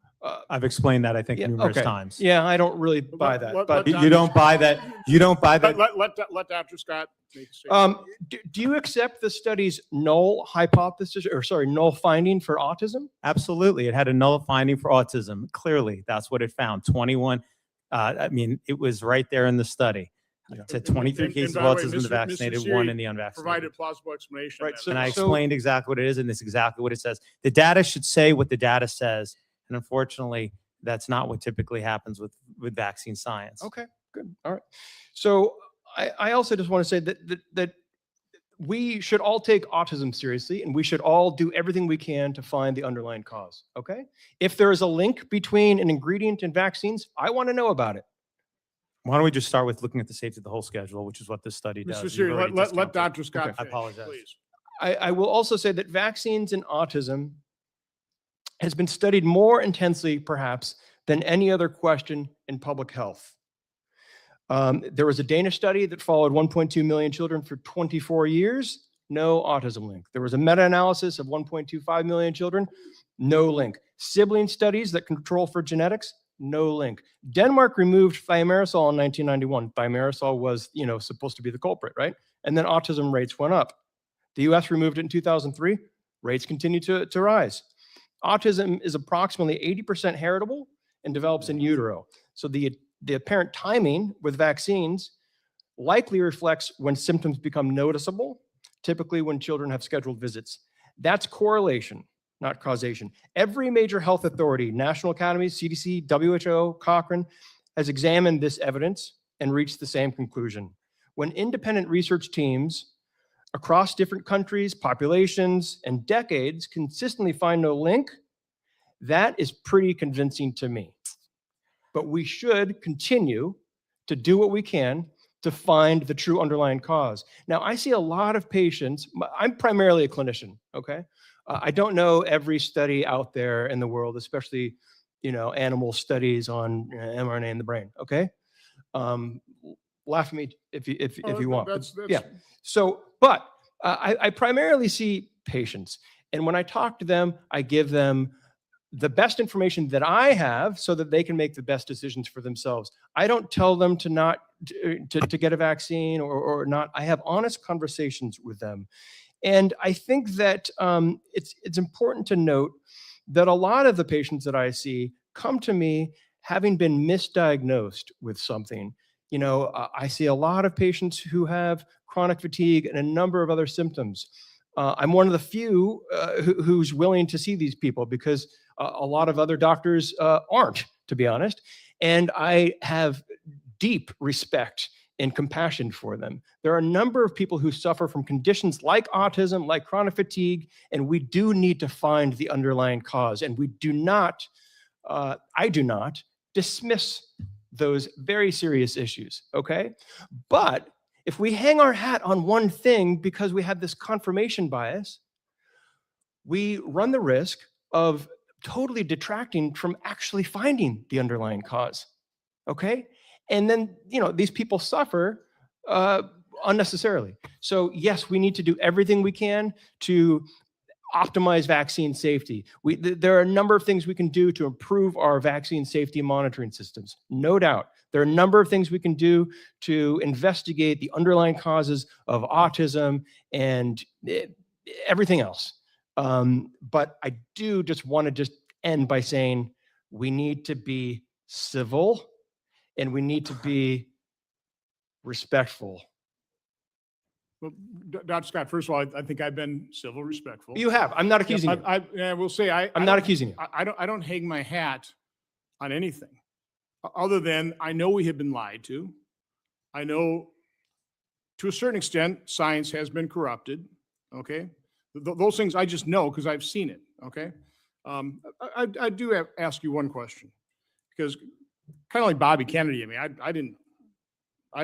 I've explained that, I think, numerous times. Yeah, I don't really buy that. But You don't buy that. You don't buy that. Let Dr. Scott make a statement. do you accept the study's null hypothesis, or sorry, null finding for autism? Absolutely. It had a null finding for autism. Clearly, that's what it found. 21. I mean, it was right there in the study. To 23 cases of by the way, autism, the Mr. vaccinated, Siri one in the unvaccinated. Provided plausible explanation. Right, of that. so- And I explained exactly what it is, and it's exactly what it says. The data should say what the data says. And unfortunately, that's not what typically happens with vaccine science. Okay, good. All right. So I also just want to say that we should all take autism seriously, and we should all do everything we can to find the underlying cause. Okay. If there is a link between an ingredient and vaccines, I want to know about it. Why don't we just start with looking at the safety of the whole schedule, which is what this study does. Mr. You've Siri, already let discounted. Dr. Scott Okay, I finish, apologize. please. I will also say that vaccines and autism has been studied more intensely, perhaps, than any other question in public health. There was a Danish study that followed 1.2 million children for 24 years, no autism link. There was a meta-analysis of 1.25 million children, no link. Sibling studies that control for genetics, no link. Denmark removed thimerosal in 1991. Thimerosal was, supposed to be the culprit, right? And then autism rates went up. The US removed it in 2003. Rates continue to rise. Autism is approximately 80% heritable and develops in utero. So the apparent timing with vaccines likely reflects when symptoms become noticeable, typically when children have scheduled visits. That's correlation, not causation. Every major health authority, national academies, CDC, WHO, Cochrane, has examined this evidence and reached the same conclusion. When independent research teams across different countries, populations, and decades consistently find no link, that is pretty convincing to me. But we should continue to do what we can to find the true underlying cause. Now, I see a lot of patients. I'm primarily a clinician, okay? I don't know every study out there in the world, especially, animal studies on mRNA in the brain, okay? Laugh at me if you want. Yeah. So, but I primarily see patients. And when I talk to them, I give them the best information that I have so that they can make the best decisions for themselves. I don't tell them to not to get a vaccine or not. I have honest conversations with them. And I think that it's important to note that a lot of the patients that I see come to me having been misdiagnosed with something. I see a lot of patients who have chronic fatigue and a number of other symptoms. I'm one of the few who's willing to see these people because a lot of other doctors aren't, to be honest. And I have deep respect and compassion for them. There are a number of people who suffer from conditions like autism, like chronic fatigue, and we do need to find the underlying cause. And we do not, I do not dismiss those very serious issues, okay? But if we hang our hat on one thing because we have this confirmation bias, we run the risk of totally detracting from actually finding the underlying cause, okay? And then, these people suffer unnecessarily. So yes, we need to do everything we can to optimize vaccine safety. There are a number of things we can do to improve our vaccine safety monitoring systems, no doubt. There are a number of things we can do to investigate the underlying causes of autism and everything else. But I do just want to end by saying we need to be civil and we need to be respectful. Well, Dr. Scott, first of all, I think I've been civil, respectful. You have. I'm not accusing you. I will say I'm not accusing you. I don't hang my hat on anything. other than I know we have been lied to. I know to a certain extent, science has been corrupted, okay? Those things I just know because I've seen it, okay? I do ask you one question, because kind of like Bobby Kennedy, I mean, I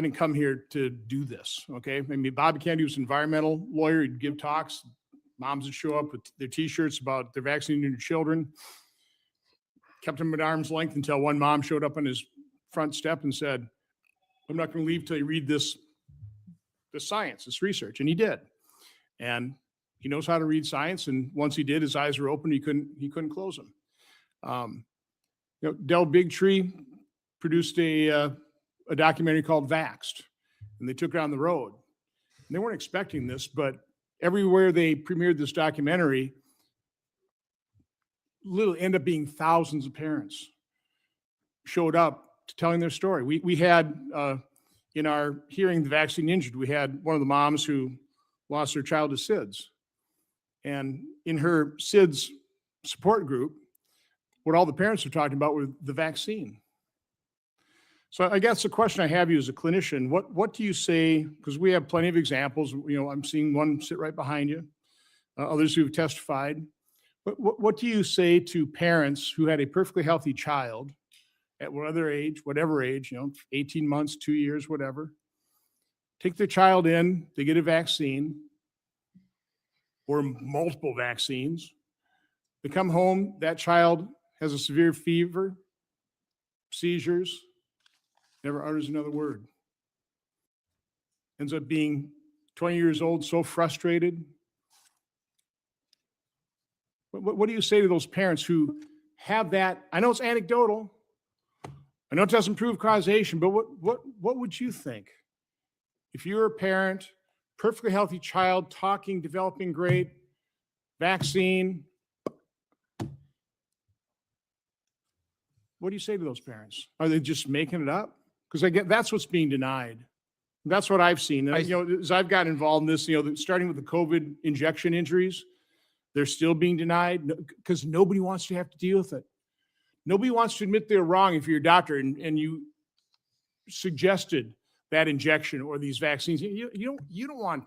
didn't come here to do this, okay? I mean, Bobby Kennedy was an environmental lawyer. He'd give talks. Moms would show up with their T-shirts about their vaccinating their children. Kept him at arm's length until one mom showed up on his front step and said, I'm not going to leave till you read this science, this research. And he did. And he knows how to read science. And once he did, his eyes were open. He couldn't close them. You know, Del Bigtree produced a documentary called Vaxxed, and they took it on the road. And they weren't expecting this, but everywhere they premiered this documentary, literally end up being thousands of parents showed up to telling their story. We had, in our hearing the vaccine injured, we had one of the moms who lost her child to SIDS. And in her SIDS support group, what all the parents were talking about were the vaccine. So I guess the question I have you as a clinician, what do you say, because we have plenty of examples, you know, I'm seeing one sit right behind you, others who've testified. What do you say to parents who had a perfectly healthy child at whatever age, you know, 18 months, 2 years, whatever, take their child in, they get a vaccine or multiple vaccines, they come home, that child has a severe fever, seizures, never utters another word. Ends up being 20 years old, so frustrated. What do you say to those parents who have that? I know it's anecdotal. I know it doesn't prove causation, but what would you think if you're a parent, perfectly healthy child, talking, developing great, vaccine? What do you say to those parents? Are they just making it up? Because I get that's what's being denied. That's what I've seen. You know, as I've gotten involved in this, you know, starting with the COVID injection injuries, they're still being denied because nobody wants to have to deal with it. Nobody wants to admit they're wrong if you're a doctor and you suggested that injection or these vaccines. You don't want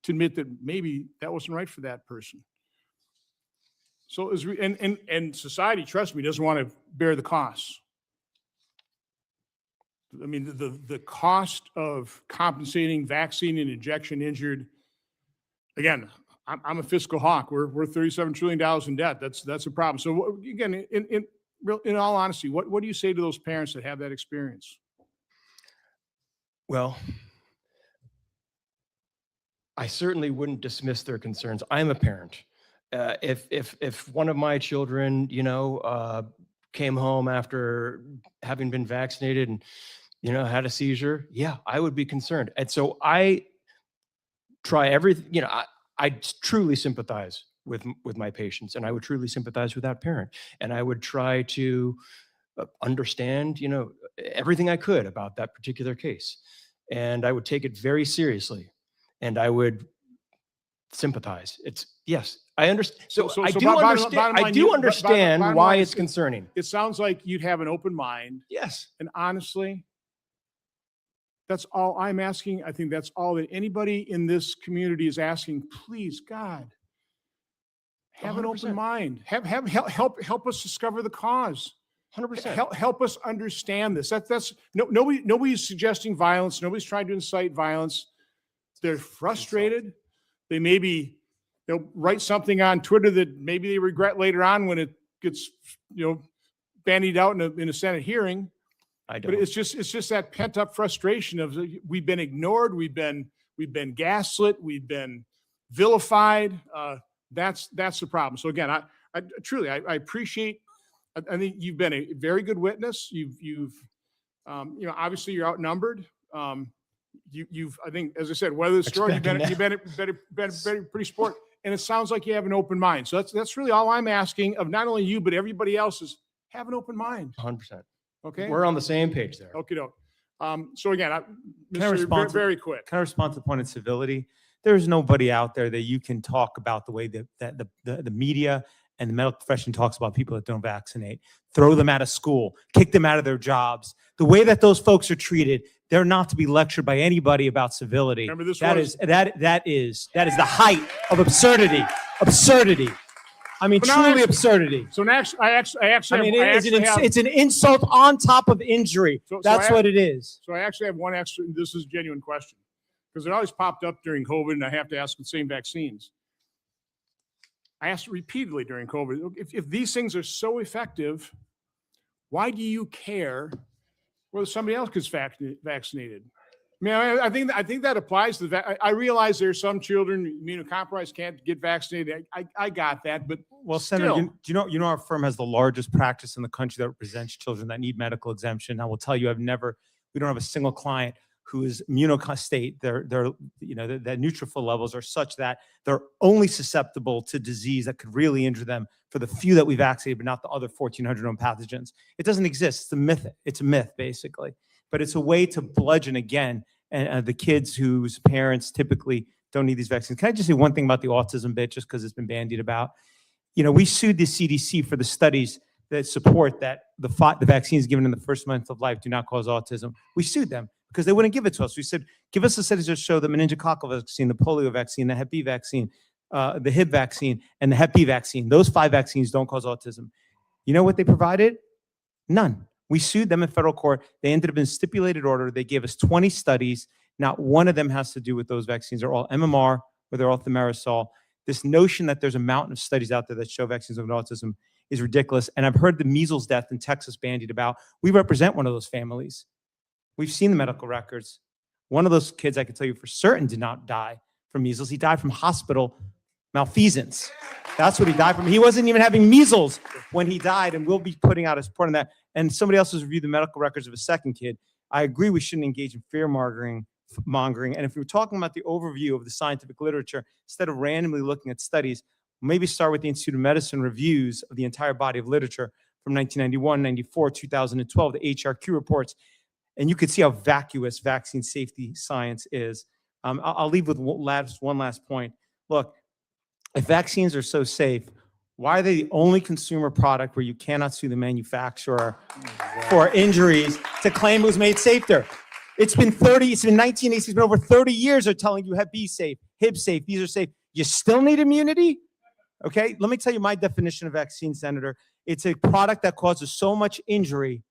to admit that maybe that wasn't right for that person. So and society, trust me, doesn't want to bear the costs. I mean, the cost of compensating vaccine and injection injured, again, I'm a fiscal hawk. We're $37 trillion in debt. That's a problem. So again, in all honesty, what do you say to those parents that have that experience? Well, I certainly wouldn't dismiss their concerns. I'm a parent. If one of my children, you know, came home after having been vaccinated and, you know, had a seizure, yeah, I would be concerned. And so I try everything, you know, I truly sympathize with my patients, and I would truly sympathize with that parent. And I would try to understand, you know, everything I could about that particular case. And I would take it very seriously, and I would sympathize. Yes, I understand. So I do understand why it's concerning. It sounds like you'd have an open mind. Yes. And honestly, that's all I'm asking. I think that's all that anybody in this community is asking. Please, God, have 100%. An open mind. Help us discover the cause. 100%. Help us understand this. Nobody's suggesting violence. Nobody's trying to incite violence. They're frustrated. They maybe they'll write something on Twitter that maybe they regret later on when it gets, you know, bandied out in a Senate hearing. But it's just that pent up frustration of we've been ignored, we've been gaslit, we've been vilified. That's the problem. So again, I truly appreciate. I think you've been a very good witness. You've you know, obviously you're outnumbered. You've I think, as I said, weather the storm. You've been pretty sport, and it sounds like you have an open mind. So that's really all I'm asking of not only you but everybody else is have an open mind. 100%. Okay, we're on the same page there. Okay, so again, Can I respond very quick. Can I respond to the point of civility? There's nobody out there that you can talk about the way that the media and the medical profession talks about people that don't vaccinate, throw them out of school, kick them out of their jobs. The way that those folks are treated, they're not to be lectured by anybody about civility. Remember, this That was- is the height of absurdity. Absurdity. I mean, But now truly absurdity. So next, I actually have, It's an insult on top of injury. So That's what it is. So I actually have one extra, this is a genuine question, because it always popped up during COVID, and I have to ask the same vaccines. I asked repeatedly during COVID, if these things are so effective, why do you care whether somebody else gets vaccinated? I mean, I think that applies to that. I realize there's some children immunocompromised can't get vaccinated. I got that, but Well, Senator, still. you know our firm has the largest practice in the country that represents children that need medical exemption. I will tell you, we don't have a single client who is immunostate. Their neutrophil levels are such that they're only susceptible to disease that could really injure them for the few that we vaccinated, but not the other 1,400 known pathogens. It doesn't exist. It's a myth. It's a myth, basically. But it's a way to bludgeon again the kids whose parents typically don't need these vaccines. Can I just say one thing about the autism bit, just because it's been bandied about? You know, we sued the CDC for the studies that support that the vaccines given in the first month of life do not cause autism. We sued them because they wouldn't give it to us. We said, give us the studies that show the meningococcal vaccine, the polio vaccine, the Hep B vaccine, the Hib vaccine, and the Hep B vaccine. Those 5 vaccines don't cause autism. You know what they provided? None. We sued them in federal court. They ended up in stipulated order. They gave us 20 studies. Not one of them has to do with those vaccines. They're all MMR or they're all thimerosal. This notion that there's a mountain of studies out there that show vaccines of autism is ridiculous. And I've heard the measles death in Texas bandied about. We represent one of those families. We've seen the medical records. One of those kids, I can tell you for certain, did not die from measles. He died from hospital malfeasance. That's what he died from. He wasn't even having measles when he died, and we'll be putting out a report on that. And somebody else has reviewed the medical records of a second kid. I agree we shouldn't engage in fear mongering. And if we're talking about the overview of the scientific literature, instead of randomly looking at studies, maybe start with the Institute of Medicine reviews of the entire body of literature from 1991, 94, 2012, the HRQ reports. And you could see how vacuous vaccine safety science is. I'll leave with one last point. Look, if vaccines are so safe, why are they the only consumer product where you cannot sue the manufacturer for injuries to claim it was made safer? It's been 1980s, it's been over 30 years they're telling you Hep B safe, Hib safe, these are safe. You still need immunity? Okay, let me tell you my definition of vaccine, Senator. It's a product that causes so much injury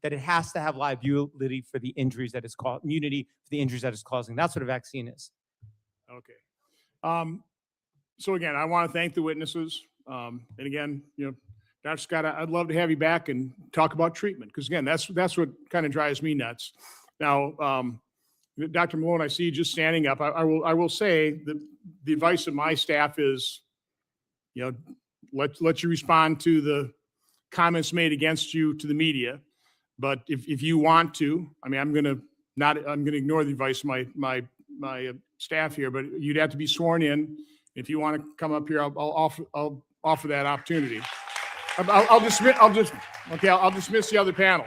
that it has to have liability for the injuries that it's causing, immunity for the injuries that it's causing. That's what a vaccine is. Okay. So again, I want to thank the witnesses. And again, Dr. Scott, I'd love to have you back and talk about treatment, because again, that's what kind of drives me nuts. Now, Dr. Malone, I see you just standing up. I will say that the advice of my staff is, let you respond to the comments made against you to the media. But if you want to, I mean, I'm going to ignore the advice of my staff here, but you'd have to be sworn in. If you want to come up here, I'll offer that opportunity. I'll dismiss the other panel.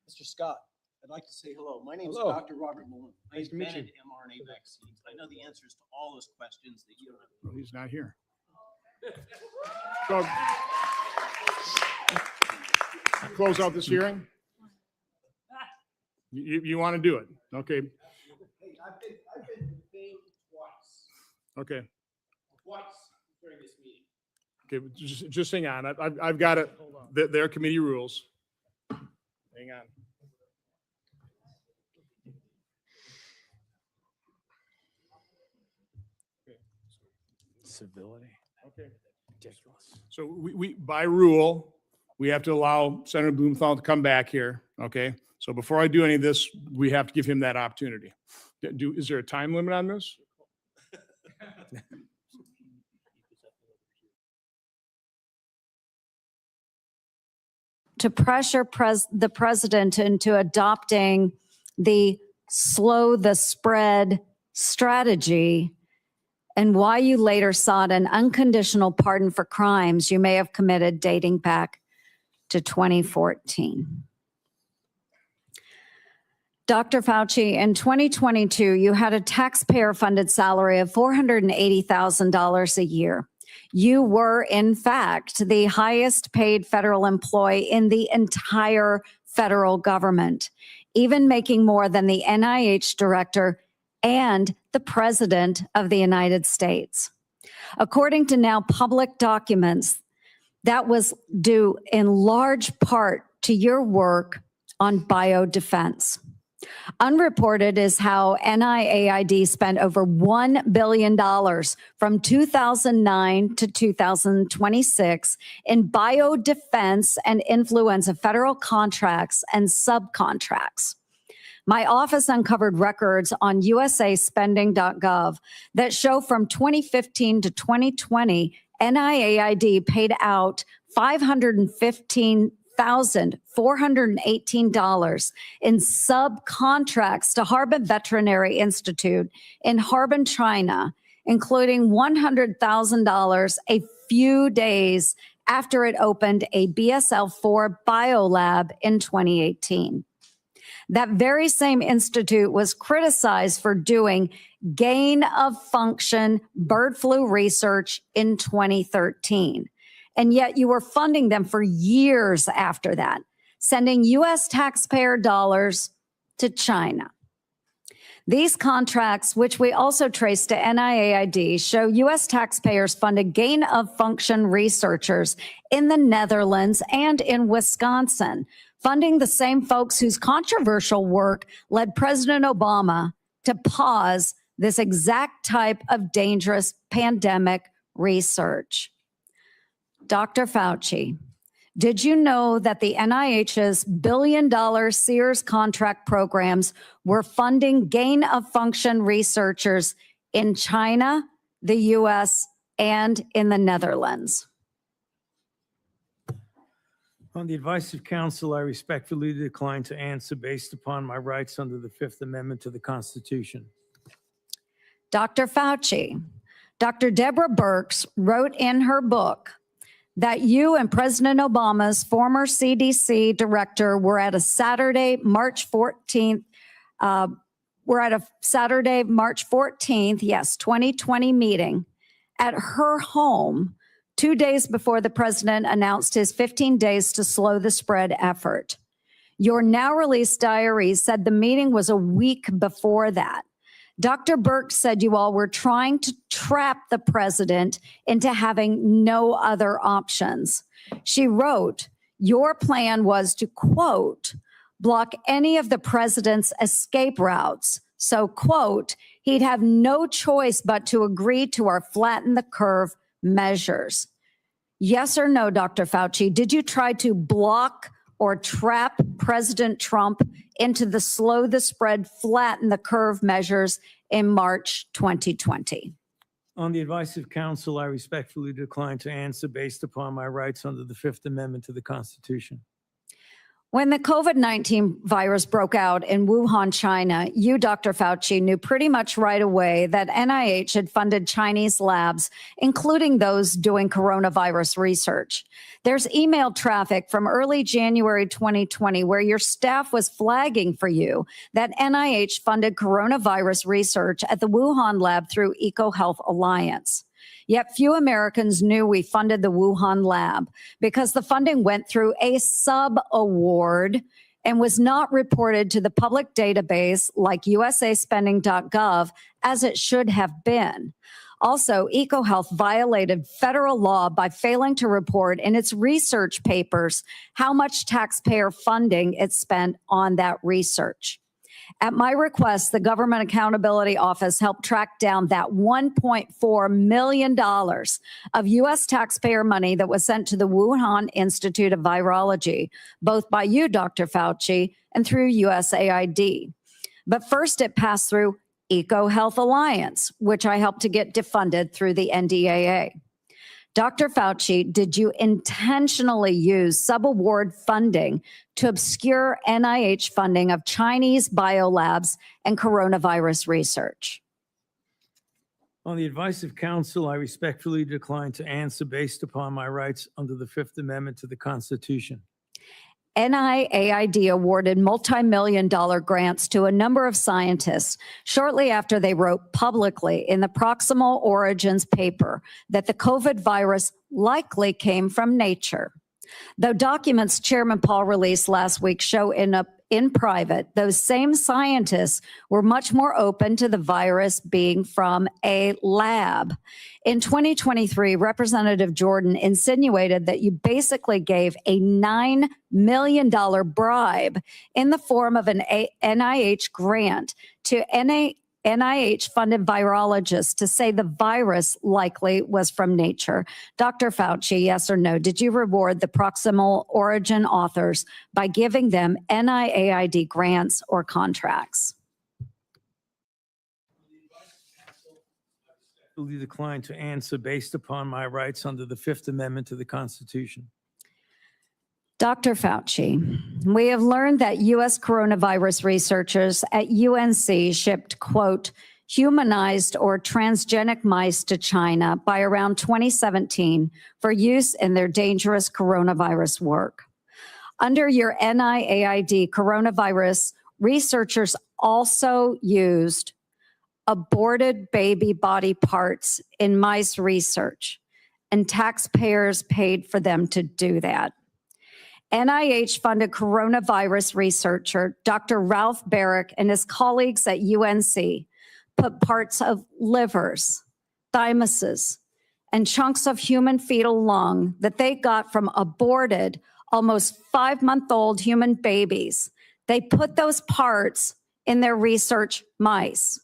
Mr. Scott, I'd like to say hello. My name is Hello. Dr. Robert Malone. I Nice to meet you. invented mRNA vaccines. I know the answers to all those questions that you don't have. Well, he's not here. So, close out this hearing? You want to do it? Okay. Hey, I've been named twice. Okay. Twice during this meeting. Okay. Just hang on. I've got it. Their committee rules. Hang on. Civility. Okay. Ridiculous. So we by rule, we have to allow Senator Blumenthal to come back here. Okay. So before I do any of this, we have to give him that opportunity. Is there a time limit on this? To pressure the president into adopting the slow the spread strategy, and why you later sought an unconditional pardon for crimes you may have committed dating back to 2014. Dr. Fauci, in 2022, you had a taxpayer-funded salary of $480,000 a year. You were, in fact, the highest paid federal employee in the entire federal government, even making more than the NIH director and the president of the United States. According to now public documents, that was due in large part to your work on biodefense. Unreported is how NIAID spent over $1 billion from 2009 to 2026 in biodefense and influenza federal contracts and subcontracts. My office uncovered records on usaspending.gov that show from 2015 to 2020, NIAID paid out $515,418 in subcontracts to Harbin Veterinary Institute in Harbin, China, including $100,000 a few days after it opened a BSL-4 biolab in 2018. That very same institute was criticized for doing gain of function bird flu research in 2013. And yet you were funding them for years after that, sending U.S. taxpayer dollars to China. These contracts, which we also trace to NIAID, show U.S. taxpayers funded gain of function researchers in the Netherlands and in Wisconsin, funding the same folks whose controversial work led President Obama to pause this exact type of dangerous pandemic research. Dr. Fauci, did you know that the NIH's billion-dollar Sears contract programs were funding gain-of-function researchers in China, the U.S., and in the Netherlands? On the advice of counsel, I respectfully decline to answer based upon my rights under the Fifth Amendment to the Constitution. Dr. Fauci, Dr. Deborah Birx wrote in her book that you and President Obama's former CDC director were at a Saturday, March 14th, 2020 meeting at her home 2 days before the president announced his 15 days to slow the spread effort. Your now released diary said the meeting was a week before that. Dr. Birx said you all were trying to trap the president into having no other options. She wrote, your plan was to, quote, block any of the president's escape routes. So, quote, he'd have no choice but to agree to our flatten the curve measures. Yes or no, Dr. Fauci, did you try to block or trap President Trump into the slow the spread, flatten the curve measures in March 2020? On the advice of counsel, I respectfully decline to answer based upon my rights under the Fifth Amendment to the Constitution. When the COVID-19 virus broke out in Wuhan, China, you, Dr. Fauci, knew pretty much right away that NIH had funded Chinese labs, including those doing coronavirus research. There's email traffic from early January 2020 where your staff was flagging for you that NIH funded coronavirus research at the Wuhan lab through EcoHealth Alliance. Yet few Americans knew we funded the Wuhan lab because the funding went through a sub-award and was not reported to the public database like usaspending.gov as it should have been. Also, EcoHealth violated federal law by failing to report in its research papers how much taxpayer funding it spent on that research. At my request, the Government Accountability Office helped track down that $1.4 million of U.S. taxpayer money that was sent to the Wuhan Institute of Virology, both by you, Dr. Fauci, and through USAID. But first, it passed through EcoHealth Alliance, which I helped to get defunded through the NDAA. Dr. Fauci, did you intentionally use subaward funding to obscure NIH funding of Chinese biolabs and coronavirus research? On the advice of counsel, I respectfully decline to answer based upon my rights under the Fifth Amendment to the Constitution. NIAID awarded multi-million-dollar grants to a number of scientists shortly after they wrote publicly in the Proximal Origins paper that the COVID virus likely came from nature. Though documents Chairman Paul released last week show in private, those same scientists were much more open to the virus being from a lab. In 2023, Representative Jordan insinuated that you basically gave a $9 million bribe in the form of an NIH grant to NIH-funded virologists to say the virus likely was from nature. Dr. Fauci, yes or no, did you reward the Proximal Origin authors by giving them NIAID grants or contracts? I decline to answer based upon my rights under the Fifth Amendment to the Constitution. Dr. Fauci, we have learned that U.S. coronavirus researchers at UNC shipped, quote, humanized or transgenic mice to China by around 2017 for use in their dangerous coronavirus work. Under your NIAID coronavirus, researchers also used aborted baby body parts in mice research, and taxpayers paid for them to do that. NIH-funded coronavirus researcher Dr. Ralph Barrick and his colleagues at UNC put parts of livers, thymuses, and chunks of human fetal lung that they got from aborted, almost 5-month-old human babies. They put those parts in their research mice.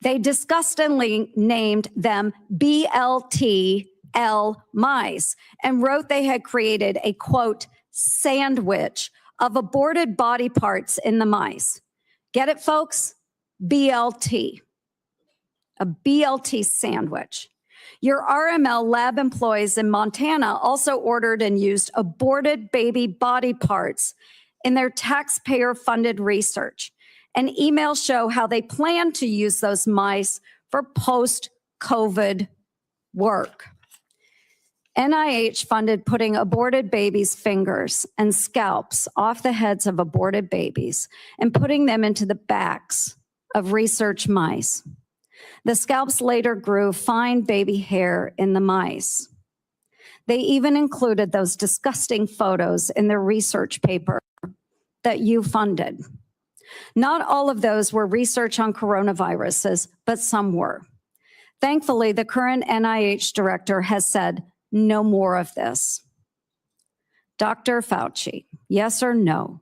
They disgustingly named them BLTL mice and wrote they had created a, quote, sandwich of aborted body parts in the mice. Get it, folks? BLT. A BLT sandwich. Your RML lab employees in Montana also ordered and used aborted baby body parts in their taxpayer-funded research. And emails show how they plan to use those mice for post-COVID work. NIH funded putting aborted babies' fingers and scalps off the heads of aborted babies and putting them into the backs of research mice. The scalps later grew fine baby hair in the mice. They even included those disgusting photos in their research paper that you funded. Not all of those were research on coronaviruses, but some were. Thankfully, the current NIH director has said no more of this. Dr. Fauci, yes or no?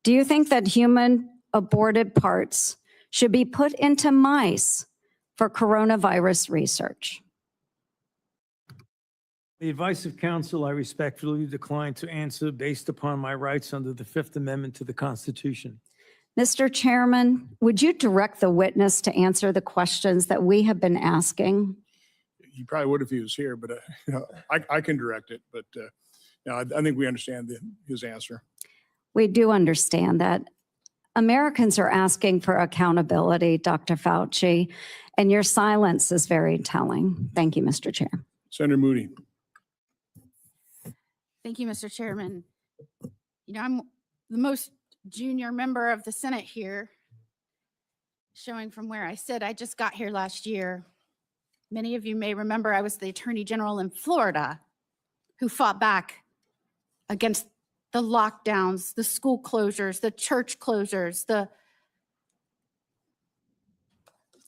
Do you think that human aborted parts should be put into mice for coronavirus research? The advice of counsel, I respectfully decline to answer based upon my rights under the Fifth Amendment to the Constitution. Mr. Chairman, would you direct the witness to answer the questions that we have been asking? He probably would if he was here, but I can direct it. But I think we understand his answer. We do understand that. Americans are asking for accountability, Dr. Fauci, and your silence is very telling. Thank you, Mr. Chair. Senator Moody. Thank you, Mr. Chairman. You know, I'm the most junior member of the Senate here, showing from where I sit. I just got here last year. Many of you may remember I was the Attorney General in Florida who fought back against the lockdowns, the school closures, the church closures,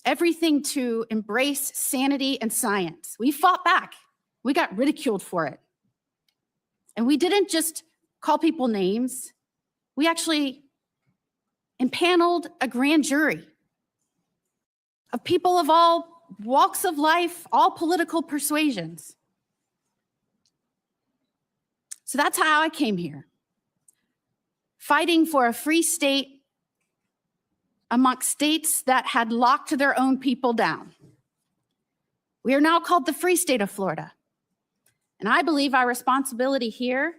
everything to embrace sanity and science. We fought back. We got ridiculed for it. And we didn't just call people names. We actually impaneled a grand jury of people of all walks of life, all political persuasions. So that's how I came here, fighting for a free state amongst states that had locked their own people down. We are now called the Free State of Florida. And I believe our responsibility here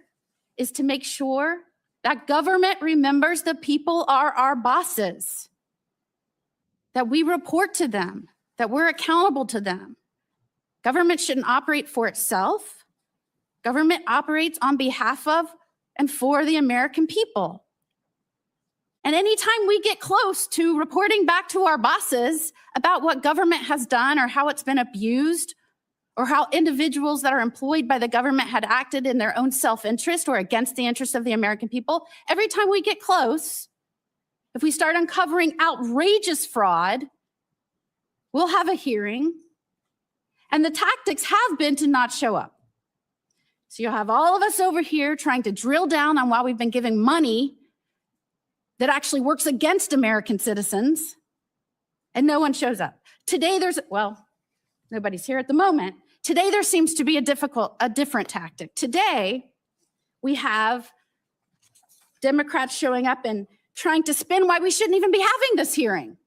is to make sure that government remembers the people are our bosses, that we report to them, that we're accountable to them. Government shouldn't operate for itself. Government operates on behalf of and for the American people. And anytime we get close to reporting back to our bosses about what government has done or how it's been abused, or how individuals that are employed by the government had acted in their own self-interest or against the interests of the American people, every time we get close, if we start uncovering outrageous fraud, we'll have a hearing. And the tactics have been to not show up. So you'll have all of us over here trying to drill down on why we've been giving money that actually works against American citizens, and no one shows up. Today well, nobody's here at the moment. Today there seems to be a different tactic. Today we have Democrats showing up and trying to spin why we shouldn't even be having this hearing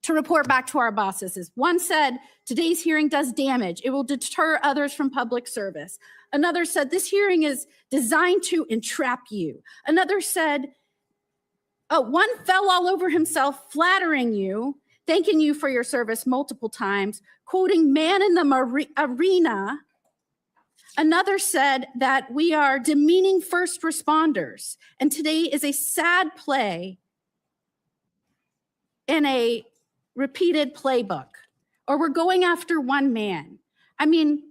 to report back to our bosses. One said, today's hearing does damage. It will deter others from public service. Another said, this hearing is designed to entrap you. Another said, one fell all over himself flattering you, thanking you for your service multiple times, quoting man in the arena. Another said that we are demeaning first responders. And today is a sad play in a repeated playbook, or we're going after one man. I mean,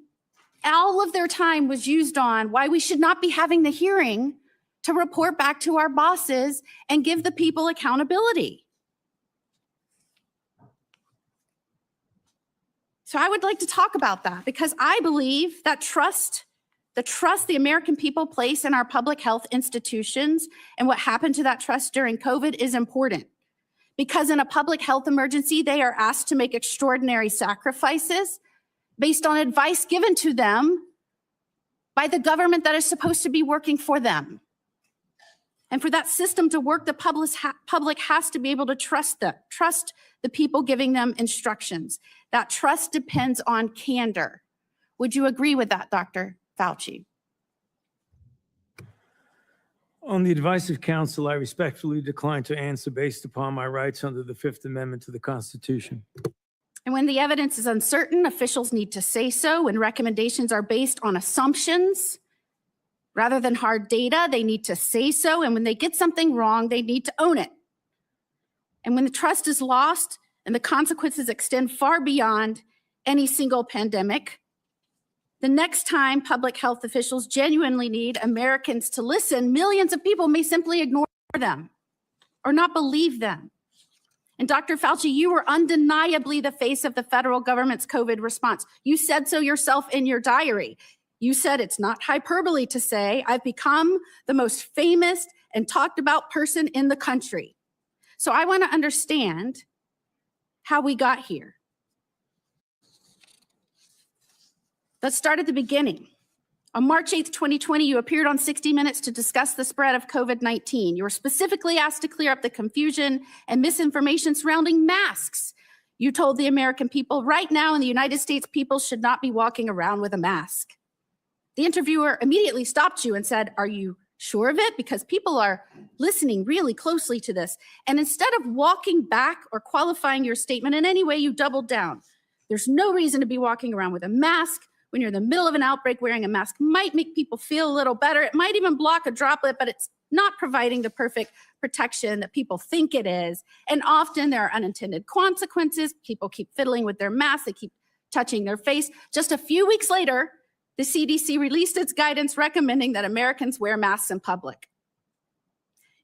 all of their time was used on why we should not be having the hearing to report back to our bosses and give the people accountability. So I would like to talk about that because I believe that the trust the American people place in our public health institutions and what happened to that trust during COVID is important. Because in a public health emergency, they are asked to make extraordinary sacrifices based on advice given to them by the government that is supposed to be working for them. And for that system to work, the public has to be able to trust the people giving them instructions. That trust depends on candor. Would you agree with that, Dr. Fauci? On the advice of counsel, I respectfully decline to answer based upon my rights under the Fifth Amendment to the Constitution. And when the evidence is uncertain, officials need to say so. When recommendations are based on assumptions rather than hard data, they need to say so. And when they get something wrong, they need to own it. And when the trust is lost and the consequences extend far beyond any single pandemic, the next time public health officials genuinely need Americans to listen, millions of people may simply ignore them or not believe them. And Dr. Fauci, you were undeniably the face of the federal government's COVID response. You said so yourself in your diary. You said it's not hyperbole to say, I've become the most famous and talked about person in the country. So I want to understand how we got here. Let's start at the beginning. On March 8th, 2020, you appeared on 60 Minutes to discuss the spread of COVID-19. You were specifically asked to clear up the confusion and misinformation surrounding masks. You told the American people, right now in the United States, people should not be walking around with a mask. The interviewer immediately stopped you and said, are you sure of it? Because people are listening really closely to this. And instead of walking back or qualifying your statement in any way, you doubled down. There's no reason to be walking around with a mask. When you're in the middle of an outbreak, wearing a mask might make people feel a little better. It might even block a droplet, but it's not providing the perfect protection that people think it is. And often there are unintended consequences. People keep fiddling with their masks. They keep touching their face. Just a few weeks later, the CDC released its guidance recommending that Americans wear masks in public.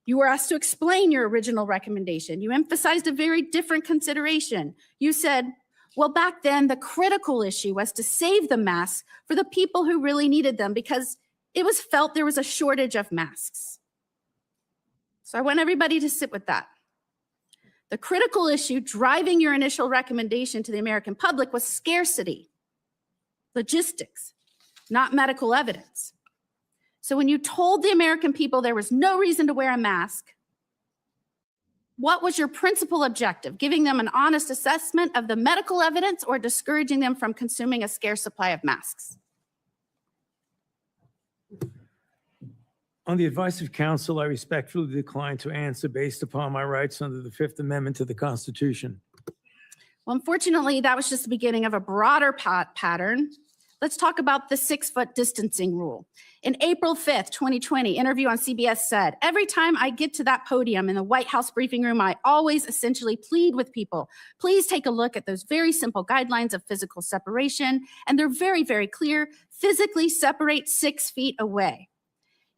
You were asked to explain your original recommendation. You emphasized a very different consideration. You said, well, back then, the critical issue was to save the masks for the people who really needed them because it was felt there was a shortage of masks. So I want everybody to sit with that. The critical issue driving your initial recommendation to the American public was scarcity, logistics, not medical evidence. So when you told the American people there was no reason to wear a mask, what was your principal objective? Giving them an honest assessment of the medical evidence or discouraging them from consuming a scarce supply of masks? On the advice of counsel, I respectfully decline to answer based upon my rights under the Fifth Amendment to the Constitution. Well, unfortunately, that was just the beginning of a broader pattern. let's talk about the 6-foot distancing rule. In April 5th, 2020, interview on CBS said, every time I get to that podium in the White House briefing room, I always essentially plead with people, please take a look at those very simple guidelines of physical separation. And they're very, very clear, physically separate 6 feet away.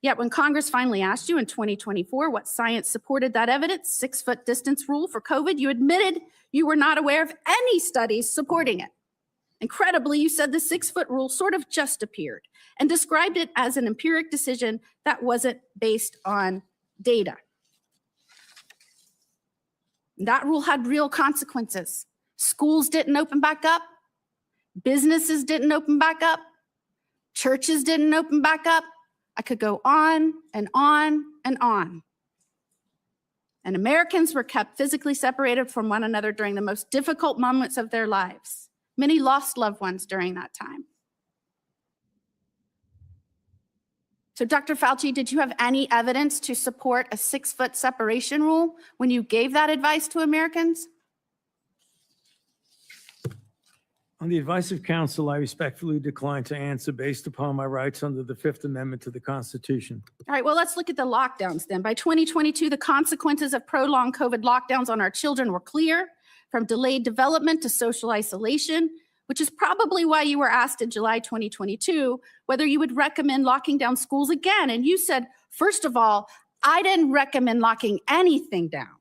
Yet when Congress finally asked you in 2024 what science supported that evidence, 6-foot distance rule for COVID, you admitted you were not aware of any studies supporting it. Incredibly, you said the 6-foot rule sort of just appeared and described it as an empiric decision that wasn't based on data. That rule had real consequences. Schools didn't open back up. Businesses didn't open back up. Churches didn't open back up. I could go on and on and on. And Americans were kept physically separated from one another during the most difficult moments of their lives. Many lost loved ones during that time. So Dr. Fauci, did you have any evidence to support a 6-foot separation rule when you gave that advice to Americans? On the advice of counsel, I respectfully decline to answer based upon my rights under the Fifth Amendment to the Constitution. All right, well, let's look at the lockdowns then. By 2022, the consequences of prolonged COVID lockdowns on our children were clear, from delayed development to social isolation, which is probably why you were asked in July 2022 whether you would recommend locking down schools again. And you said, first of all, I didn't recommend locking anything down.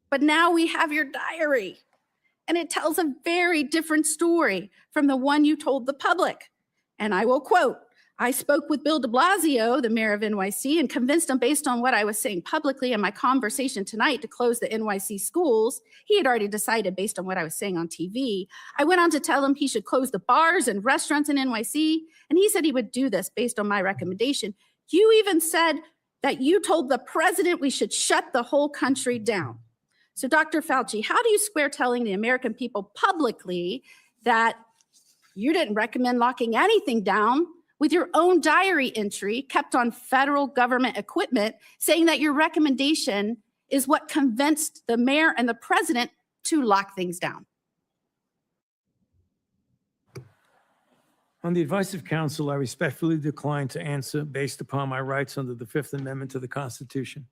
But now we have your diary. And it tells a very different story from the one you told the public. And I will quote, I spoke with Bill de Blasio, the mayor of NYC, and convinced him based on what I was saying publicly in my conversation tonight to close the NYC schools. He had already decided based on what I was saying on TV. I went on to tell him he should close the bars and restaurants in NYC. And he said he would do this based on my recommendation. You even said that you told the president we should shut the whole country down. So Dr. Fauci, how do you square telling the American people publicly that you didn't recommend locking anything down with your own diary entry kept on federal government equipment saying that your recommendation is what convinced the mayor and the president to lock things down? On the advice of counsel, I respectfully decline to answer based upon my rights under the Fifth Amendment to the Constitution.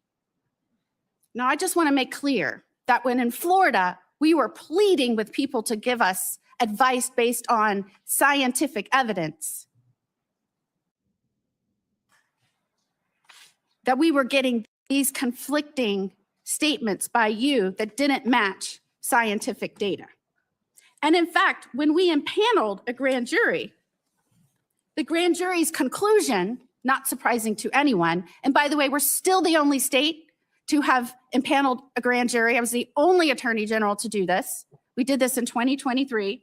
Now, I just want to make clear that when in Florida, we were pleading with people to give us advice based on scientific evidence, that we were getting these conflicting statements by you that didn't match scientific data. And in fact, when we impaneled a grand jury, the grand jury's conclusion, not surprising to anyone, and by the way, we're still the only state to have impaneled a grand jury. I was the only attorney general to do this. We did this in 2023.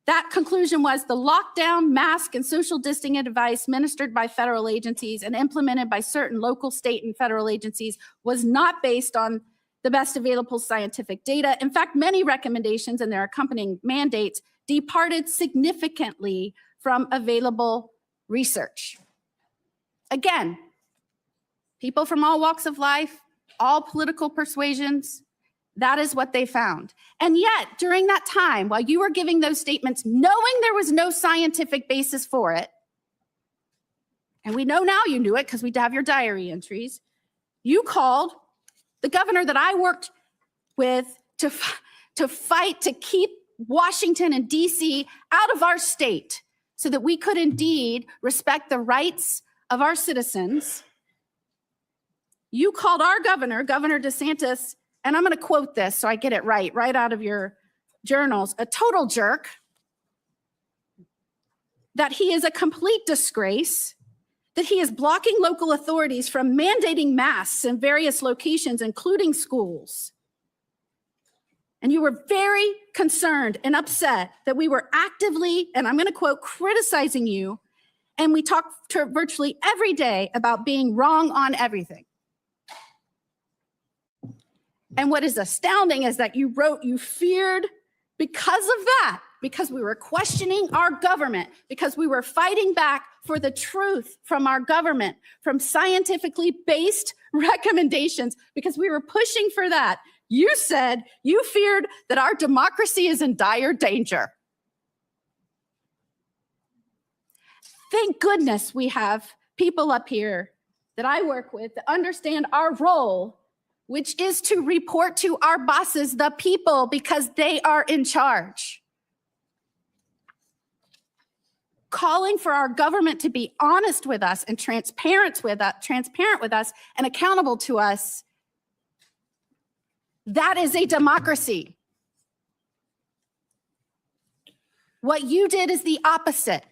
That conclusion was the lockdown, mask, and social distancing advice ministered by federal agencies and implemented by certain local, state, and federal agencies was not based on the best available scientific data. In fact, many recommendations and their accompanying mandates departed significantly from available research. Again, people from all walks of life, all political persuasions, that is what they found. And yet, during that time, while you were giving those statements, knowing there was no scientific basis for it, and we know now you knew it because we have your diary entries, you called the governor that I worked with to fight to keep Washington and DC out of our state so that we could indeed respect the rights of our citizens. You called our governor, Governor DeSantis, and I'm going to quote this so I get it right out of your journals, a total jerk, that he is a complete disgrace, that he is blocking local authorities from mandating masks in various locations, including schools. And you were very concerned and upset that we were actively, and I'm going to quote, criticizing you, and we talked virtually every day about being wrong on everything. And what is astounding is that you wrote you feared because of that, because we were questioning our government, because we were fighting back for the truth from our government, from scientifically based recommendations, because we were pushing for that. You said you feared that our democracy is in dire danger. Thank goodness we have people up here that I work with that understand our role, which is to report to our bosses, the people, because they are in charge. Calling for our government to be honest with us and transparent with us and accountable to us, that is a democracy. What you did is the opposite.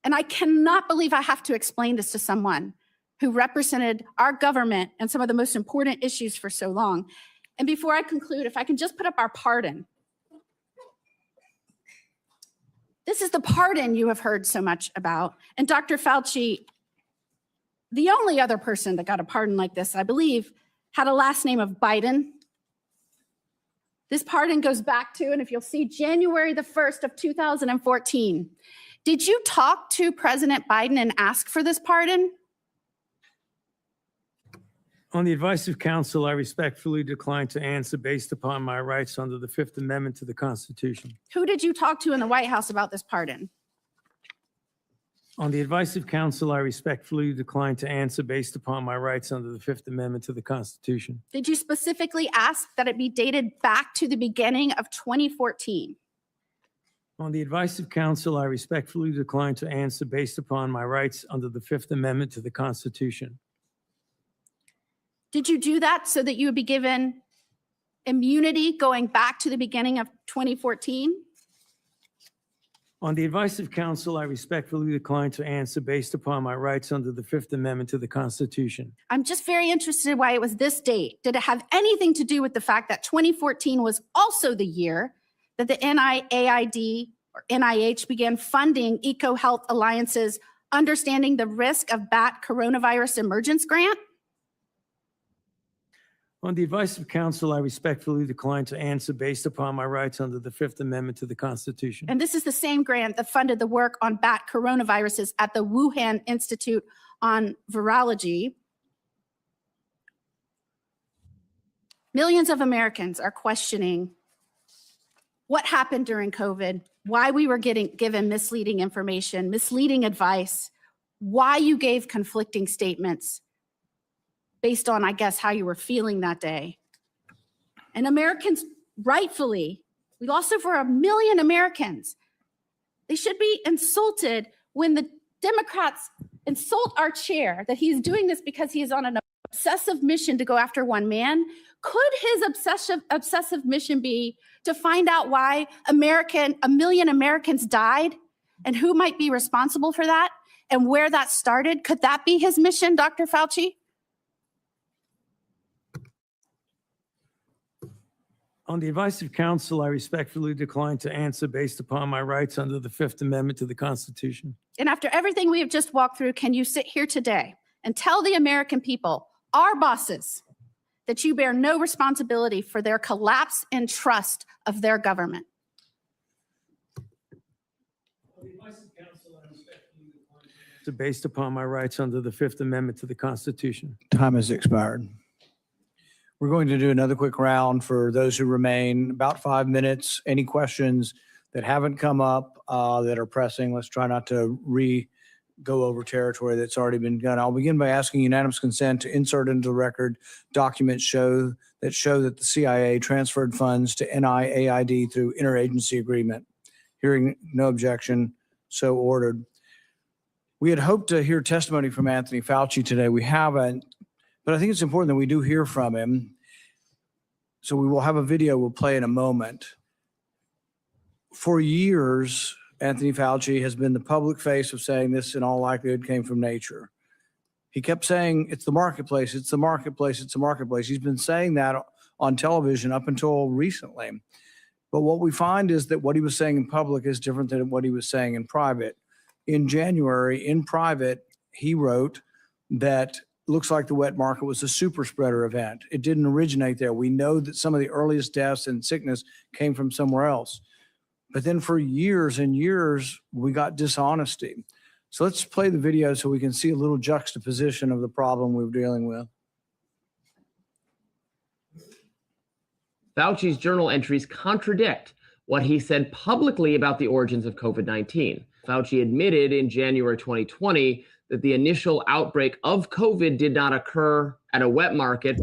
And I cannot believe I have to explain this to someone who represented our government and some of the most important issues for so long. And before I conclude, if I can just put up our pardon. This is the pardon you have heard so much about. And Dr. Fauci, the only other person that got a pardon like this, I believe, had a last name of Biden. This pardon goes back to, and if you'll see, January the 1st of 2014. Did you talk to President Biden and ask for this pardon? On the advice of counsel, I respectfully decline to answer based upon my rights under the Fifth Amendment to the Constitution. Who did you talk to in the White House about this pardon? On the advice of counsel, I respectfully decline to answer based upon my rights under the Fifth Amendment to the Constitution. Did you specifically ask that it be dated back to the beginning of 2014? On the advice of counsel, I respectfully decline to answer based upon my rights under the Fifth Amendment to the Constitution. Did you do that so that you would be given immunity going back to the beginning of 2014? On the advice of counsel, I respectfully decline to answer based upon my rights under the Fifth Amendment to the Constitution. I'm just very interested why it was this date. Did it have anything to do with the fact that 2014 was also the year that the NIAID or NIH began funding EcoHealth Alliance's Understanding the Risk of Bat Coronavirus Emergence Grant? On the advice of counsel, I respectfully decline to answer based upon my rights under the Fifth Amendment to the Constitution. And this is the same grant that funded the work on bat coronaviruses at the Wuhan Institute on Virology. Millions of Americans are questioning what happened during COVID, why we were given misleading information, misleading advice, why you gave conflicting statements based on, I guess, how you were feeling that day. And Americans, rightfully, we lost over 1 million Americans. They should be insulted when the Democrats insult our chair that he's doing this because he is on an obsessive mission to go after one man. Could his obsessive mission be to find out why 1 million Americans died and who might be responsible for that and where that started? Could that be his mission, Dr. Fauci? On the advice of counsel, I respectfully decline to answer based upon my rights under the Fifth Amendment to the Constitution. And after everything we have just walked through, can you sit here today and tell the American people, our bosses, that you bear no responsibility for their collapse in trust of their government? Based upon my rights under the Fifth Amendment to the Constitution. Time has expired. We're going to do another quick round for those who remain, about 5 minutes. Any questions that haven't come up that are pressing? Let's try not to go over territory that's already been done. I'll begin by asking unanimous consent to insert into the record documents show that the CIA transferred funds to NIAID through interagency agreement. Hearing no objection, so ordered. We had hoped to hear testimony from Anthony Fauci today. We haven't. But I think it's important that we do hear from him. So we will have a video we'll play in a moment. For years, Anthony Fauci has been the public face of saying this in all likelihood came from nature. He kept saying, it's the marketplace, it's the marketplace, it's the marketplace. He's been saying that on television up until recently. But what we find is that what he was saying in public is different than what he was saying in private. In January, in private, he wrote that looks like the wet market was a super spreader event. It didn't originate there. We know that some of the earliest deaths and sickness came from somewhere else. But then for years and years, we got dishonesty. So let's play the video so we can see a little juxtaposition of the problem we're dealing with. Fauci's journal entries contradict what he said publicly about the origins of COVID-19. Fauci admitted in January 2020 that the initial outbreak of COVID did not occur at a wet market.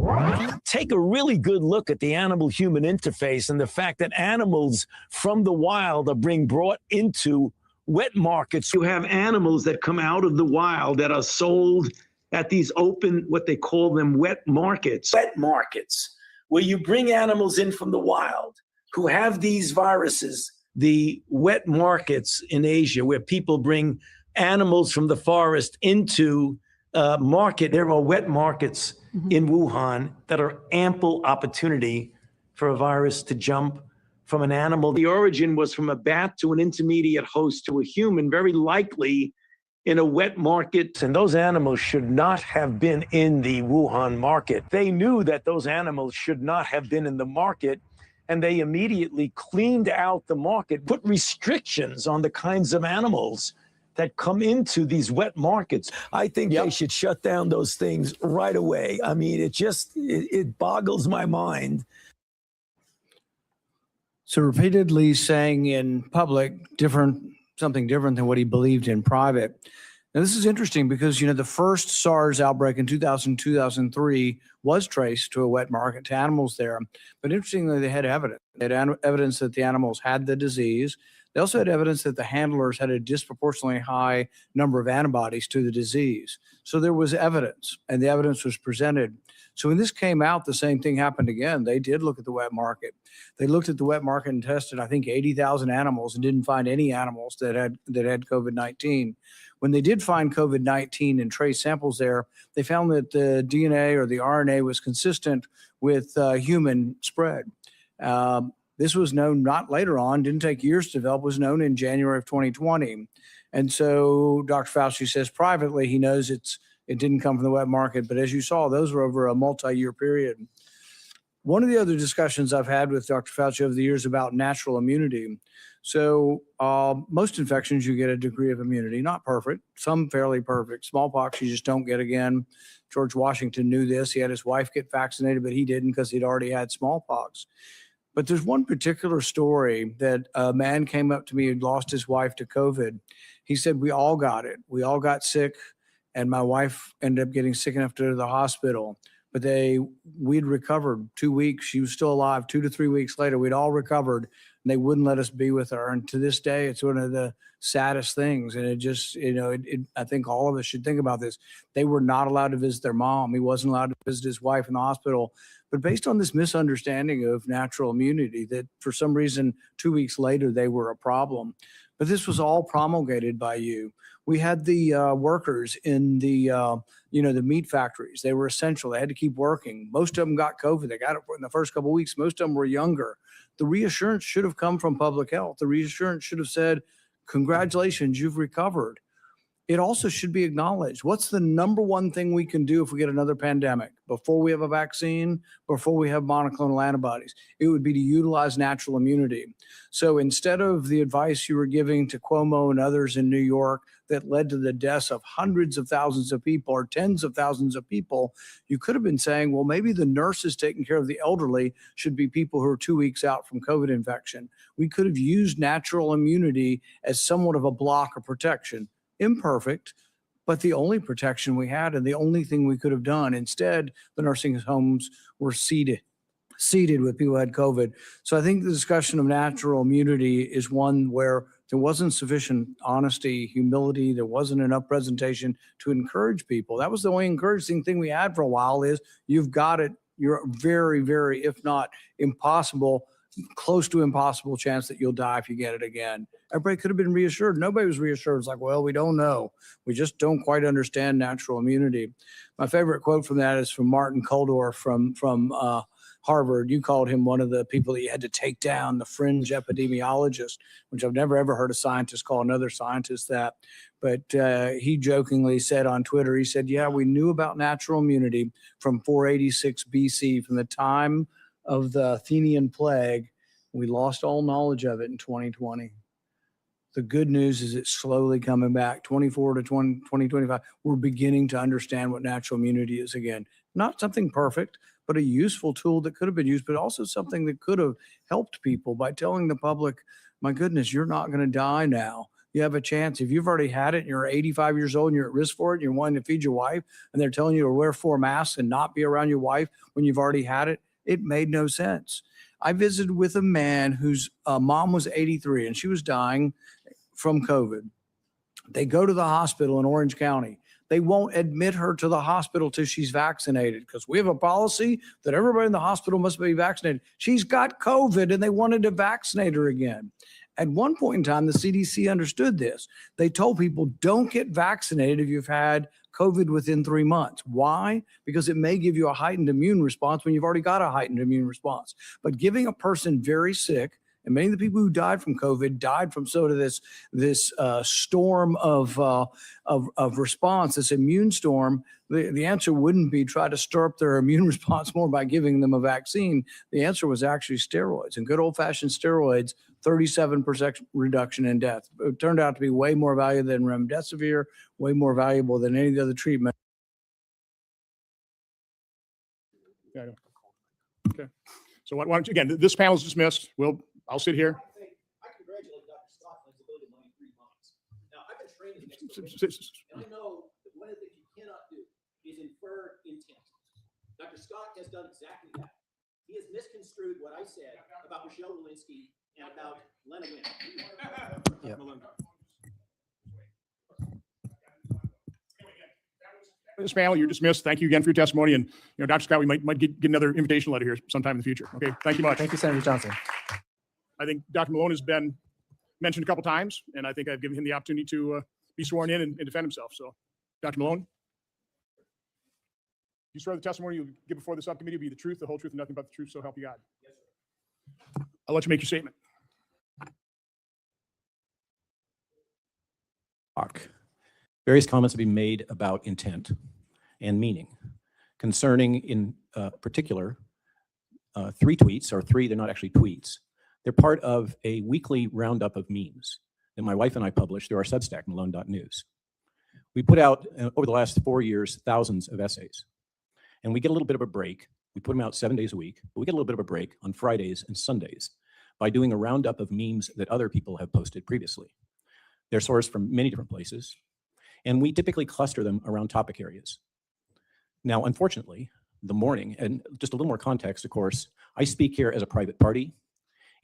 Take a really good look at the animal-human interface and the fact that animals from the wild are being brought into wet markets. You have animals that come out of the wild that are sold at these open, what they call them, wet markets. Wet markets, where you bring animals in from the wild who have these viruses. The wet markets in Asia, where people bring animals from the forest into market. There are wet markets in Wuhan that are ample opportunity for a virus to jump from an animal. The origin was from a bat to an intermediate host to a human, very likely in a wet market. And those animals should not have been in the Wuhan market. They knew that those animals should not have been in the market, and they immediately cleaned out the market, put restrictions on the kinds of animals that come into these wet markets. I think they should shut down those things right away. I mean, it boggles my mind. So repeatedly saying in public something different than what he believed in private. Now, this is interesting because, the first SARS outbreak in 2003 was traced to a wet market, to animals there. But interestingly, they had evidence. They had evidence that the animals had the disease. They also had evidence that the handlers had a disproportionately high number of antibodies to the disease. So there was evidence, and the evidence was presented. So when this came out, the same thing happened again. They did look at the wet market. They looked at the wet market and tested, I think, 80,000 animals and didn't find any animals that had COVID-19. When they did find COVID-19 and trace samples there, they found that the DNA or the RNA was consistent with human spread. This was known not later on, didn't take years to develop, was known in January of 2020. And so Dr. Fauci says privately he knows it didn't come from the wet market, but as you saw, those were over a multi-year period. One of the other discussions I've had with Dr. Fauci over the years about natural immunity. So most infections, you get a degree of immunity, not perfect, some fairly perfect. Smallpox, you just don't get again. George Washington knew this. He had his wife get vaccinated, but he didn't because he'd already had smallpox. But there's one particular story that a man came up to me who'd lost his wife to COVID. He said, we all got it. We all got sick, and my wife ended up getting sick enough to go to the hospital. But we'd recovered 2 weeks. She was still alive. 2 to 3 weeks later, we'd all recovered, and they wouldn't let us be with her. And to this day, it's one of the saddest things. And it just, I think all of us should think about this. They were not allowed to visit their mom. He wasn't allowed to visit his wife in the hospital. But based on this misunderstanding of natural immunity, that for some reason, 2 weeks later, they were a problem. But this was all promulgated by you. We had the workers in the meat factories. They were essential. They had to keep working. Most of them got COVID. They got it in the first couple of weeks. Most of them were younger. The reassurance should have come from public health. The reassurance should have said, congratulations, you've recovered. It also should be acknowledged. What's the number one thing we can do if we get another pandemic? Before we have a vaccine, before we have monoclonal antibodies, it would be to utilize natural immunity. So instead of the advice you were giving to Cuomo and others in New York that led to the deaths of hundreds of thousands of people or tens of thousands of people, you could have been saying, well, maybe the nurses taking care of the elderly should be people who are 2 weeks out from COVID infection. We could have used natural immunity as somewhat of a block of protection. Imperfect, but the only protection we had and the only thing we could have done. Instead, the nursing homes were seated with people who had COVID. So I think the discussion of natural immunity is one where there wasn't sufficient honesty, humility. There wasn't enough presentation to encourage people. That was the only encouraging thing we had for a while is you've got it. You're very, very, if not impossible, close to impossible chance that you'll die if you get it again. Everybody could have been reassured. Nobody was reassured. It's like, well, we don't know. We just don't quite understand natural immunity. My favorite quote from that is from Martin Kulldorff from Harvard. You called him one of the people that you had to take down, the fringe epidemiologist, which I've never ever heard a scientist call another scientist that. But he jokingly said on Twitter, he said, yeah, we knew about natural immunity from 486 BC, from the time of the Athenian plague. We lost all knowledge of it in 2020. The good news is it's slowly coming back. 24 to 2025, we're beginning to understand what natural immunity is again. Not something perfect, but a useful tool that could have been used, but also something that could have helped people by telling the public, my goodness, you're not going to die now. You have a chance. If you've already had it and you're 85 years old and you're at risk for it, and you're wanting to feed your wife, and they're telling you to wear 4 masks and not be around your wife when you've already had it, it made no sense. I visited with a man whose mom was 83 and she was dying from COVID. They go to the hospital in Orange County. They won't admit her to the hospital till she's vaccinated because we have a policy that everybody in the hospital must be vaccinated. She's got COVID and they wanted to vaccinate her again. At one point in time, the CDC understood this. They told people, don't get vaccinated if you've had COVID within 3 months. Why? Because it may give you a heightened immune response when you've already got a heightened immune response. But giving a person very sick, and many of the people who died from COVID died from sort of this storm of response, this immune storm. The answer wouldn't be try to stir up their immune response more by giving them a vaccine. The answer was actually steroids, and good old-fashioned steroids, 37% reduction in death. It turned out to be way more valuable than remdesivir, way more valuable than any other treatment. Yeah, I know. Okay. So why don't you, again, this panel is dismissed. I'll sit here. I congratulate Dr. Scott on his ability to money 3 months. Now, I've been trained in this, and I know that one of the things you cannot do is infer intent. Dr. Scott has done exactly that. He has misconstrued what I said about Michelle Walensky and about Lena Wynn. Yep. This panel, you're dismissed. Thank you again for your testimony. And, Dr. Scott, we might get another invitation letter here sometime in the future. Okay, thank you much. Thank you, Senator Johnson. I think Dr. Malone has been mentioned a couple times, and I think I've given him the opportunity to be sworn in and defend himself. So, Dr. Malone, you swear the testimony you give before the subcommittee will be the truth, the whole truth, and nothing but the truth, so help you God. Yes, sir. I'll let you make your statement. Various comments have been made about intent and meaning concerning, in particular, 3 tweets, or 3, they're not actually tweets. They're part of a weekly roundup of memes that my wife and I publish through our Substack, Malone.news. We put out, over the last 4 years, thousands of essays. And we get a little bit of a break. We put them out 7 days a week, but we get a little bit of a break on Fridays and Sundays by doing a roundup of memes that other people have posted previously. They're sourced from many different places, and we typically cluster them around topic areas. Now, unfortunately, the morning, and just a little more context, of course, I speak here as a private party,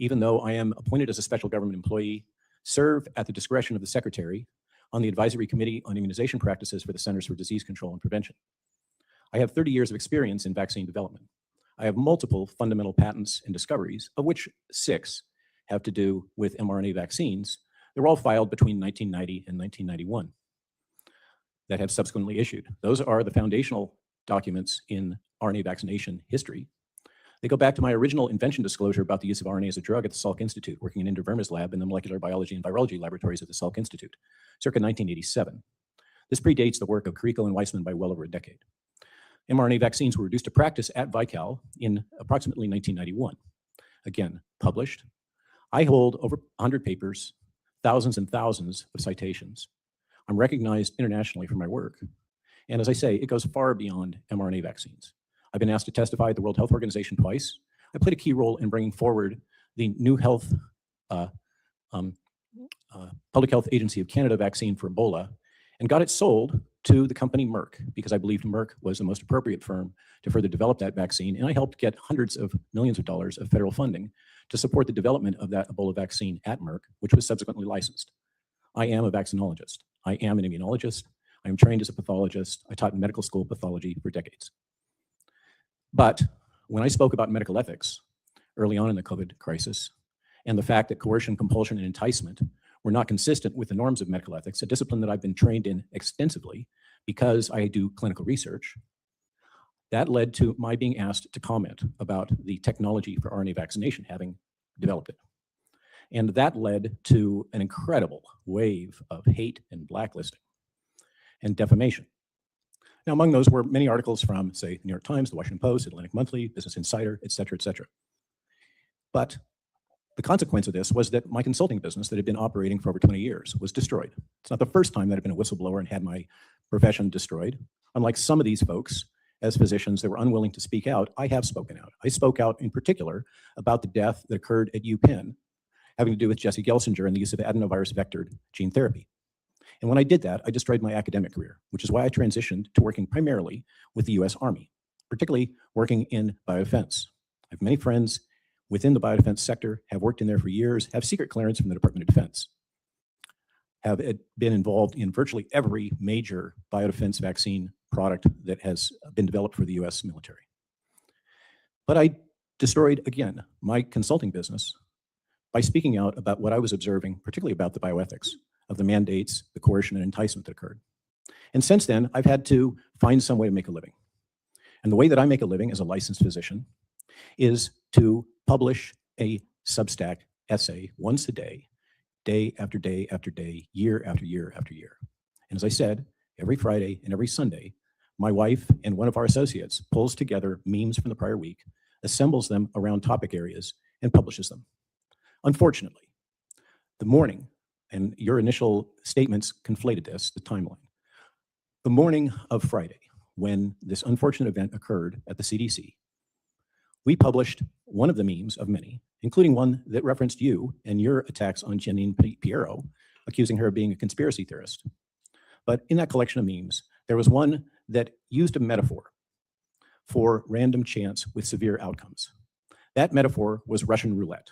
even though I am appointed as a special government employee, serve at the discretion of the Secretary on the Advisory Committee on Immunization Practices for the Centers for Disease Control and Prevention. I have 30 years of experience in vaccine development. I have multiple fundamental patents and discoveries, of which 6 have to do with mRNA vaccines. They're all filed between 1990 and 1991 that have subsequently issued. Those are the foundational documents in RNA vaccination history. They go back to my original invention disclosure about the use of RNA as a drug at the Salk Institute, working in Indervermis lab in the molecular biology and virology laboratories at the Salk Institute, circa 1987. This predates the work of Carrico and Weissman by well over a decade. mRNA vaccines were reduced to practice at Vical in approximately 1991. Again, published. I hold over 100 papers, thousands and thousands of citations. I'm recognized internationally for my work. And as I say, it goes far beyond mRNA vaccines. I've been asked to testify at the World Health Organization twice. I played a key role in bringing forward the new Public Health Agency of Canada vaccine for Ebola and got it sold to the company Merck because I believed Merck was the most appropriate firm to further develop that vaccine. And I helped get hundreds of millions of dollars of federal funding to support the development of that Ebola vaccine at Merck, which was subsequently licensed. I am a vaccinologist. I am an immunologist. I am trained as a pathologist. I taught in medical school pathology for decades. But when I spoke about medical ethics early on in the COVID crisis, and the fact that coercion, compulsion, and enticement were not consistent with the norms of medical ethics, a discipline that I've been trained in extensively because I do clinical research, that led to my being asked to comment about the technology for RNA vaccination, having developed it. And that led to an incredible wave of hate and blacklisting and defamation. Now, among those were many articles from, say, New York Times, the Washington Post, Atlantic Monthly, Business Insider, et cetera, et cetera. But the consequence of this was that my consulting business that had been operating for over 20 years was destroyed. It's not the first time that I've been a whistleblower and had my profession destroyed. Unlike some of these folks, as physicians that were unwilling to speak out, I have spoken out. I spoke out in particular about the death that occurred at UPenn having to do with Jesse Gelsinger and the use of adenovirus vectored gene therapy. And when I did that, I destroyed my academic career, which is why I transitioned to working primarily with the US Army, particularly working in biodefense. I have many friends within the biodefense sector, have worked in there for years, have secret clearance from the Department of Defense, have been involved in virtually every major biodefense vaccine product that has been developed for the US military. But I destroyed, again, my consulting business by speaking out about what I was observing, particularly about the bioethics of the mandates, the coercion, and enticement that occurred. And since then, I've had to find some way to make a living. And the way that I make a living as a licensed physician is to publish a Substack essay once a day, day after day after day, year after year after year. And as I said, every Friday and every Sunday, my wife and one of our associates pulls together memes from the prior week, assembles them around topic areas, and publishes them. Unfortunately, the morning, and your initial statements conflated this, the timeline. The morning of Friday, when this unfortunate event occurred at the CDC, we published one of the memes of many, including one that referenced you and your attacks on Janine Piero, accusing her of being a conspiracy theorist. But in that collection of memes, there was one that used a metaphor for random chance with severe outcomes. That metaphor was Russian roulette.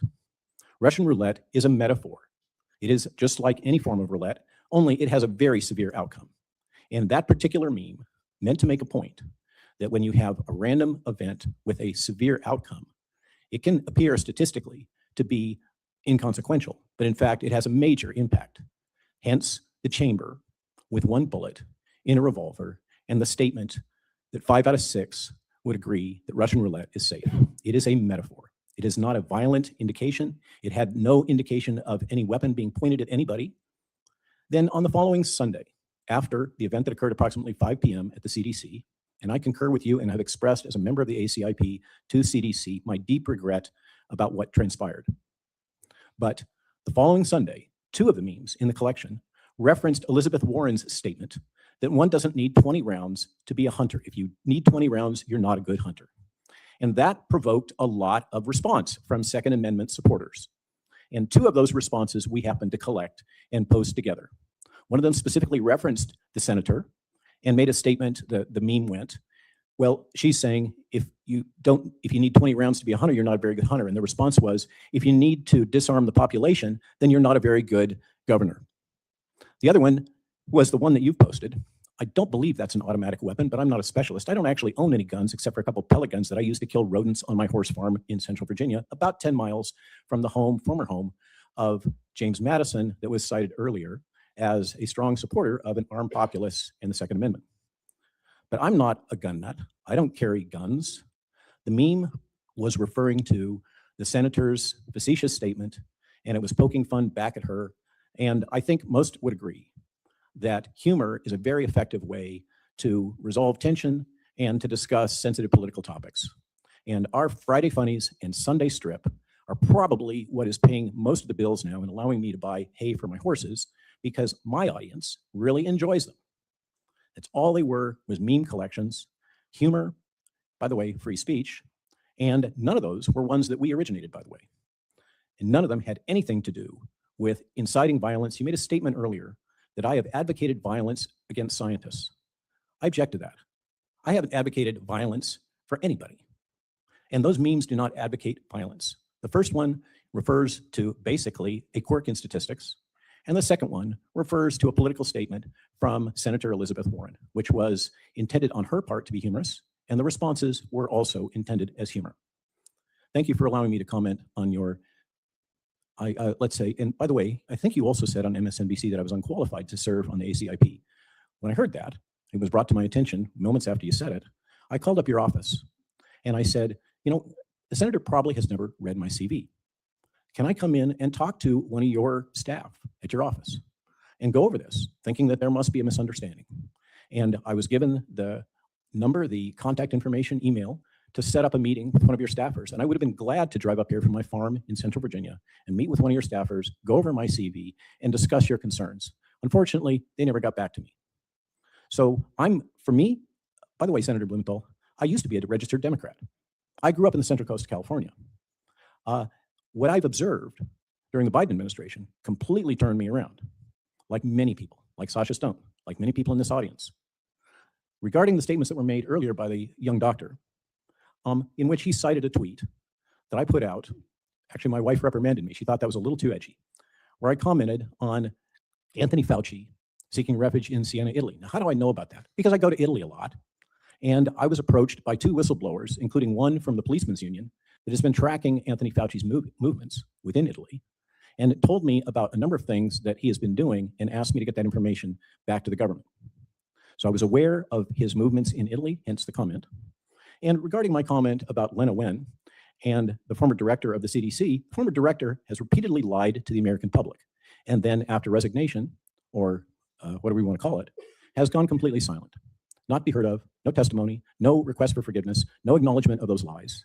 Russian roulette is a metaphor. It is just like any form of roulette, only it has a very severe outcome. And that particular meme meant to make a point that when you have a random event with a severe outcome, it can appear statistically to be inconsequential, but in fact, it has a major impact. Hence, the chamber with one bullet in a revolver and the statement that 5 out of 6 would agree that Russian roulette is safe. It is a metaphor. It is not a violent indication. It had no indication of any weapon being pointed at anybody. Then on the following Sunday, after the event that occurred approximately 5 p.m. at the CDC, and I concur with you and have expressed as a member of the ACIP to CDC my deep regret about what transpired. But the following Sunday, 2 of the memes in the collection referenced Elizabeth Warren's statement that one doesn't need 20 rounds to be a hunter. If you need 20 rounds, you're not a good hunter. And that provoked a lot of response from Second Amendment supporters. And 2 of those responses we happened to collect and post together. One of them specifically referenced the senator and made a statement, the meme went, well, she's saying, if you need 20 rounds to be a hunter, you're not a very good hunter. And the response was, if you need to disarm the population, then you're not a very good governor. The other one was the one that you've posted. I don't believe that's an automatic weapon, but I'm not a specialist. I don't actually own any guns except for a couple pellet guns that I used to kill rodents on my horse farm in Central Virginia, about 10 miles from the former home of James Madison that was cited earlier as a strong supporter of an armed populace and the Second Amendment. But I'm not a gun nut. I don't carry guns. The meme was referring to the senator's facetious statement, and it was poking fun back at her. And I think most would agree that humor is a very effective way to resolve tension and to discuss sensitive political topics. And our Friday Funnies and Sunday Strip are probably what is paying most of the bills now and allowing me to buy hay for my horses, because my audience really enjoys them. That's all they were, was meme collections, humor, by the way, free speech, and none of those were ones that we originated, by the way. And none of them had anything to do with inciting violence. You made a statement earlier that I have advocated violence against scientists. I object to that. I haven't advocated violence for anybody. And those memes do not advocate violence. The first one refers to basically a quirk in statistics. And the second one refers to a political statement from Senator Elizabeth Warren, which was intended on her part to be humorous, and the responses were also intended as humor. Thank you for allowing me to comment on your, let's say, and by the way, I think you also said on MSNBC that I was unqualified to serve on the ACIP. When I heard that, it was brought to my attention moments after you said it, I called up your office and I said, you know, the senator probably has never read my CV. Can I come in and talk to one of your staff at your office and go over this, thinking that there must be a misunderstanding? And I was given the number, the contact information, email, to set up a meeting with one of your staffers. And I would have been glad to drive up here from my farm in Central Virginia and meet with one of your staffers, go over my CV, and discuss your concerns. Unfortunately, they never got back to me. So for me, by the way, Senator Blumenthal, I used to be a registered Democrat. I grew up in the Central Coast of California. What I've observed during the Biden administration completely turned me around, like many people, like Sasha Stone, like many people in this audience. Regarding the statements that were made earlier by the young doctor, in which he cited a tweet that I put out. Actually, my wife reprimanded me. She thought that was a little too edgy, where I commented on Anthony Fauci seeking refuge in Siena, Italy. Now, how do I know about that? Because I go to Italy a lot, and I was approached by 2 whistleblowers, including one from the Policemen's Union that has been tracking Anthony Fauci's movements within Italy, and it told me about a number of things that he has been doing and asked me to get that information back to the government. So I was aware of his movements in Italy, hence the comment. And regarding my comment about Lena Wen and the former director of the CDC, the former director has repeatedly lied to the American public. And then after resignation, or whatever we want to call it, has gone completely silent. Not be heard of, no testimony, no request for forgiveness, no acknowledgement of those lies.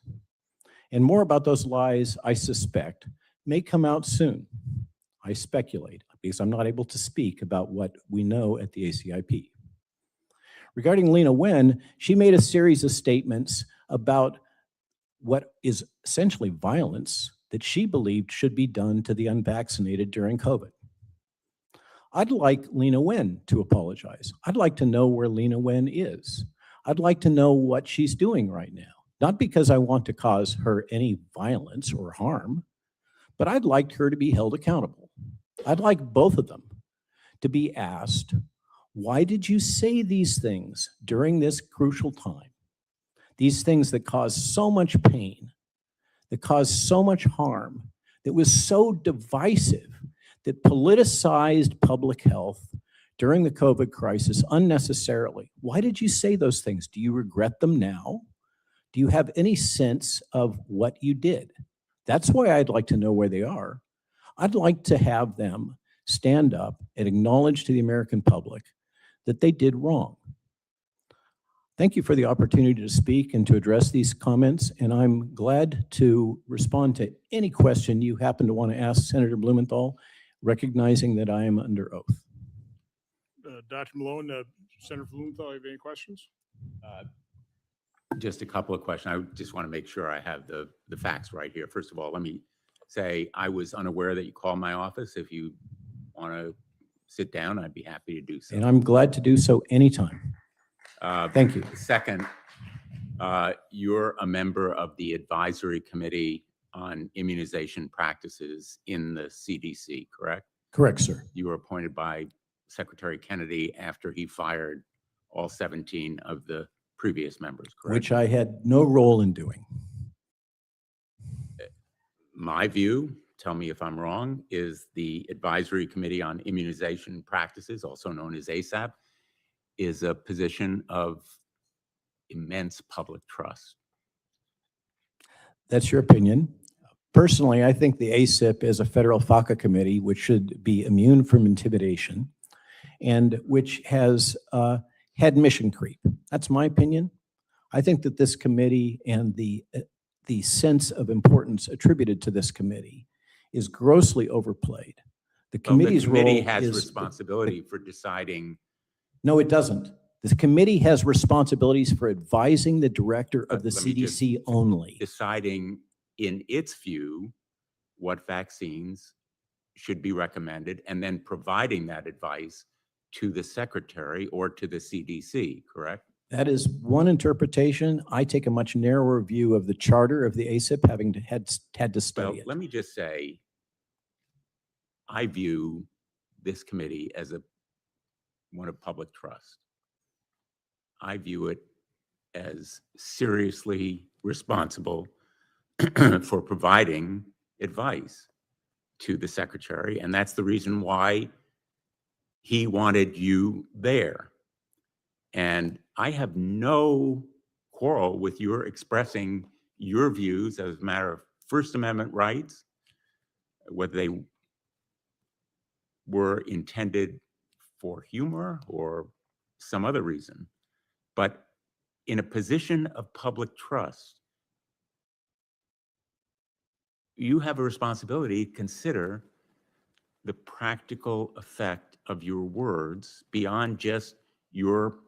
And more about those lies, I suspect, may come out soon. I speculate, because I'm not able to speak about what we know at the ACIP. Regarding Lena Wen, she made a series of statements about what is essentially violence that she believed should be done to the unvaccinated during COVID. I'd like Lena Wen to apologize. I'd like to know where Lena Wen is. I'd like to know what she's doing right now. Not because I want to cause her any violence or harm, but I'd like her to be held accountable. I'd like both of them to be asked, why did you say these things during this crucial time? These things that caused so much pain, that caused so much harm, that was so divisive, that politicized public health during the COVID crisis unnecessarily. Why did you say those things? Do you regret them now? Do you have any sense of what you did? That's why I'd like to know where they are. I'd like to have them stand up and acknowledge to the American public that they did wrong. Thank you for the opportunity to speak and to address these comments, and I'm glad to respond to any question you happen to want to ask Senator Blumenthal, recognizing that I am under oath. Dr. Malone, Senator Blumenthal, you have any questions? Just a couple of questions. I just want to make sure I have the facts right here. First of all, let me say I was unaware that you called my office. If you want to sit down, I'd be happy to do so. And I'm glad to do so anytime. Thank you. Second, you're a member of the advisory committee on immunization practices in the CDC, correct? Correct, sir. You were appointed by Secretary Kennedy after he fired all 17 of the previous members, correct? Which I had no role in doing. My view, tell me if I'm wrong, is the Advisory Committee on Immunization Practices, also known as ASAP, is a position of immense public trust. That's your opinion. Personally, I think the ASIP is a federal FACA committee which should be immune from intimidation and which has had mission creep. That's my opinion. I think that this committee and the sense of importance attributed to this committee is grossly overplayed. The committee's the committee role has is responsibility for deciding. No, it doesn't. The committee has responsibilities for advising the director of the CDC only. Deciding in its view what vaccines should be recommended and then providing that advice to the secretary or to the CDC, correct? That is one interpretation. I take a much narrower view of the charter of the ASIP, having had to study it. Let me just say, I view this committee as one of public trust. I view it as seriously responsible for providing advice to the secretary, and that's the reason why he wanted you there. And I have no quarrel with your expressing your views as a matter of First Amendment rights, whether they were intended for humor or some other reason. But in a position of public trust, you have a responsibility to consider the practical effect of your words beyond just your